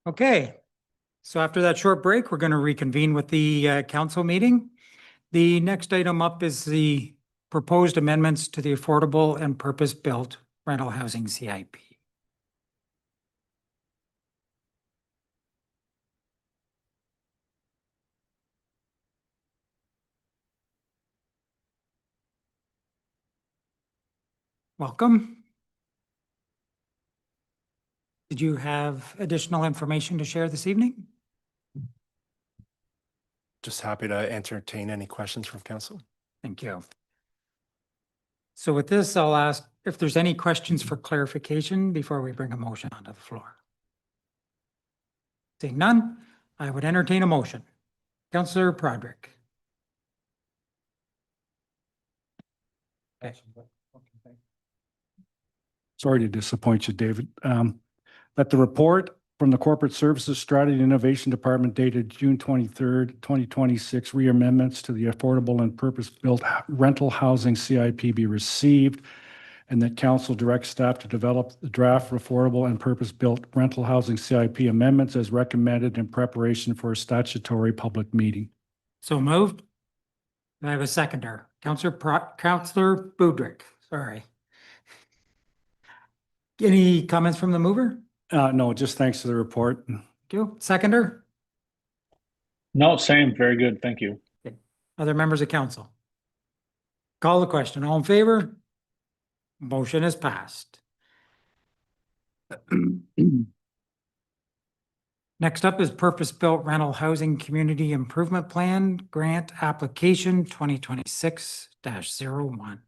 Speaker 1: Okay, so after that short break, we're going to reconvene with the council meeting. The next item up is the proposed amendments to the affordable and purpose-built rental housing CIP. Welcome. Did you have additional information to share this evening?
Speaker 17: Just happy to entertain any questions from council.
Speaker 1: Thank you. So with this, I'll ask if there's any questions for clarification before we bring a motion onto the floor. Seeing none, I would entertain a motion. Councillor Prodrick.
Speaker 3: Sorry to disappoint you, David. That the report from the Corporate Services Strategy and Innovation Department dated June 23rd, 2026, re-amendments to the Affordable and Purpose-Built Rental Housing CIP be received, and that council directs staff to develop the draft Affordable and Purpose-Built Rental Housing CIP amendments as recommended in preparation for a statutory public meeting.
Speaker 1: So moved. I have a seconder. Councillor Budrick, sorry. Any comments from the mover?
Speaker 3: No, just thanks to the report.
Speaker 1: Thank you. Seconder?
Speaker 14: No, same. Very good. Thank you.
Speaker 1: Other members of council? Call the question. All in favor? Motion is passed. Next up is Purpose-Built Rental Housing Community Improvement Plan Grant Application 2026-01.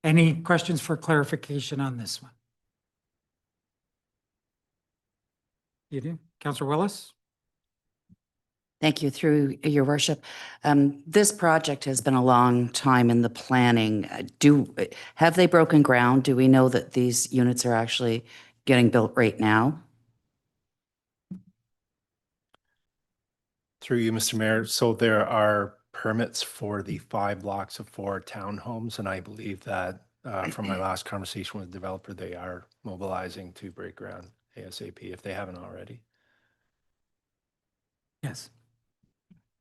Speaker 1: Any questions for clarification on this one? You do? Councillor Willis?
Speaker 4: Thank you, through your worship. This project has been a long time in the planning. Have they broken ground? Do we know that these units are actually getting built right now?
Speaker 17: Through you, Mr. Mayor. So there are permits for the 5 blocks of 4 townhomes, and I believe that from my last conversation with the developer, they are mobilizing to break ground ASAP if they haven't already.
Speaker 1: Yes.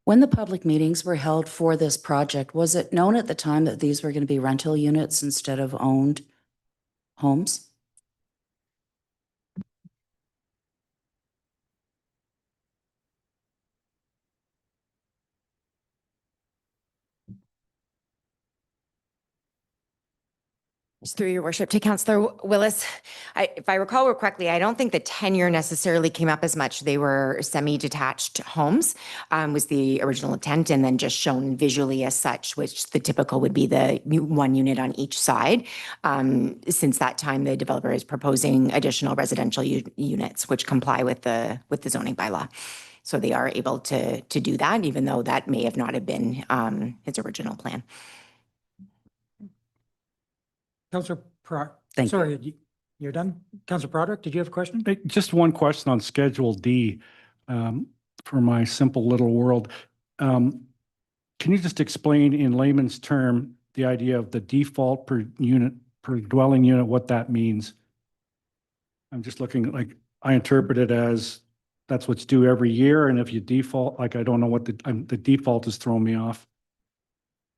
Speaker 4: When the public meetings were held for this project, was it known at the time that these were going to be rental units instead of owned homes?
Speaker 10: Through your worship to Councillor Willis, if I recall correctly, I don't think the tenure necessarily came up as much. They were semi-detached homes, was the original intent, and then just shown visually as such, which the typical would be the 1 unit on each side. Since that time, the developer is proposing additional residential units, which comply with the zoning bylaw. So they are able to do that, even though that may have not have been his original plan.
Speaker 1: Councillor
Speaker 4: Thank you.
Speaker 1: sorry, you're done? Councillor Broderick, did you have a question?
Speaker 3: Hey, just one question on Schedule D for my simple little world. Can you just explain in layman's term the idea of the default per dwelling unit, what that means? I'm just looking, like, I interpret it as that's what's due every year, and if you default, like, I don't know what the default is throwing me off.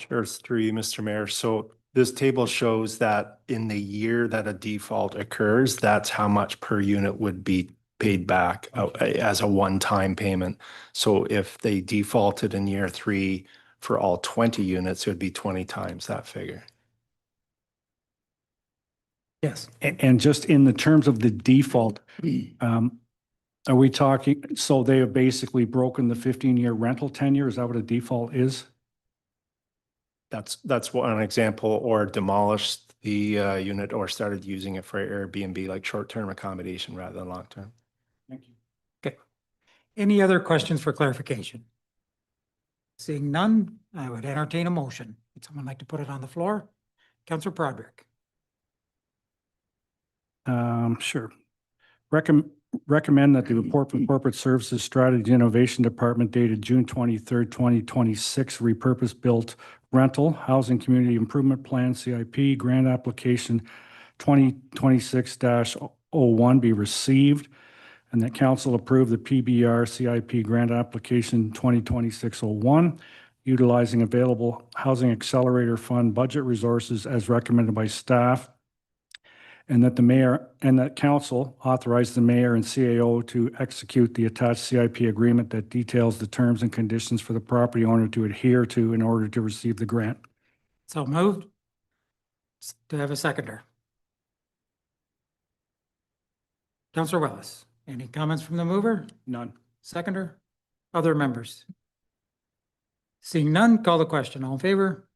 Speaker 17: Sure, it's through you, Mr. Mayor. So this table shows that in the year that a default occurs, that's how much per unit would be paid back as a one-time payment. So if they defaulted in year 3 for all 20 units, it would be 20 times that figure.
Speaker 1: Yes.
Speaker 3: And just in the terms of the default, are we talking, so they have basically broken the 15-year rental tenure? Is that what a default is?
Speaker 17: That's one example, or demolished the unit or started using it for Airbnb, like short-term accommodation rather than long-term.
Speaker 1: Thank you. Okay. Any other questions for clarification? Seeing none, I would entertain a motion. Would someone like to put it on the floor? Councillor Broderick.
Speaker 3: Sure. Recommend that the report from Corporate Services Strategy Innovation Department dated June 23rd, 2026, repurpose-built rental housing community improvement plan CIP grant application 2026-01 be received, and that council approve the PBR CIP grant application 2026-01, utilizing available Housing Accelerator Fund budget resources as recommended by staff, and that the mayor and that council authorize the mayor and CAO to execute the attached CIP agreement that details the terms and conditions for the property owner to adhere to in order to receive the grant.
Speaker 1: So moved. Do I have a seconder? Councillor Willis, any comments from the mover?
Speaker 3: None.
Speaker 1: Seconder? Other members? Seeing none, call the question. All in favor?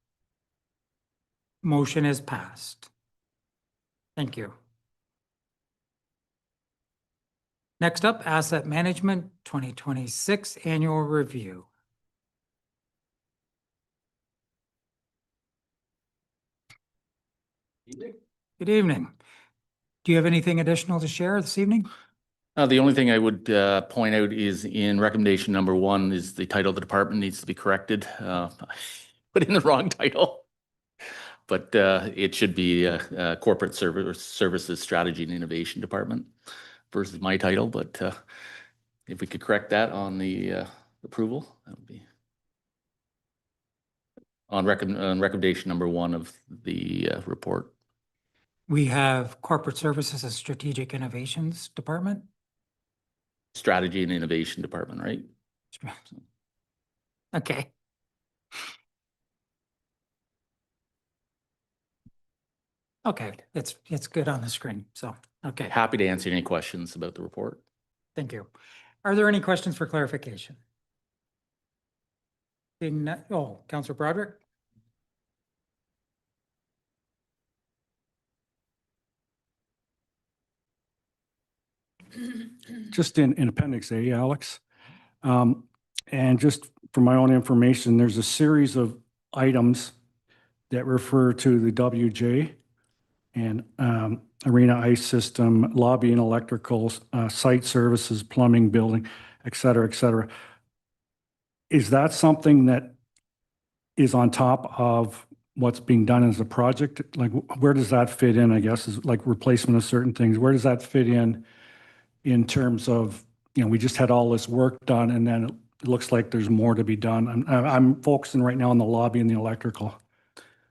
Speaker 1: Motion is passed. Thank you. Next up, Asset Management 2026 Annual Review. Good evening. Do you have anything additional to share this evening?
Speaker 18: The only thing I would point out is in recommendation number 1 is the title of the department needs to be corrected. Put in the wrong title. But it should be Corporate Services Strategy and Innovation Department versus my title. But if we could correct that on the approval, that would be on recommendation number 1 of the report.
Speaker 1: We have Corporate Services and Strategic Innovations Department.
Speaker 18: Strategy and Innovation Department, right?
Speaker 1: Okay. Okay, it's good on the screen, so, okay,
Speaker 18: Happy to answer any questions about the report.
Speaker 1: thank you. Are there any questions for clarification? Seeing none, oh, Councillor Broderick?
Speaker 3: Just in Appendix A, Alex. And just for my own information, there's a series of items that refer to the WJ and arena ice system, lobby and electrical, site services, plumbing, building, et cetera, et cetera. Is that something that is on top of what's being done as a project? Like, where does that fit in, I guess, is like replacement of certain things? Where does that fit in terms of, you know, we just had all this work done and then it looks like there's more to be done. I'm focusing right now on the lobby and the electrical.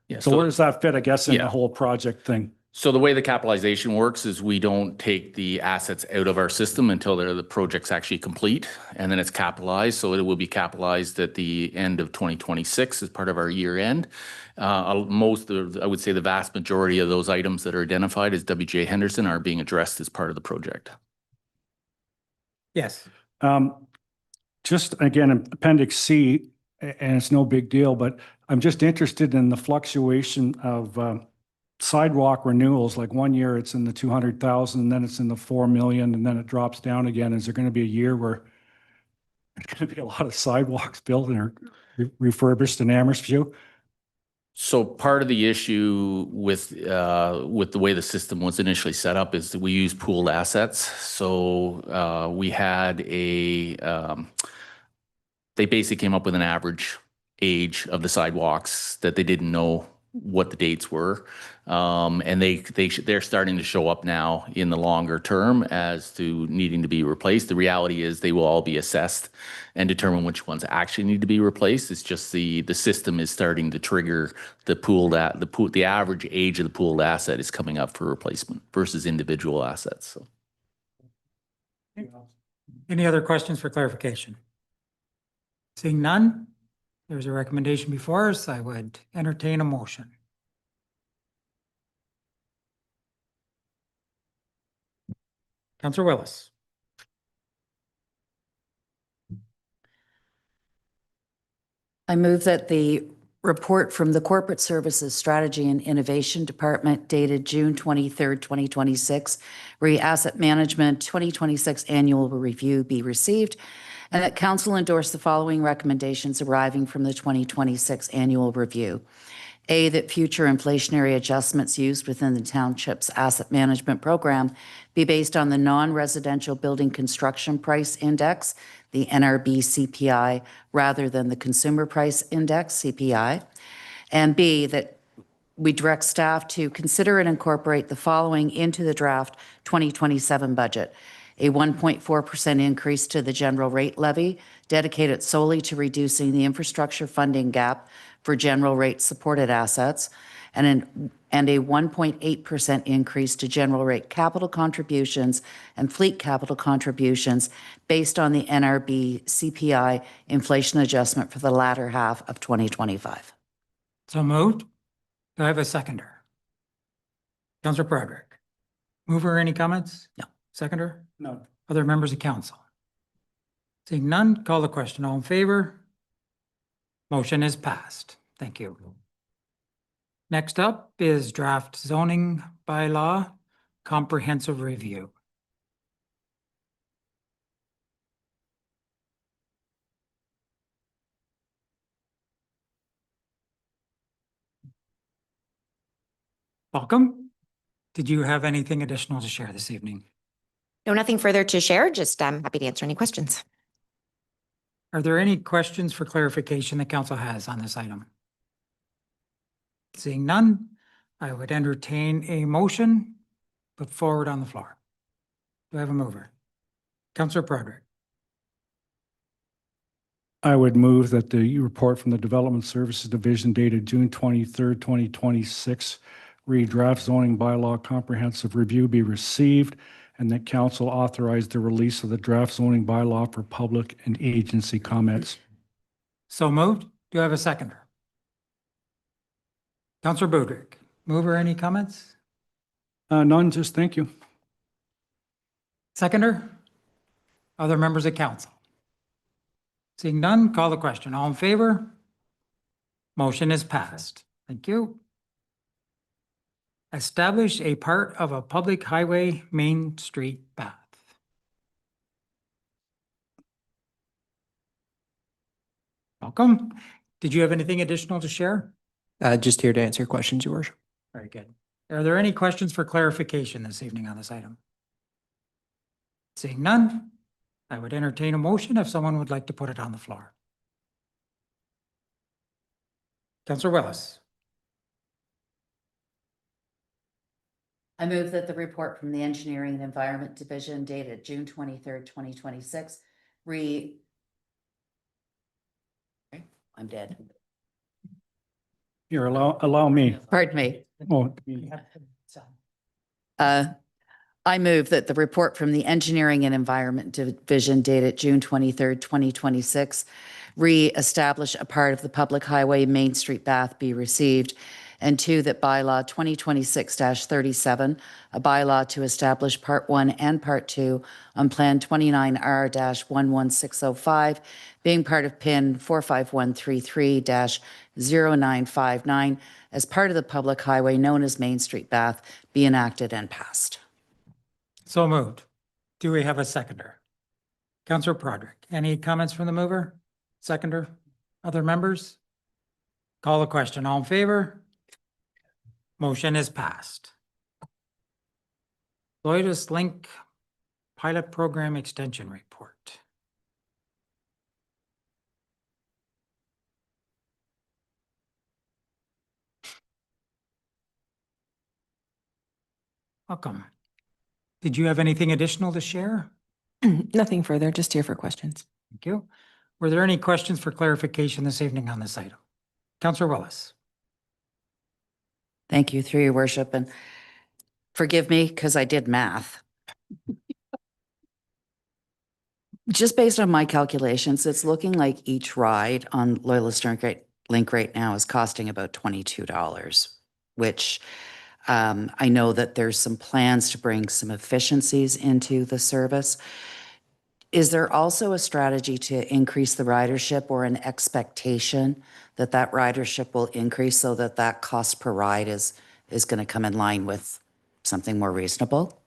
Speaker 18: Yeah,
Speaker 3: So where does that fit, I guess, in the whole project thing?
Speaker 18: So the way the capitalization works is we don't take the assets out of our system until the project's actually complete, and then it's capitalized. So it will be capitalized at the end of 2026 as part of our year end. I would say the vast majority of those items that are identified as WJ Henderson are being addressed as part of the project.
Speaker 1: Yes.
Speaker 3: Just again, in Appendix C, and it's no big deal, but I'm just interested in the fluctuation of sidewalk renewals. Like one year it's in the 200,000, and then it's in the 4 million, and then it drops down again. Is there going to be a year where there's going to be a lot of sidewalks built or refurbished in Amherstview?
Speaker 18: So part of the issue with the way the system was initially set up is that we use pooled assets. So we had they basically came up with an average age of the sidewalks that they didn't know what the dates were. And they're starting to show up now in the longer term as to needing to be replaced. The reality is they will all be assessed and determine which ones actually need to be replaced. It's just the system is starting to trigger the average age of the pooled asset is coming up for replacement versus individual assets. So.
Speaker 1: Any other questions for clarification? Seeing none, there's a recommendation before us. I would entertain a motion. Councillor Willis.
Speaker 4: I move that the report from the Corporate Services Strategy and Innovation Department dated June 23rd, 2026, Asset Management 2026 Annual Review be received, and that council endorse the following recommendations arriving from the 2026 Annual Review. A, that future inflationary adjustments used within the township's asset management program be based on the non-residential building construction price index, the NRB CPI, rather than the consumer price index, CPI. And B, that we direct staff to consider and incorporate the following into the draft 2027 budget. a 1.4% increase to the general rate levy dedicated solely to reducing the infrastructure funding gap for general rate supported assets, and a 1.8% increase to general rate capital contributions and fleet capital contributions based on the NRB CPI inflation adjustment for the latter half of 2025.
Speaker 1: So moved. Do I have a seconder? Councillor Broderick. Mover, any comments?
Speaker 4: No.
Speaker 1: Seconder?
Speaker 3: No.
Speaker 1: Other members of council? Seeing none, call the question. All in favor? Motion is passed. Thank you. Next up is draft zoning bylaw comprehensive review. Welcome. Did you have anything additional to share this evening?
Speaker 10: No, nothing further to share. Just happy to answer any questions.
Speaker 1: Are there any questions for clarification the council has on this item? Seeing none, I would entertain a motion put forward on the floor. Do I have a mover? Councillor Broderick.
Speaker 3: I would move that the report from the Development Services Division dated June 23rd, 2026, read draft zoning bylaw comprehensive review be received, and that council authorize the release of the draft zoning bylaw for public and agency comments.
Speaker 1: So moved. Do I have a seconder? Councillor Broderick. Mover, any comments?
Speaker 3: None, just thank you.
Speaker 1: Seconder? Other members of council? Seeing none, call the question. All in favor? Motion is passed. Thank you. Establish a part of a public highway Main Street path. Welcome. Did you have anything additional to share?
Speaker 19: Just here to answer questions, Your Worship.
Speaker 1: Very good. Are there any questions for clarification this evening on this item? Seeing none, I would entertain a motion if someone would like to put it on the floor. Councillor Willis.
Speaker 4: I move that the report from the Engineering and Environment Division dated June 23rd, 2026 I'm dead.
Speaker 3: Here, allow me.
Speaker 4: Pardon me.
Speaker 3: Oh,
Speaker 4: I move that the report from the Engineering and Environment Division dated June 23rd, 2026 re-establish a part of the public highway Main Street path be received, and 2, that bylaw 2026-37, a bylaw to establish Part 1 and Part 2 on Plan 29R-11605, being part of PIN 45133-0959, as part of the public highway known as Main Street path, be enacted and passed.
Speaker 1: So moved. Do we have a seconder? Councillor Broderick, any comments from the mover? Seconder? Other members? Call the question. All in favor? Motion is passed. Loitus Link Pilot Program Extension Report. Welcome. Did you have anything additional to share?
Speaker 20: Nothing further, just here for questions.
Speaker 1: Thank you. Were there any questions for clarification this evening on this item? Councillor Willis.
Speaker 4: Thank you, through your worship, and forgive me because I did math. Just based on my calculations, it's looking like each ride on Loyalist Link right now is costing about $22, which I know that there's some plans to bring some efficiencies into the service. Is there also a strategy to increase the ridership, or an expectation that that ridership will increase so that that cost per ride is going to come in line with something more reasonable?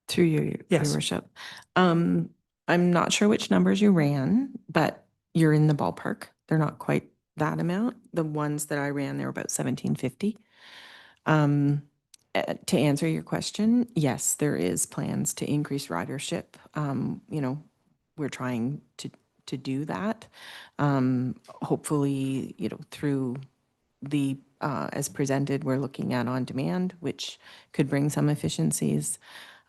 Speaker 20: Through your worship. I'm not sure which numbers you ran, but you're in the ballpark. They're not quite that amount. The ones that I ran, they were about $1,750. To answer your question, yes, there is plans to increase ridership. We're trying to do that. Hopefully, through the as presented, we're looking at on demand, which could bring some efficiencies.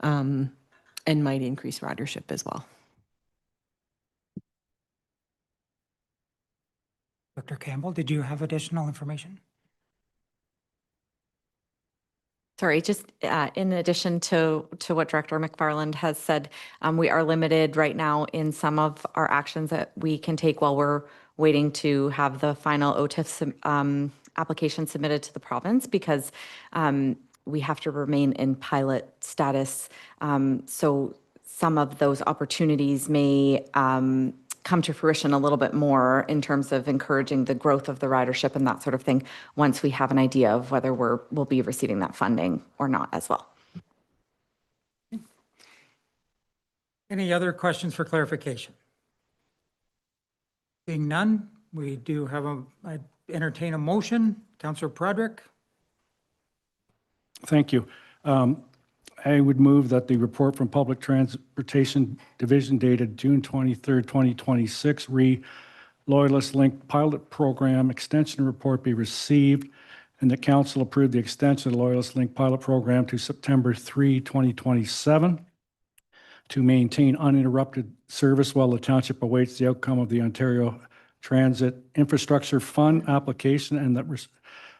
Speaker 20: and might increase ridership as well.
Speaker 1: Dr. Campbell, did you have additional information?
Speaker 21: Sorry, just in addition to what Director McFarland has said, we are limited right now in some of our actions that we can take while we're waiting to have the final OTIF application submitted to the province, because we have to remain in pilot status. So some of those opportunities may come to fruition a little bit more in terms of encouraging the growth of the ridership and that sort of thing once we have an idea of whether we'll be receiving that funding or not as well.
Speaker 1: Any other questions for clarification? Seeing none, we do have I entertain a motion. Councillor Broderick.
Speaker 3: Thank you. I would move that the report from Public Transportation Division dated June 23rd, 2026, Loyalist Link Pilot Program Extension Report be received, and the council approve the extension of the Loyalist Link Pilot Program to September 3, 2027 to maintain uninterrupted service while the township awaits the outcome of the Ontario Transit Infrastructure Fund application, and that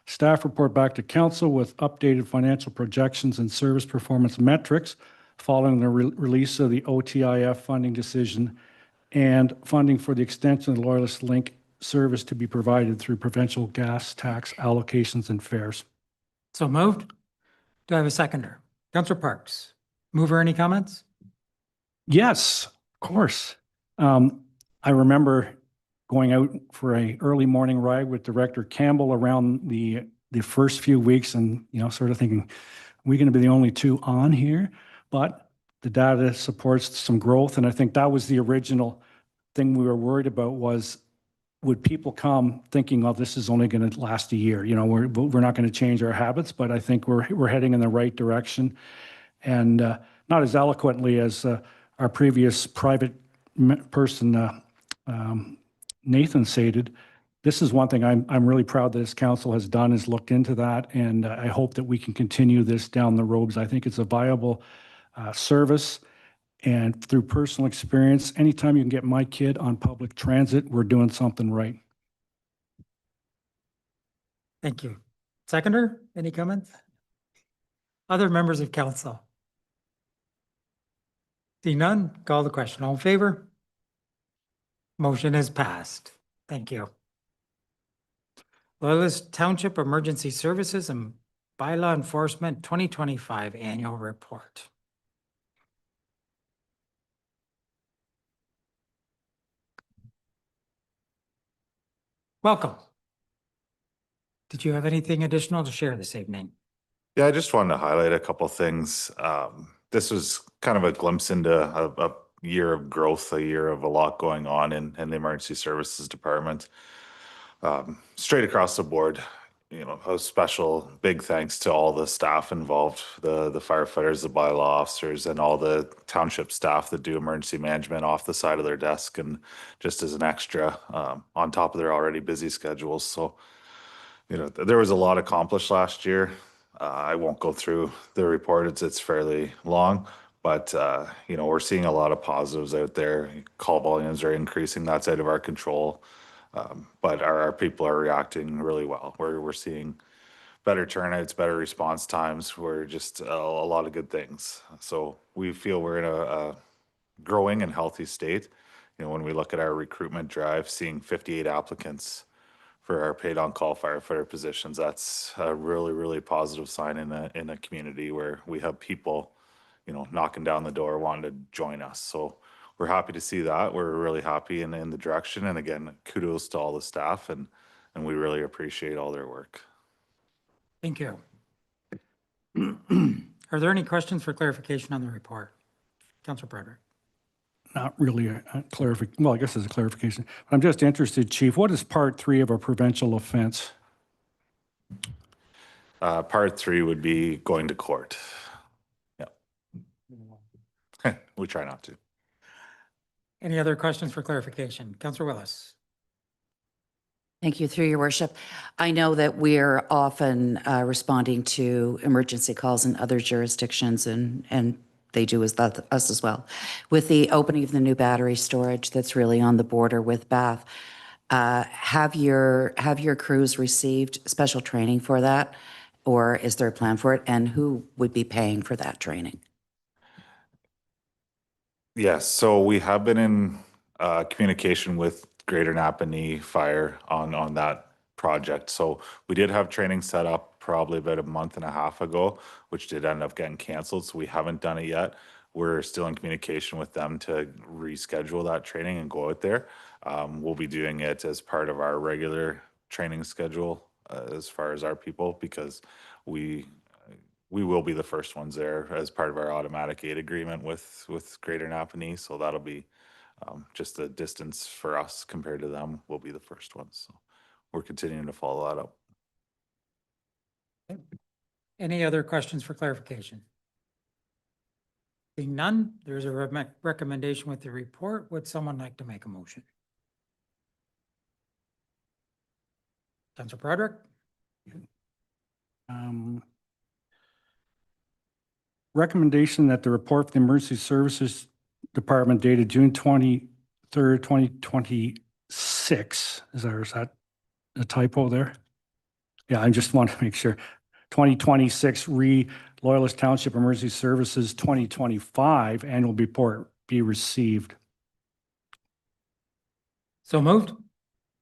Speaker 3: staff report back to council with updated financial projections and service performance metrics following the release of the OTIF funding decision and funding for the extension of the Loyalist Link service to be provided through provincial gas tax allocations and fares.
Speaker 1: So moved. Do I have a seconder? Councillor Parks. Mover, any comments?
Speaker 3: Yes, of course. I remember going out for a early morning ride with Director Campbell around the first few weeks and, sort of thinking, we're going to be the only two on here, but the data supports some growth. And I think that was the original thing we were worried about was, would people come thinking, oh, this is only going to last a year? We're not going to change our habits, but I think we're heading in the right direction. And not as eloquently as our previous private person, Nathan stated, this is one thing I'm really proud that this council has done, is looked into that, and I hope that we can continue this down the road. I think it's a viable service, and through personal experience, anytime you can get my kid on public transit, we're doing something right.
Speaker 1: Thank you. Seconder, any comments? Other members of council? See none, call the question. All in favor? Motion is passed. Thank you. Loyalist Township Emergency Services and Bylaw Enforcement 2025 Annual Report. Welcome. Did you have anything additional to share this evening?
Speaker 22: Yeah, I just wanted to highlight a couple of things. This was kind of a glimpse into a year of growth, a year of a lot going on in the Emergency Services Department. Straight across the board, a special big thanks to all the staff involved, the firefighters, the bylaw officers, and all the township staff that do emergency management off the side of their desk and just as an extra on top of their already busy schedules. So, there was a lot accomplished last year. I won't go through the report. It's fairly long, but we're seeing a lot of positives out there. Call volumes are increasing. That's out of our control. But our people are reacting really well. We're seeing better turnouts, better response times. We're just a lot of good things. So we feel we're in a growing and healthy state. When we look at our recruitment drive, seeing 58 applicants for our paid on-call firefighter positions, that's a really, really positive sign in a community where we have people, knocking down the door wanting to join us. So we're happy to see that. We're really happy in the direction. And again, kudos to all the staff, and we really appreciate all their work.
Speaker 1: Thank you. Are there any questions for clarification on the report? Councillor Broderick.
Speaker 3: Not really a clarification. Well, I guess it's a clarification. I'm just interested, Chief, what is part 3 of a provincial offense?
Speaker 22: Part 3 would be going to court. Yeah. We try not to.
Speaker 1: Any other questions for clarification? Councillor Willis.
Speaker 4: Thank you, through your worship. I know that we're often responding to emergency calls in other jurisdictions and they do as us as well. With the opening of the new battery storage that's really on the border with Bath, have your crews received special training for that? Or is there a plan for it? And who would be paying for that training?
Speaker 22: Yes, so we have been in communication with Greater Napanee Fire on that project. So we did have training set up probably about a month and a half ago, which did end up getting canceled. So we haven't done it yet. We're still in communication with them to reschedule that training and go out there. We'll be doing it as part of our regular training schedule as far as our people, because we will be the first ones there as part of our automatic aid agreement with Greater Napanee. So that'll be just the distance for us compared to them. We'll be the first ones. So we're continuing to follow that up.
Speaker 1: Any other questions for clarification? Being none, there's a recommendation with the report. Would someone like to make a motion? Councillor Broderick?
Speaker 3: Recommendation that the report from the Emergency Services Department dated June 23rd, 2026, is that a typo there? Yeah, I just want to make sure. 2026 Loyalist Township Emergency Services 2025 annual report be received.
Speaker 1: So moved.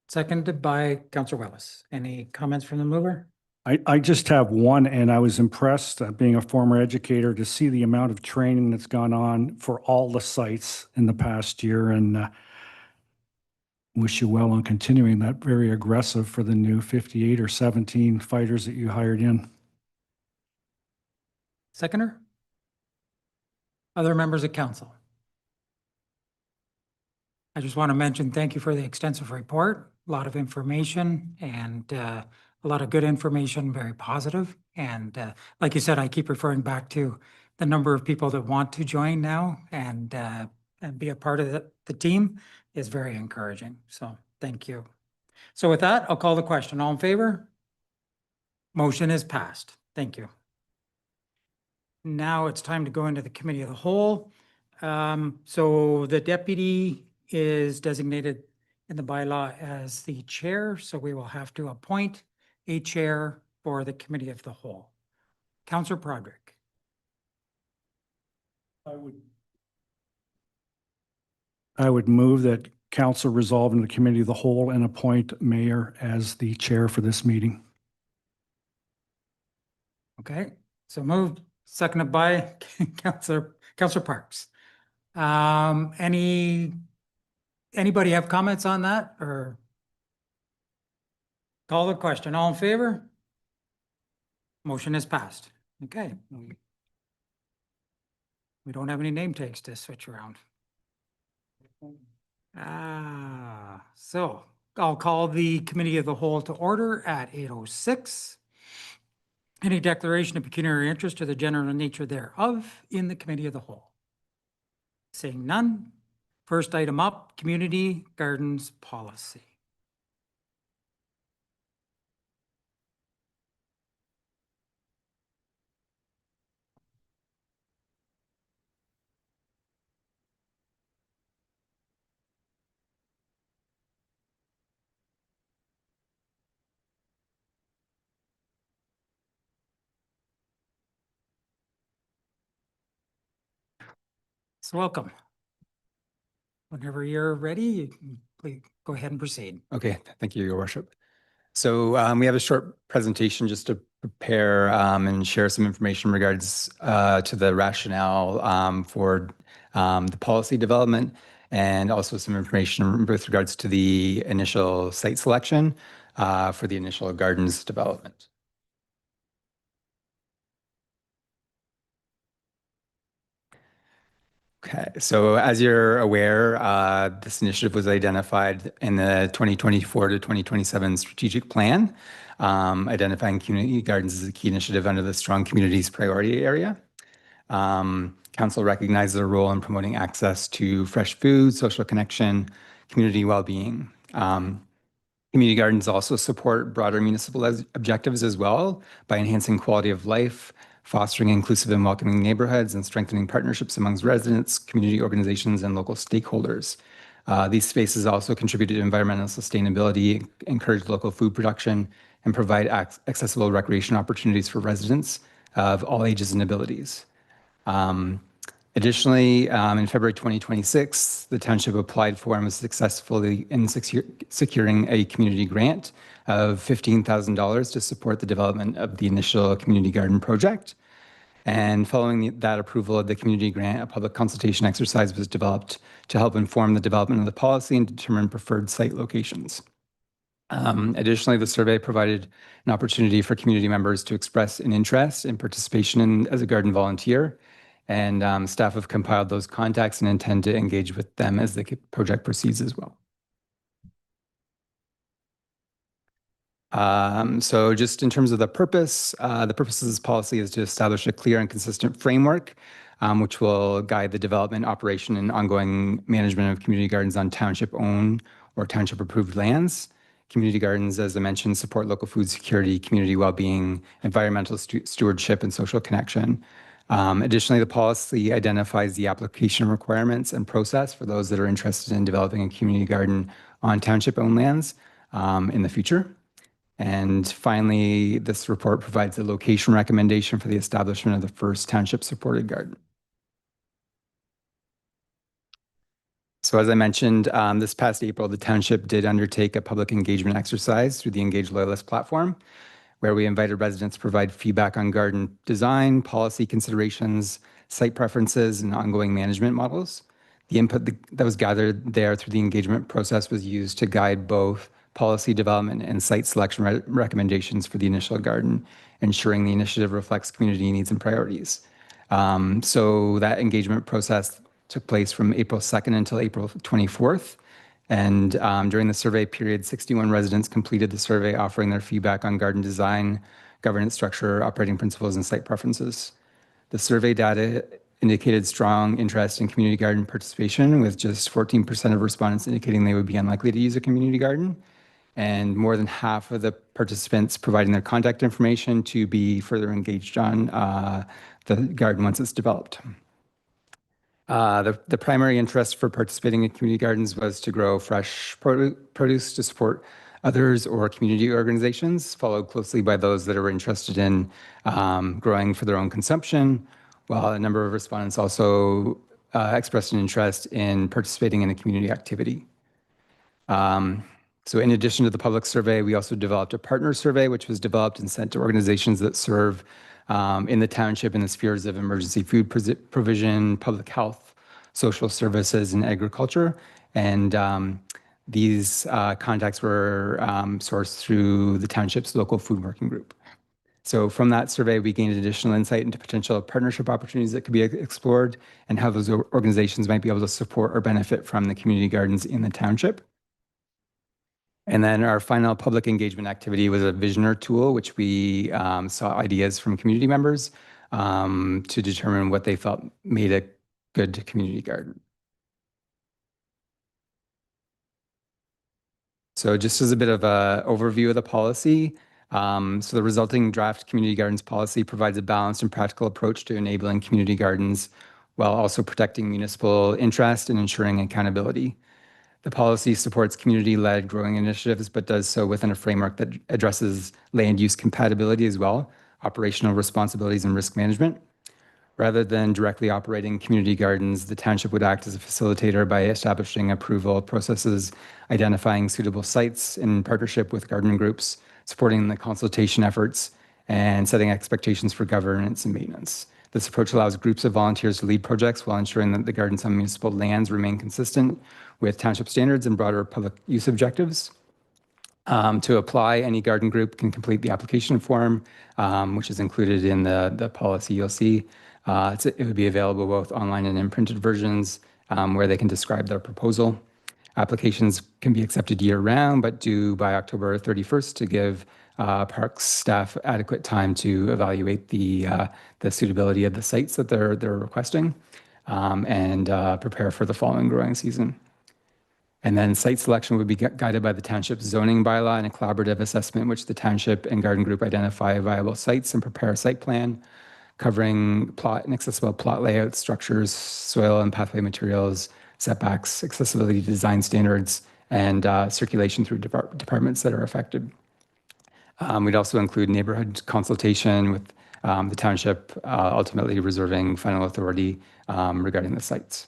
Speaker 1: Seconded by Councillor Wells. Any comments from the mover?
Speaker 3: I just have one, and I was impressed, being a former educator, to see the amount of training that's gone on for all the sites in the past year, and wish you well on continuing that. Very aggressive for the new 58 or 17 fighters that you hired in.
Speaker 1: Seconder? Other members of council? I just want to mention, thank you for the extensive report, a lot of information, and a lot of good information, very positive. And like you said, I keep referring back to the number of people that want to join now and be a part of the team is very encouraging. So thank you. So with that, I'll call the question. All in favor? Motion is passed. Thank you. Now it's time to go into the committee of the whole. So the deputy is designated in the bylaw as the chair, so we will have to appoint a chair for the committee of the whole. Councillor Broderick.
Speaker 3: I would move that council resolve in the committee of the whole and appoint mayor as the chair for this meeting.
Speaker 1: Okay, so moved, seconded by Councillor Parks. Anybody have comments on that, or call the question? All in favor? Motion is passed. Okay. We don't have any name tags to switch around. So I'll call the committee of the whole to order at 8:06. Any declaration of pecuniary interest or the general nature thereof in the committee of the whole? Seeing none. First item up, community gardens policy. So welcome. Whenever you're ready, you can please go ahead and proceed.
Speaker 2: Okay, thank you, Your Worship. So we have a short presentation just to prepare and share some information in regards to the rationale for the policy development, and also some information with regards to the initial site selection for the initial gardens development. Okay, so as you're aware, this initiative was identified in the 2024 to 2027 strategic plan, identifying community gardens as a key initiative under the Strong Communities priority area. Council recognizes a role in promoting access to fresh food, social connection, community well-being. Community gardens also support broader municipal objectives as well by enhancing quality of life, fostering inclusive and welcoming neighborhoods, and strengthening partnerships amongst residents, community organizations, and local stakeholders. These spaces also contribute to environmental sustainability, encourage local food production, and provide accessible recreation opportunities for residents of all ages and abilities. Additionally, in February 2026, the township applied for and was successfully in securing a community grant of $15,000 to support the development of the initial community garden project. And following that approval of the community grant, a public consultation exercise was developed to help inform the development of the policy and determine preferred site locations. Additionally, the survey provided an opportunity for community members to express an interest in participation as a garden volunteer. And staff have compiled those contacts and intend to engage with them as the project proceeds as well. So just in terms of the purpose of this policy is to establish a clear and consistent framework, which will guide the development, operation, and ongoing management of community gardens on township-owned or township-approved lands. Community gardens, as I mentioned, support local food security, community well-being, environmental stewardship, and social connection. Additionally, the policy identifies the application requirements and process for those that are interested in developing a community garden on township-owned lands in the future. And finally, this report provides a location recommendation for the establishment of the first township-supported garden. So as I mentioned, this past April, the township did undertake a public engagement exercise through the Engage Loyalist platform, where we invited residents to provide feedback on garden design, policy considerations, site preferences, and ongoing management models. The input that was gathered there through the engagement process was used to guide both policy development and site selection recommendations for the initial garden, ensuring the initiative reflects community needs and priorities. So that engagement process took place from April 2nd until April 24th. And during the survey period, 61 residents completed the survey, offering their feedback on garden design, governance structure, operating principles, and site preferences. The survey data indicated strong interest in community garden participation, with just 14% of respondents indicating they would be unlikely to use a community garden, and more than half of the participants providing their contact information to be further engaged on the garden once it's developed. The primary interest for participating in community gardens was to grow fresh produce to support others or community organizations, followed closely by those that are interested in growing for their own consumption, while a number of respondents also expressed an interest in participating in a community activity. So in addition to the public survey, we also developed a partner survey, which was developed and sent to organizations that serve in the township in the spheres of emergency food provision, public health, social services, and agriculture. And these contacts were sourced through the township's local food working group. So from that survey, we gained additional insight into potential partnership opportunities that could be explored and how those organizations might be able to support or benefit from the community gardens in the township. And then our final public engagement activity was a Visioner tool, which we saw ideas from community members to determine what they felt made a good community garden. So just as a bit of an overview of the policy, so the resulting draft community gardens policy provides a balanced and practical approach to enabling community gardens while also protecting municipal interest and ensuring accountability. The policy supports community-led growing initiatives, but does so within a framework that addresses land use compatibility as well, operational responsibilities and risk management. Rather than directly operating community gardens, the township would act as a facilitator by establishing approval processes, identifying suitable sites in partnership with garden groups, supporting the consultation efforts, and setting expectations for governance and maintenance. This approach allows groups of volunteers to lead projects while ensuring that the gardens on municipal lands remain consistent with township standards and broader public use objectives. To apply, any garden group can complete the application form, which is included in the policy you'll see. It would be available both online and in printed versions where they can describe their proposal. Applications can be accepted year-round, but due by October 31st to give parks staff adequate time to evaluate the suitability of the sites that they're requesting and prepare for the following growing season. And then site selection would be guided by the township's zoning bylaw and a collaborative assessment, which the township and garden group identify viable sites and prepare a site plan. covering plot and accessible plot layouts, structures, soil and pathway materials, setbacks, accessibility design standards, and circulation through departments that are affected. We'd also include neighborhood consultation with the township, ultimately reserving final authority regarding the sites.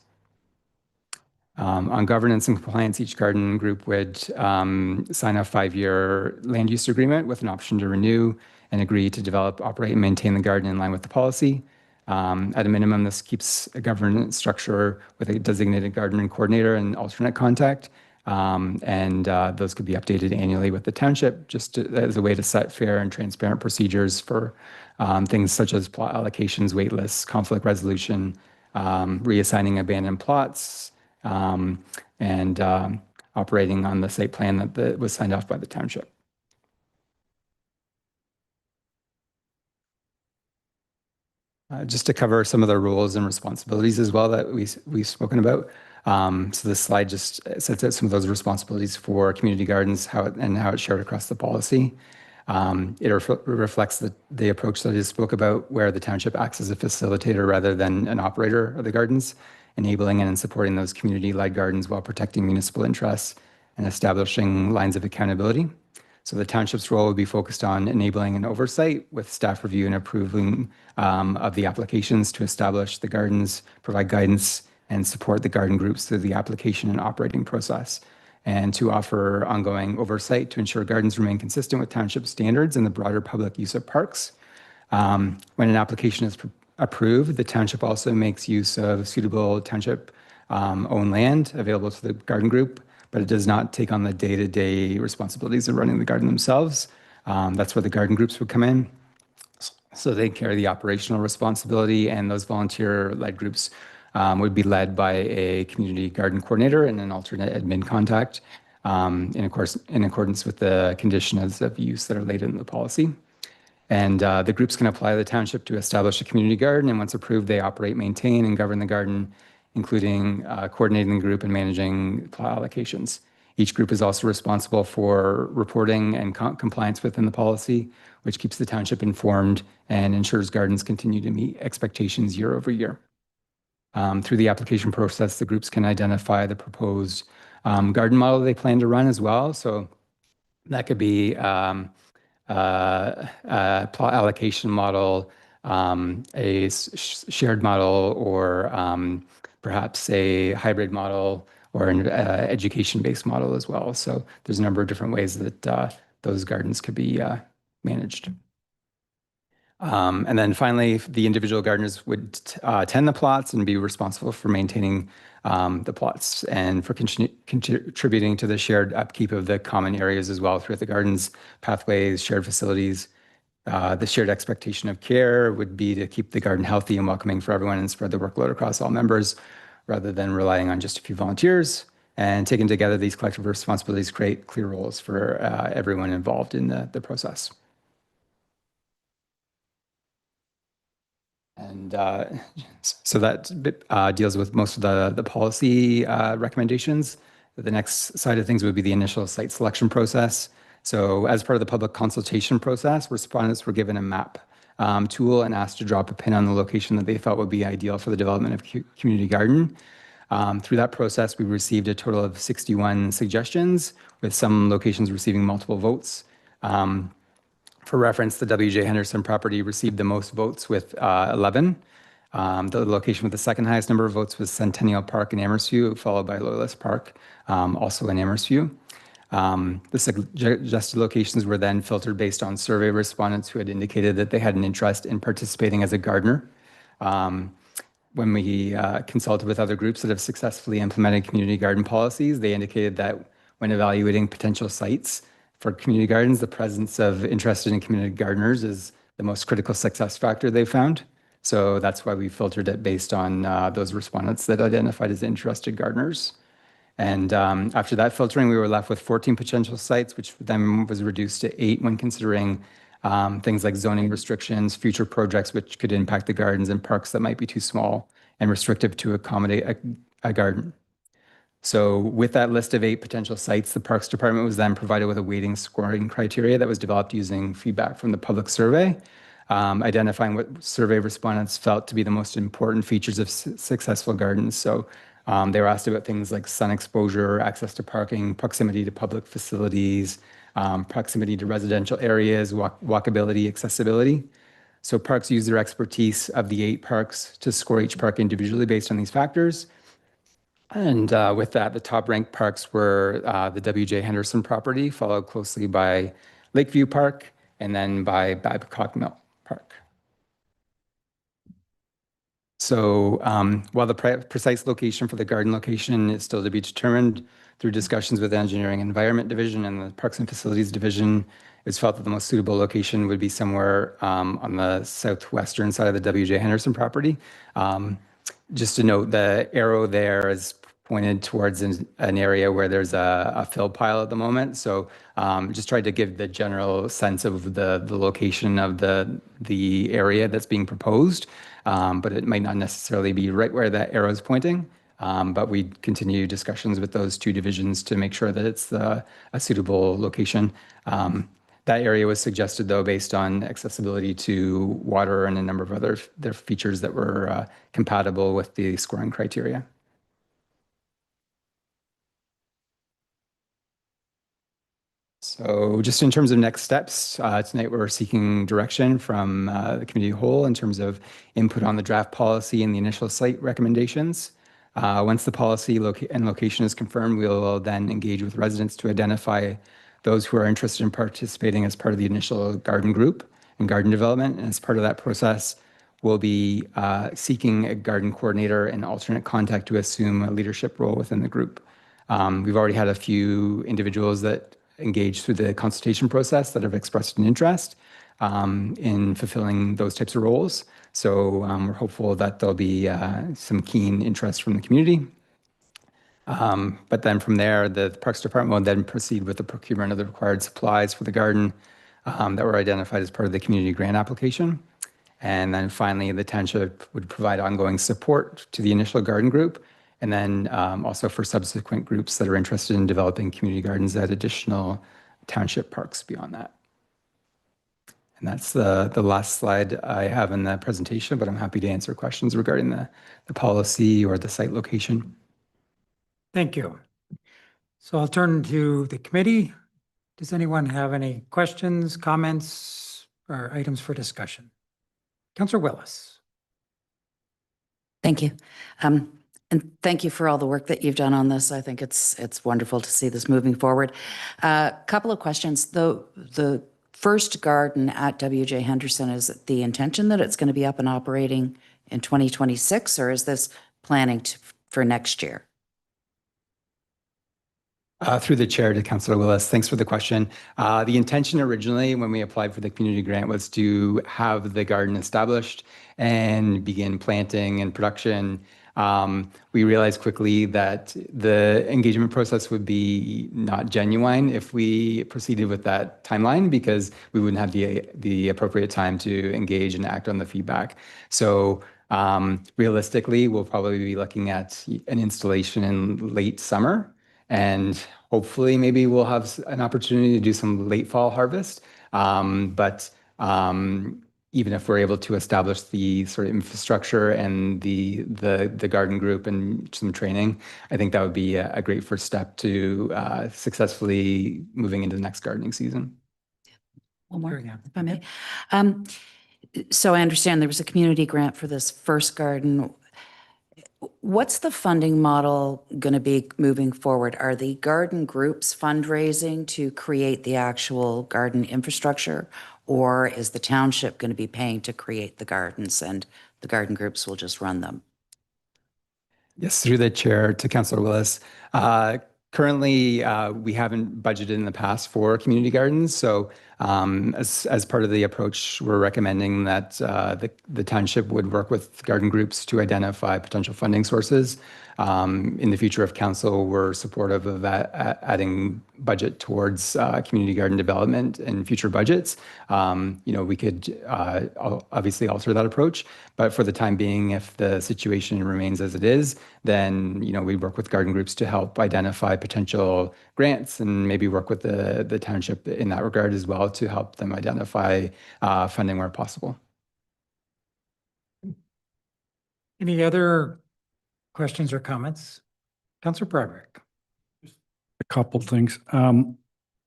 Speaker 2: On governance and compliance, each garden group would sign a 5-year land use agreement with an option to renew and agree to develop, operate, and maintain the garden in line with the policy. At a minimum, this keeps a governance structure with a designated gardening coordinator and alternate contact. Those could be updated annually with the township, just as a way to set fair and transparent procedures for things such as plot allocations, wait lists, conflict resolution, reassigning abandoned plots, and operating on the site plan that was signed off by the township. Just to cover some of the roles and responsibilities as well that we've spoken about. So this slide just sets out some of those responsibilities for community gardens, how it's shared across the policy. It reflects the approach that I spoke about, where the township acts as a facilitator rather than an operator of the gardens, enabling and supporting those community-led gardens while protecting municipal interests and establishing lines of accountability. So the township's role would be focused on enabling and oversight with staff review and approving of the applications to establish the gardens, provide guidance, and support the garden groups through the application and operating process, and to offer ongoing oversight to ensure gardens remain consistent with township standards and the broader public use of parks. When an application is approved, the township also makes use of suitable township owned land available to the garden group, but it does not take on the day-to-day responsibilities of running the garden themselves. That's where the garden groups would come in. So they carry the operational responsibility, and those volunteer-led groups would be led by a community garden coordinator and an alternate admin contact, in accordance with the conditions of use that are laid in the policy. And the groups can apply to the township to establish a community garden, and once approved, they operate, maintain, and govern the garden, including coordinating the group and managing plot allocations. Each group is also responsible for reporting and compliance within the policy, which keeps the township informed and ensures gardens continue to meet expectations year over year. Through the application process, the groups can identify the proposed garden model they plan to run as well. So that could be a plot allocation model, a shared model, or perhaps a hybrid model or an education-based model as well. So there's a number of different ways that those gardens could be managed. And then finally, the individual gardeners would tend the plots and be responsible for maintaining the plots and for contributing to the shared upkeep of the common areas as well throughout the gardens, pathways, shared facilities. The shared expectation of care would be to keep the garden healthy and welcoming for everyone and spread the workload across all members rather than relying on just a few volunteers. And taken together, these collective responsibilities create clear roles for everyone involved in the process. And so that deals with most of the policy recommendations. The next side of things would be the initial site selection process. So as part of the public consultation process, respondents were given a map tool and asked to drop a pin on the location that they felt would be ideal for the development of community garden. Through that process, we received a total of 61 suggestions, with some locations receiving multiple votes. For reference, the W.J. Henderson property received the most votes with 11. The location with the second highest number of votes was Centennial Park in Amherst-View, followed by Loyalist Park, also in Amherst-View. The suggested locations were then filtered based on survey respondents who had indicated that they had an interest in participating as a gardener. When we consulted with other groups that have successfully implemented community garden policies, they indicated that when evaluating potential sites for community gardens, the presence of interested in community gardeners is the most critical success factor they've found. So that's why we filtered it based on those respondents that identified as interested gardeners. And after that filtering, we were left with 14 potential sites, which then was reduced to 8 when considering things like zoning restrictions, future projects which could impact the gardens, and parks that might be too small and restrictive to accommodate a garden. So with that list of 8 potential sites, the Parks Department was then provided with a weighting scoring criteria that was developed using feedback from the public survey. identifying what survey respondents felt to be the most important features of successful gardens. So they were asked about things like sun exposure, access to parking, proximity to public facilities, proximity to residential areas, walkability, accessibility. So parks use their expertise of the 8 parks to score each park individually based on these factors. And with that, the top ranked parks were the W.J. Henderson property, followed closely by Lakeview Park, and then by Babcock Mill Park. So while the precise location for the garden location is still to be determined through discussions with the Engineering and Environment Division and the Parks and Facilities Division, it's felt that the most suitable location would be somewhere on the southwestern side of the W.J. Henderson property. Just to note, the arrow there is pointed towards an area where there's a fill pile at the moment. So just tried to give the general sense of the location of the area that's being proposed, but it might not necessarily be right where that arrow is pointing. But we continue discussions with those 2 divisions to make sure that it's a suitable location. That area was suggested, though, based on accessibility to water and a number of other features that were compatible with the scoring criteria. So just in terms of next steps, tonight we're seeking direction from the committee whole in terms of input on the draft policy and the initial site recommendations. Once the policy and location is confirmed, we will then engage with residents to identify those who are interested in participating as part of the initial garden group and garden development. And as part of that process, we'll be seeking a garden coordinator and alternate contact to assume a leadership role within the group. We've already had a few individuals that engaged through the consultation process that have expressed an interest in fulfilling those types of roles. So we're hopeful that there'll be some keen interest from the community. But then from there, the Parks Department will then proceed with the procurement of the required supplies for the garden that were identified as part of the community grant application. And then finally, the township would provide ongoing support to the initial garden group, and then also for subsequent groups that are interested in developing community gardens at additional township parks beyond that. And that's the last slide I have in the presentation, but I'm happy to answer questions regarding the policy or the site location.
Speaker 1: Thank you. So I'll turn to the committee. Does anyone have any questions, comments, or items for discussion? Councillor Willis.
Speaker 4: Thank you. And thank you for all the work that you've done on this. I think it's wonderful to see this moving forward. Couple of questions. The first garden at W.J. Henderson, is it the intention that it's going to be up and operating in 2026, or is this planning for next year?
Speaker 2: Through the chair to Councillor Willis, thanks for the question. The intention originally when we applied for the community grant was to have the garden established and begin planting and production. We realized quickly that the engagement process would be not genuine if we proceeded with that timeline, because we wouldn't have the appropriate time to engage and act on the feedback. So realistically, we'll probably be looking at an installation in late summer. And hopefully maybe we'll have an opportunity to do some late fall harvest. But even if we're able to establish the sort of infrastructure and the garden group and some training, I think that would be a great first step to successfully moving into the next gardening season.
Speaker 4: One more, if I may. So I understand there was a community grant for this first garden. What's the funding model going to be moving forward? Are the garden groups fundraising to create the actual garden infrastructure, or is the township going to be paying to create the gardens and the garden groups will just run them?
Speaker 2: Yes, through the chair to Councillor Willis. Currently, we haven't budgeted in the past for community gardens. So as part of the approach, we're recommending that the township would work with garden groups to identify potential funding sources. in the future, if council were supportive of adding budget towards community garden development in future budgets, we could obviously alter that approach. But for the time being, if the situation remains as it is, then we work with garden groups to help identify potential grants and maybe work with the township in that regard as well to help them identify funding where possible.
Speaker 1: Any other questions or comments? Councillor Broderick.
Speaker 3: A couple things.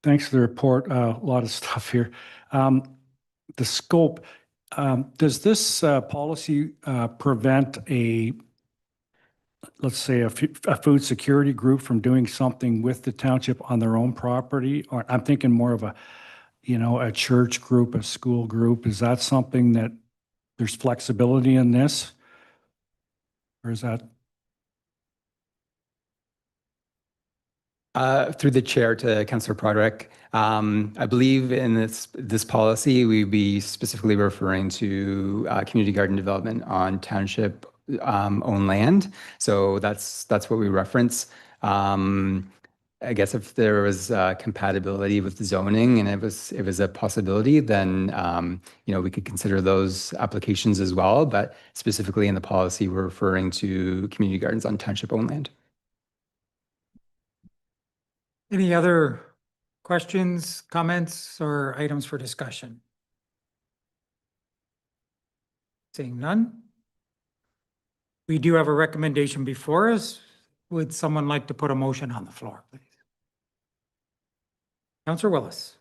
Speaker 3: Thanks for the report. A lot of stuff here. The scope, does this policy prevent let's say a food security group from doing something with the township on their own property? Or I'm thinking more of a church group, a school group. Is that something that there's flexibility in this? Or is that?
Speaker 2: Through the chair to Councillor Broderick, I believe in this policy, we'd be specifically referring to community garden development on township owned land. So that's what we reference. I guess if there was compatibility with the zoning and it was a possibility, then we could consider those applications as well. But specifically in the policy, we're referring to community gardens on township owned land.
Speaker 1: Any other questions, comments, or items for discussion? Seeing none. We do have a recommendation before us. Would someone like to put a motion on the floor, please? Councillor Willis.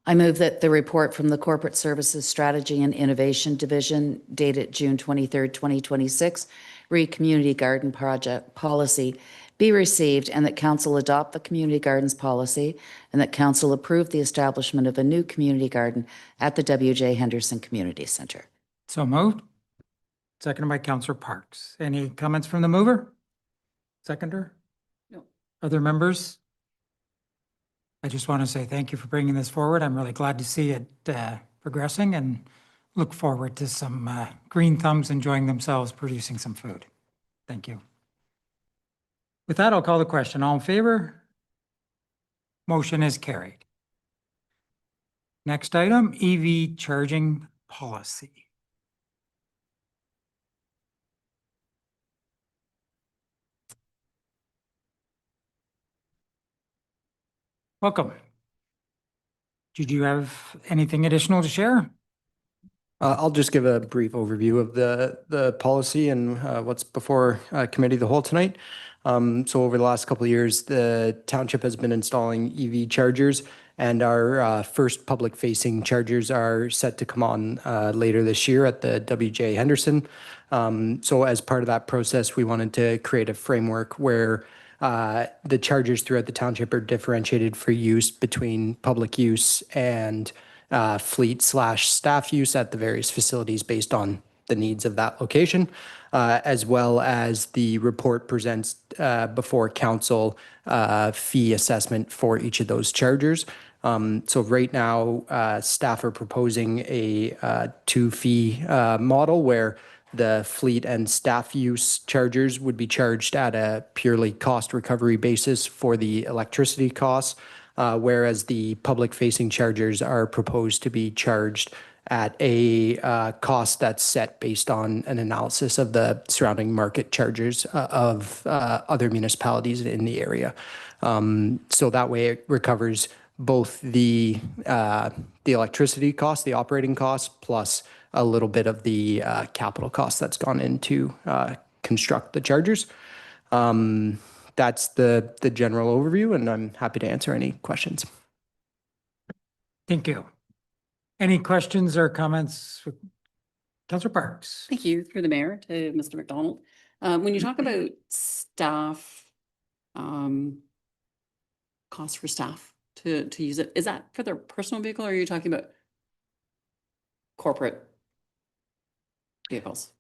Speaker 4: I move that the report from the Corporate Services Strategy and Innovation Division dated June 23rd, 2026, re-community garden project policy be received, and that council adopt the community gardens policy, and that council approve the establishment of a new community garden at the W.J. Henderson Community Center.
Speaker 1: So moved. Seconded by Councillor Parks. Any comments from the mover? Seconder?
Speaker 11: No.
Speaker 1: Other members? I just want to say thank you for bringing this forward. I'm really glad to see it progressing and look forward to some green thumbs enjoying themselves producing some food. Thank you. With that, I'll call the question. All in favor? Motion is carried. Next item, EV charging policy. Welcome. Did you have anything additional to share?
Speaker 19: I'll just give a brief overview of the policy and what's before committee of the whole tonight. So over the last couple of years, the township has been installing EV chargers, and our first public-facing chargers are set to come on later this year at the W.J. Henderson. So as part of that process, we wanted to create a framework where the chargers throughout the township are differentiated for use between public use and fleet/staff use at the various facilities based on the needs of that location, as well as the report presents before council fee assessment for each of those chargers. So right now, staff are proposing a two-fee model where the fleet and staff use chargers would be charged at a purely cost recovery basis for the electricity costs, whereas the public-facing chargers are proposed to be charged at a cost that's set based on an analysis of the surrounding market chargers of other municipalities in the area. So that way it recovers both the electricity cost, the operating cost, plus a little bit of the capital cost that's gone into construct the chargers. That's the general overview, and I'm happy to answer any questions.
Speaker 1: Thank you. Any questions or comments? Councillor Parks.
Speaker 11: Thank you. Through the mayor to Mr. McDonald. When you talk about staff, costs for staff to use it, is that for their personal vehicle, or are you talking about corporate vehicles?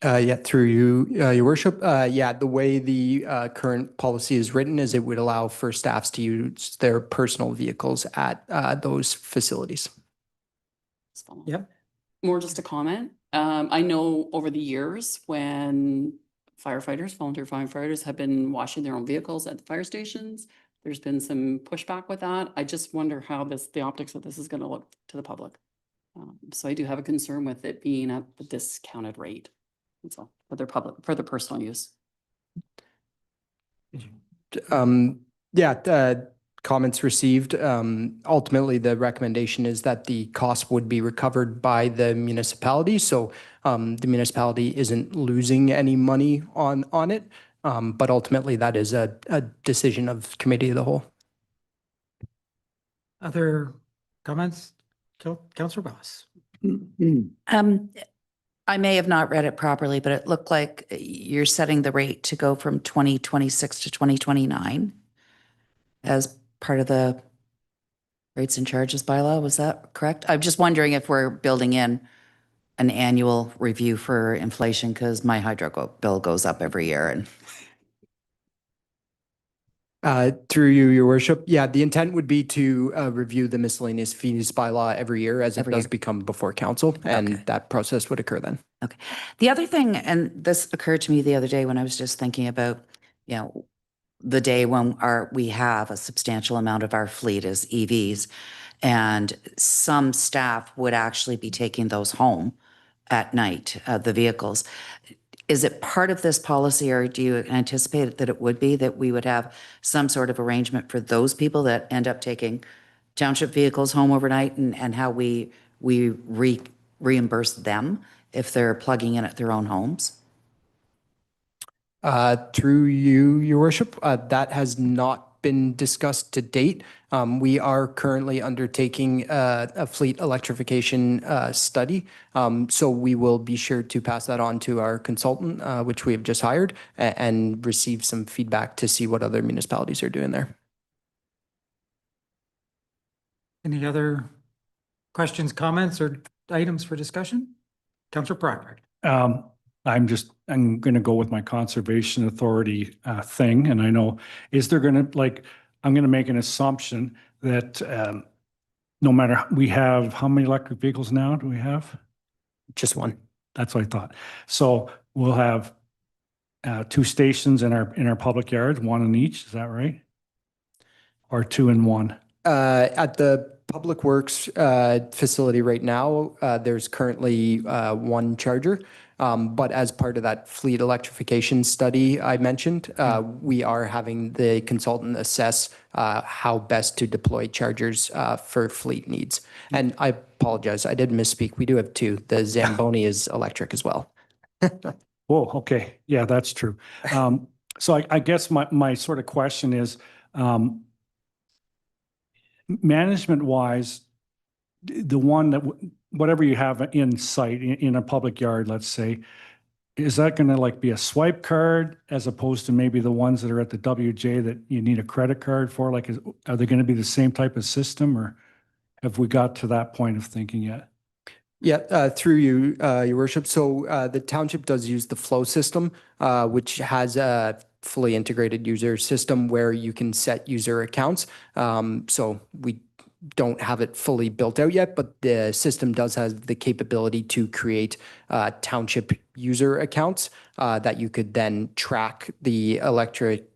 Speaker 19: Yeah, through you, your worship. Yeah, the way the current policy is written is it would allow for staffs to use their personal vehicles at those facilities.
Speaker 1: Yep.
Speaker 11: More just a comment. I know over the years when firefighters, volunteer firefighters have been washing their own vehicles at the fire stations, there's been some pushback with that. I just wonder how the optics of this is going to look to the public. So I do have a concern with it being at the discounted rate. That's all for their personal use.
Speaker 19: Comments received. Ultimately, the recommendation is that the cost would be recovered by the municipality. So the municipality isn't losing any money on it. But ultimately, that is a decision of committee of the whole.
Speaker 1: Other comments? Councillor Boss.
Speaker 4: I may have not read it properly, but it looked like you're setting the rate to go from 2026 to 2029 as part of the rates and charges bylaw. Was that correct? I'm just wondering if we're building in an annual review for inflation, because my hydro bill goes up every year. And
Speaker 19: Through you, your worship. Yeah, the intent would be to review the miscellaneous fees bylaw every year as it does become before council, and that process would occur then.
Speaker 4: Okay. The other thing, and this occurred to me the other day when I was just thinking about, the day when we have a substantial amount of our fleet is EVs, and some staff would actually be taking those home at night, the vehicles. Is it part of this policy, or do you anticipate that it would be that we would have some sort of arrangement for those people that end up taking township vehicles home overnight, and how we reimburse them if they're plugging in at their own homes?
Speaker 19: Through you, your worship, that has not been discussed to date. We are currently undertaking a fleet electrification study. So we will be sure to pass that on to our consultant, which we have just hired, and receive some feedback to see what other municipalities are doing there.
Speaker 1: Any other questions, comments, or items for discussion? Councillor Pryford.
Speaker 3: I'm going to go with my conservation authority thing. And I know, I'm going to make an assumption that no matter, we have, how many electric vehicles now do we have?
Speaker 19: Just one.
Speaker 3: That's what I thought. So we'll have 2 stations in our public yards, 1 in each. Is that right? Or 2 in 1?
Speaker 19: At the Public Works facility right now, there's currently 1 charger. But as part of that fleet electrification study I mentioned, we are having the consultant assess how best to deploy chargers for fleet needs. And I apologize, I did misspeak. We do have 2. The Zamboni is electric as well.
Speaker 3: Oh, okay. Yeah, that's true. So I guess my sort of question is, management-wise, the one that, whatever you have in sight in a public yard, let's say, is that going to be a swipe card as opposed to maybe the ones that are at the WJ that you need a credit card for? Are they going to be the same type of system, or have we got to that point of thinking yet?
Speaker 19: Yeah, through you, your worship. So the township does use the Flow system, which has a fully integrated user system where you can set user accounts. So we don't have it fully built out yet, but the system does have the capability to create township user accounts that you could then track the electric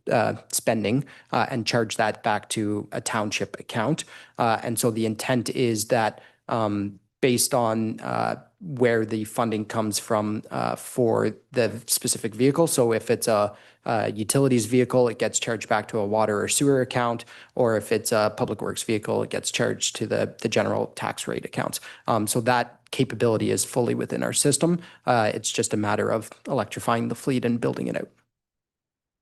Speaker 19: spending and charge that back to a township account. And so the intent is that based on where the funding comes from for the specific vehicle. So if it's a utilities vehicle, it gets charged back to a water or sewer account, or if it's a public works vehicle, it gets charged to the general tax rate accounts. So that capability is fully within our system. It's just a matter of electrifying the fleet and building it out.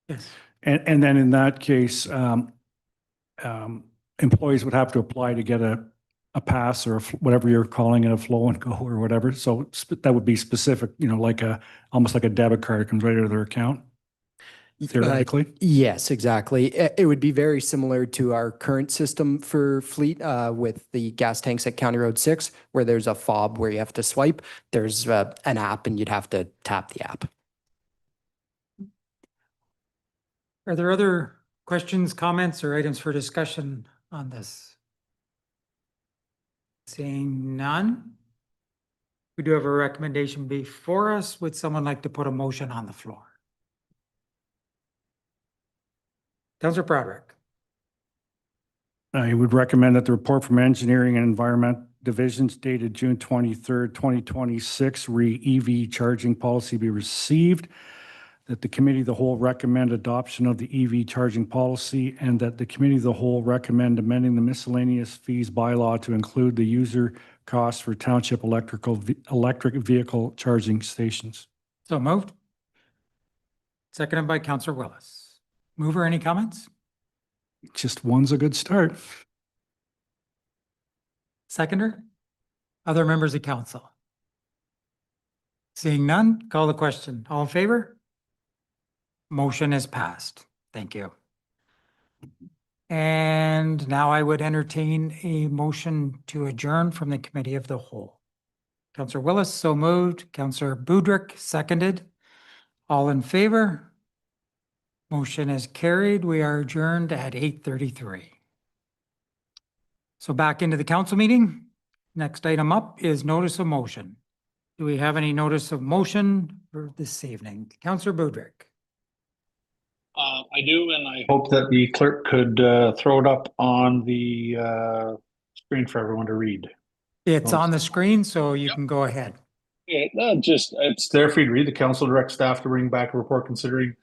Speaker 1: Yes.
Speaker 3: And then in that case, employees would have to apply to get a pass, or whatever you're calling it, a Flow and Go or whatever. So that would be specific, almost like a debit card comes right out of their account, theoretically.
Speaker 19: Yes, exactly. It would be very similar to our current system for fleet with the gas tanks at County Road 6, where there's a fob where you have to swipe. There's an app and you'd have to tap the app.
Speaker 1: Are there other questions, comments, or items for discussion on this? Seeing none, We do have a recommendation before us. Would someone like to put a motion on the floor? Councillor Broderick.
Speaker 3: I would recommend that the report from Engineering and Environment Divisions dated June 23rd, 2026, EV charging policy be received, that the Committee of the Whole recommend adoption of the EV charging policy, and that the Committee of the Whole recommend amending the miscellaneous fees bylaw to include the user costs for township electric vehicle charging stations.
Speaker 1: So moved. Seconded by Councillor Willis. Mover, any comments?
Speaker 3: Just one's a good start.
Speaker 1: Seconder? Other members of council? Seeing none, call the question. All in favor? Motion is passed. Thank you. And now I would entertain a motion to adjourn from the Committee of the Whole. Councillor Willis, so moved. Councillor Budrick, seconded. All in favor? Motion is carried. We are adjourned at 8:33. So back into the council meeting. Next item up is notice of motion. Do we have any notice of motion for this evening? Councillor Budrick.
Speaker 14: I do, and I hope that the clerk could throw it up on the screen for everyone to read.
Speaker 1: It's on the screen, so you can go ahead.
Speaker 14: Yeah, it's there for you to read. The council directs staff to bring back a report considering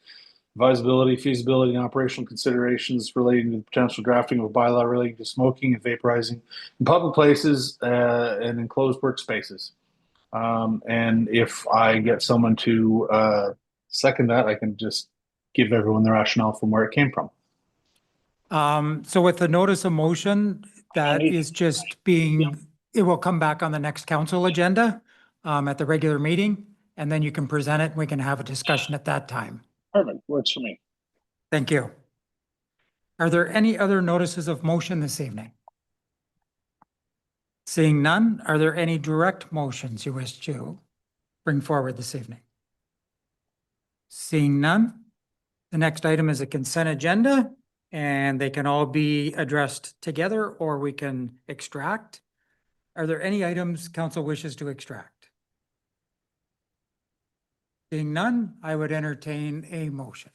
Speaker 14: advisability, feasibility, and operational considerations relating to the potential drafting of a bylaw relating to smoking and vaporizing in public places and enclosed workspaces. And if I get someone to second that, I can just give everyone the rationale from where it came from.
Speaker 1: So with the notice of motion, that is just being, it will come back on the next council agenda at the regular meeting, and then you can present it and we can have a discussion at that time.
Speaker 14: Perfect, works for me.
Speaker 1: Thank you. Are there any other notices of motion this evening? Seeing none, are there any direct motions you wish to bring forward this evening? Seeing none, the next item is a consent agenda, and they can all be addressed together or we can extract. Are there any items council wishes to extract? Seeing none, I would entertain a motion.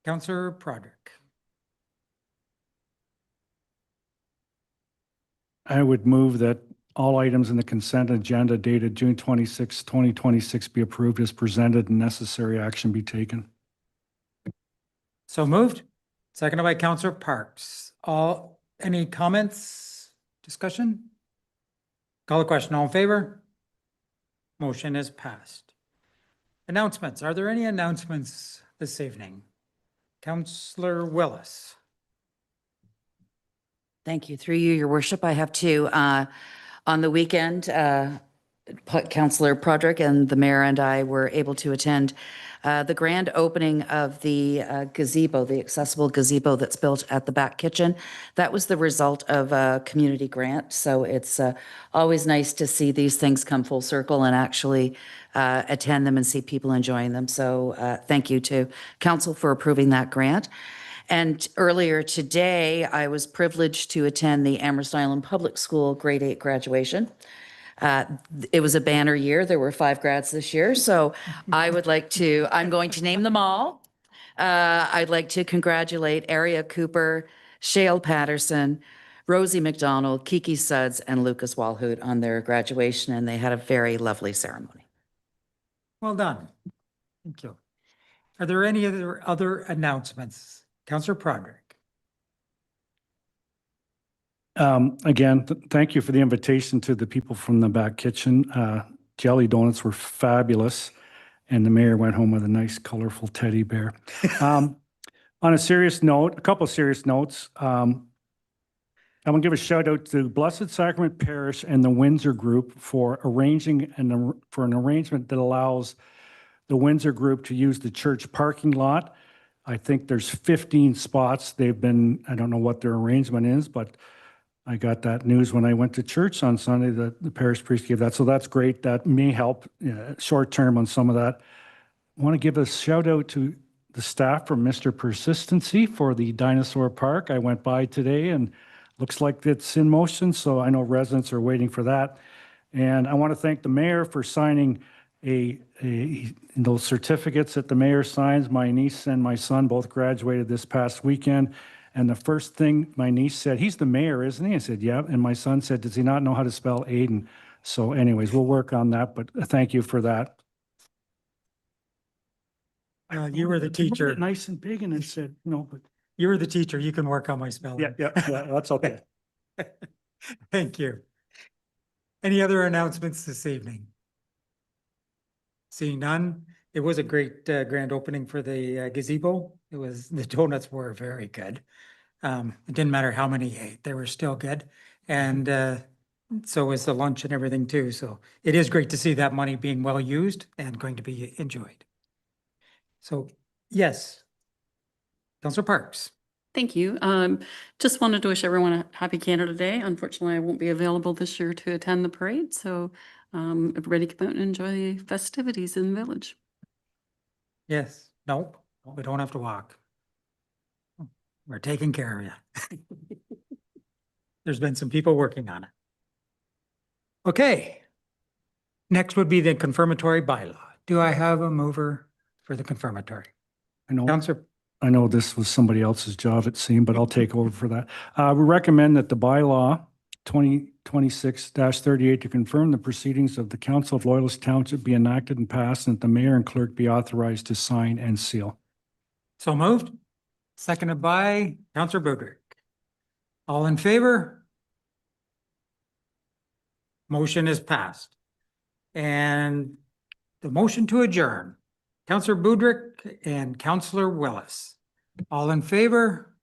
Speaker 1: Councillor Broderick.
Speaker 3: I would move that all items in the consent agenda dated June 26, 2026 be approved as presented and necessary action be taken.
Speaker 1: So moved. Seconded by Councillor Parks. Any comments, discussion? Call the question. All in favor? Motion is passed. Announcements. Are there any announcements this evening? Councillor Willis.
Speaker 4: Thank you. Through you, your worship, I have two. On the weekend, Councillor Broderick and the mayor and I were able to attend the grand opening of the gazebo, the accessible gazebo that's built at the back kitchen. That was the result of a community grant. So it's always nice to see these things come full circle and actually attend them and see people enjoying them. So thank you to council for approving that grant. And earlier today, I was privileged to attend the Amherst Island Public School Grade 8 graduation. It was a banner year. There were 5 grads this year. So I'm going to name them all. I'd like to congratulate Aria Cooper, Shale Patterson, Rosie McDonald, Kiki Suds, and Lucas Walhoot on their graduation. And they had a very lovely ceremony.
Speaker 1: Well done. Thank you. Are there any other announcements? Councillor Broderick.
Speaker 3: Again, thank you for the invitation to the people from the back kitchen. Jelly donuts were fabulous, and the mayor went home with a nice, colorful teddy bear. On a serious note, a couple of serious notes. I'm going to give a shout out to Blessed Sacrament Parish and the Windsor Group for arranging for an arrangement that allows the Windsor Group to use the church parking lot. I think there's 15 spots. I don't know what their arrangement is, but I got that news when I went to church on Sunday that the parish priest gave that. So that's great. That may help short term on some of that. I want to give a shout out to the staff from Mr. Persistency for the Dinosaur Park. I went by today and looks like it's in motion. So I know residents are waiting for that. And I want to thank the mayor for signing those certificates that the mayor signs. My niece and my son both graduated this past weekend. And the first thing my niece said, he's the mayor, isn't he? I said, yeah. And my son said, does he not know how to spell Aiden? So anyways, we'll work on that, but thank you for that.
Speaker 1: You were the teacher.
Speaker 3: Nice and big and it said, no, but
Speaker 1: You were the teacher. You can work on my spelling.
Speaker 3: yeah, that's okay.
Speaker 1: Thank you. Any other announcements this evening? Seeing none, it was a great grand opening for the gazebo. The donuts were very good. It didn't matter how many you ate, they were still good. And so was the lunch and everything too. So it is great to see that money being well used and going to be enjoyed. So, yes. Councillor Parks.
Speaker 11: Thank you. Just wanted to wish everyone a happy Canada Day. Unfortunately, I won't be available this year to attend the parade, so everybody come out and enjoy the festivities in the village.
Speaker 1: Yes, no, we don't have to walk. We're taking care of you. There's been some people working on it. Okay. Next would be the confirmatory bylaw. Do I have a mover for the confirmatory? Councillor.
Speaker 3: I know this was somebody else's job, it seemed, but I'll take over for that. We recommend that the bylaw 2026-38 to confirm the proceedings of the Council of Loyalist Township be enacted and passed, and that the mayor and clerk be authorized to sign and seal.
Speaker 1: So moved. Seconded by Councillor Budrick. All in favor? Motion is passed. And the motion to adjourn. Councillor Budrick and Councillor Willis. All in favor?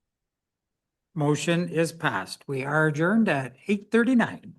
Speaker 1: Motion is passed. We are adjourned at 8:39.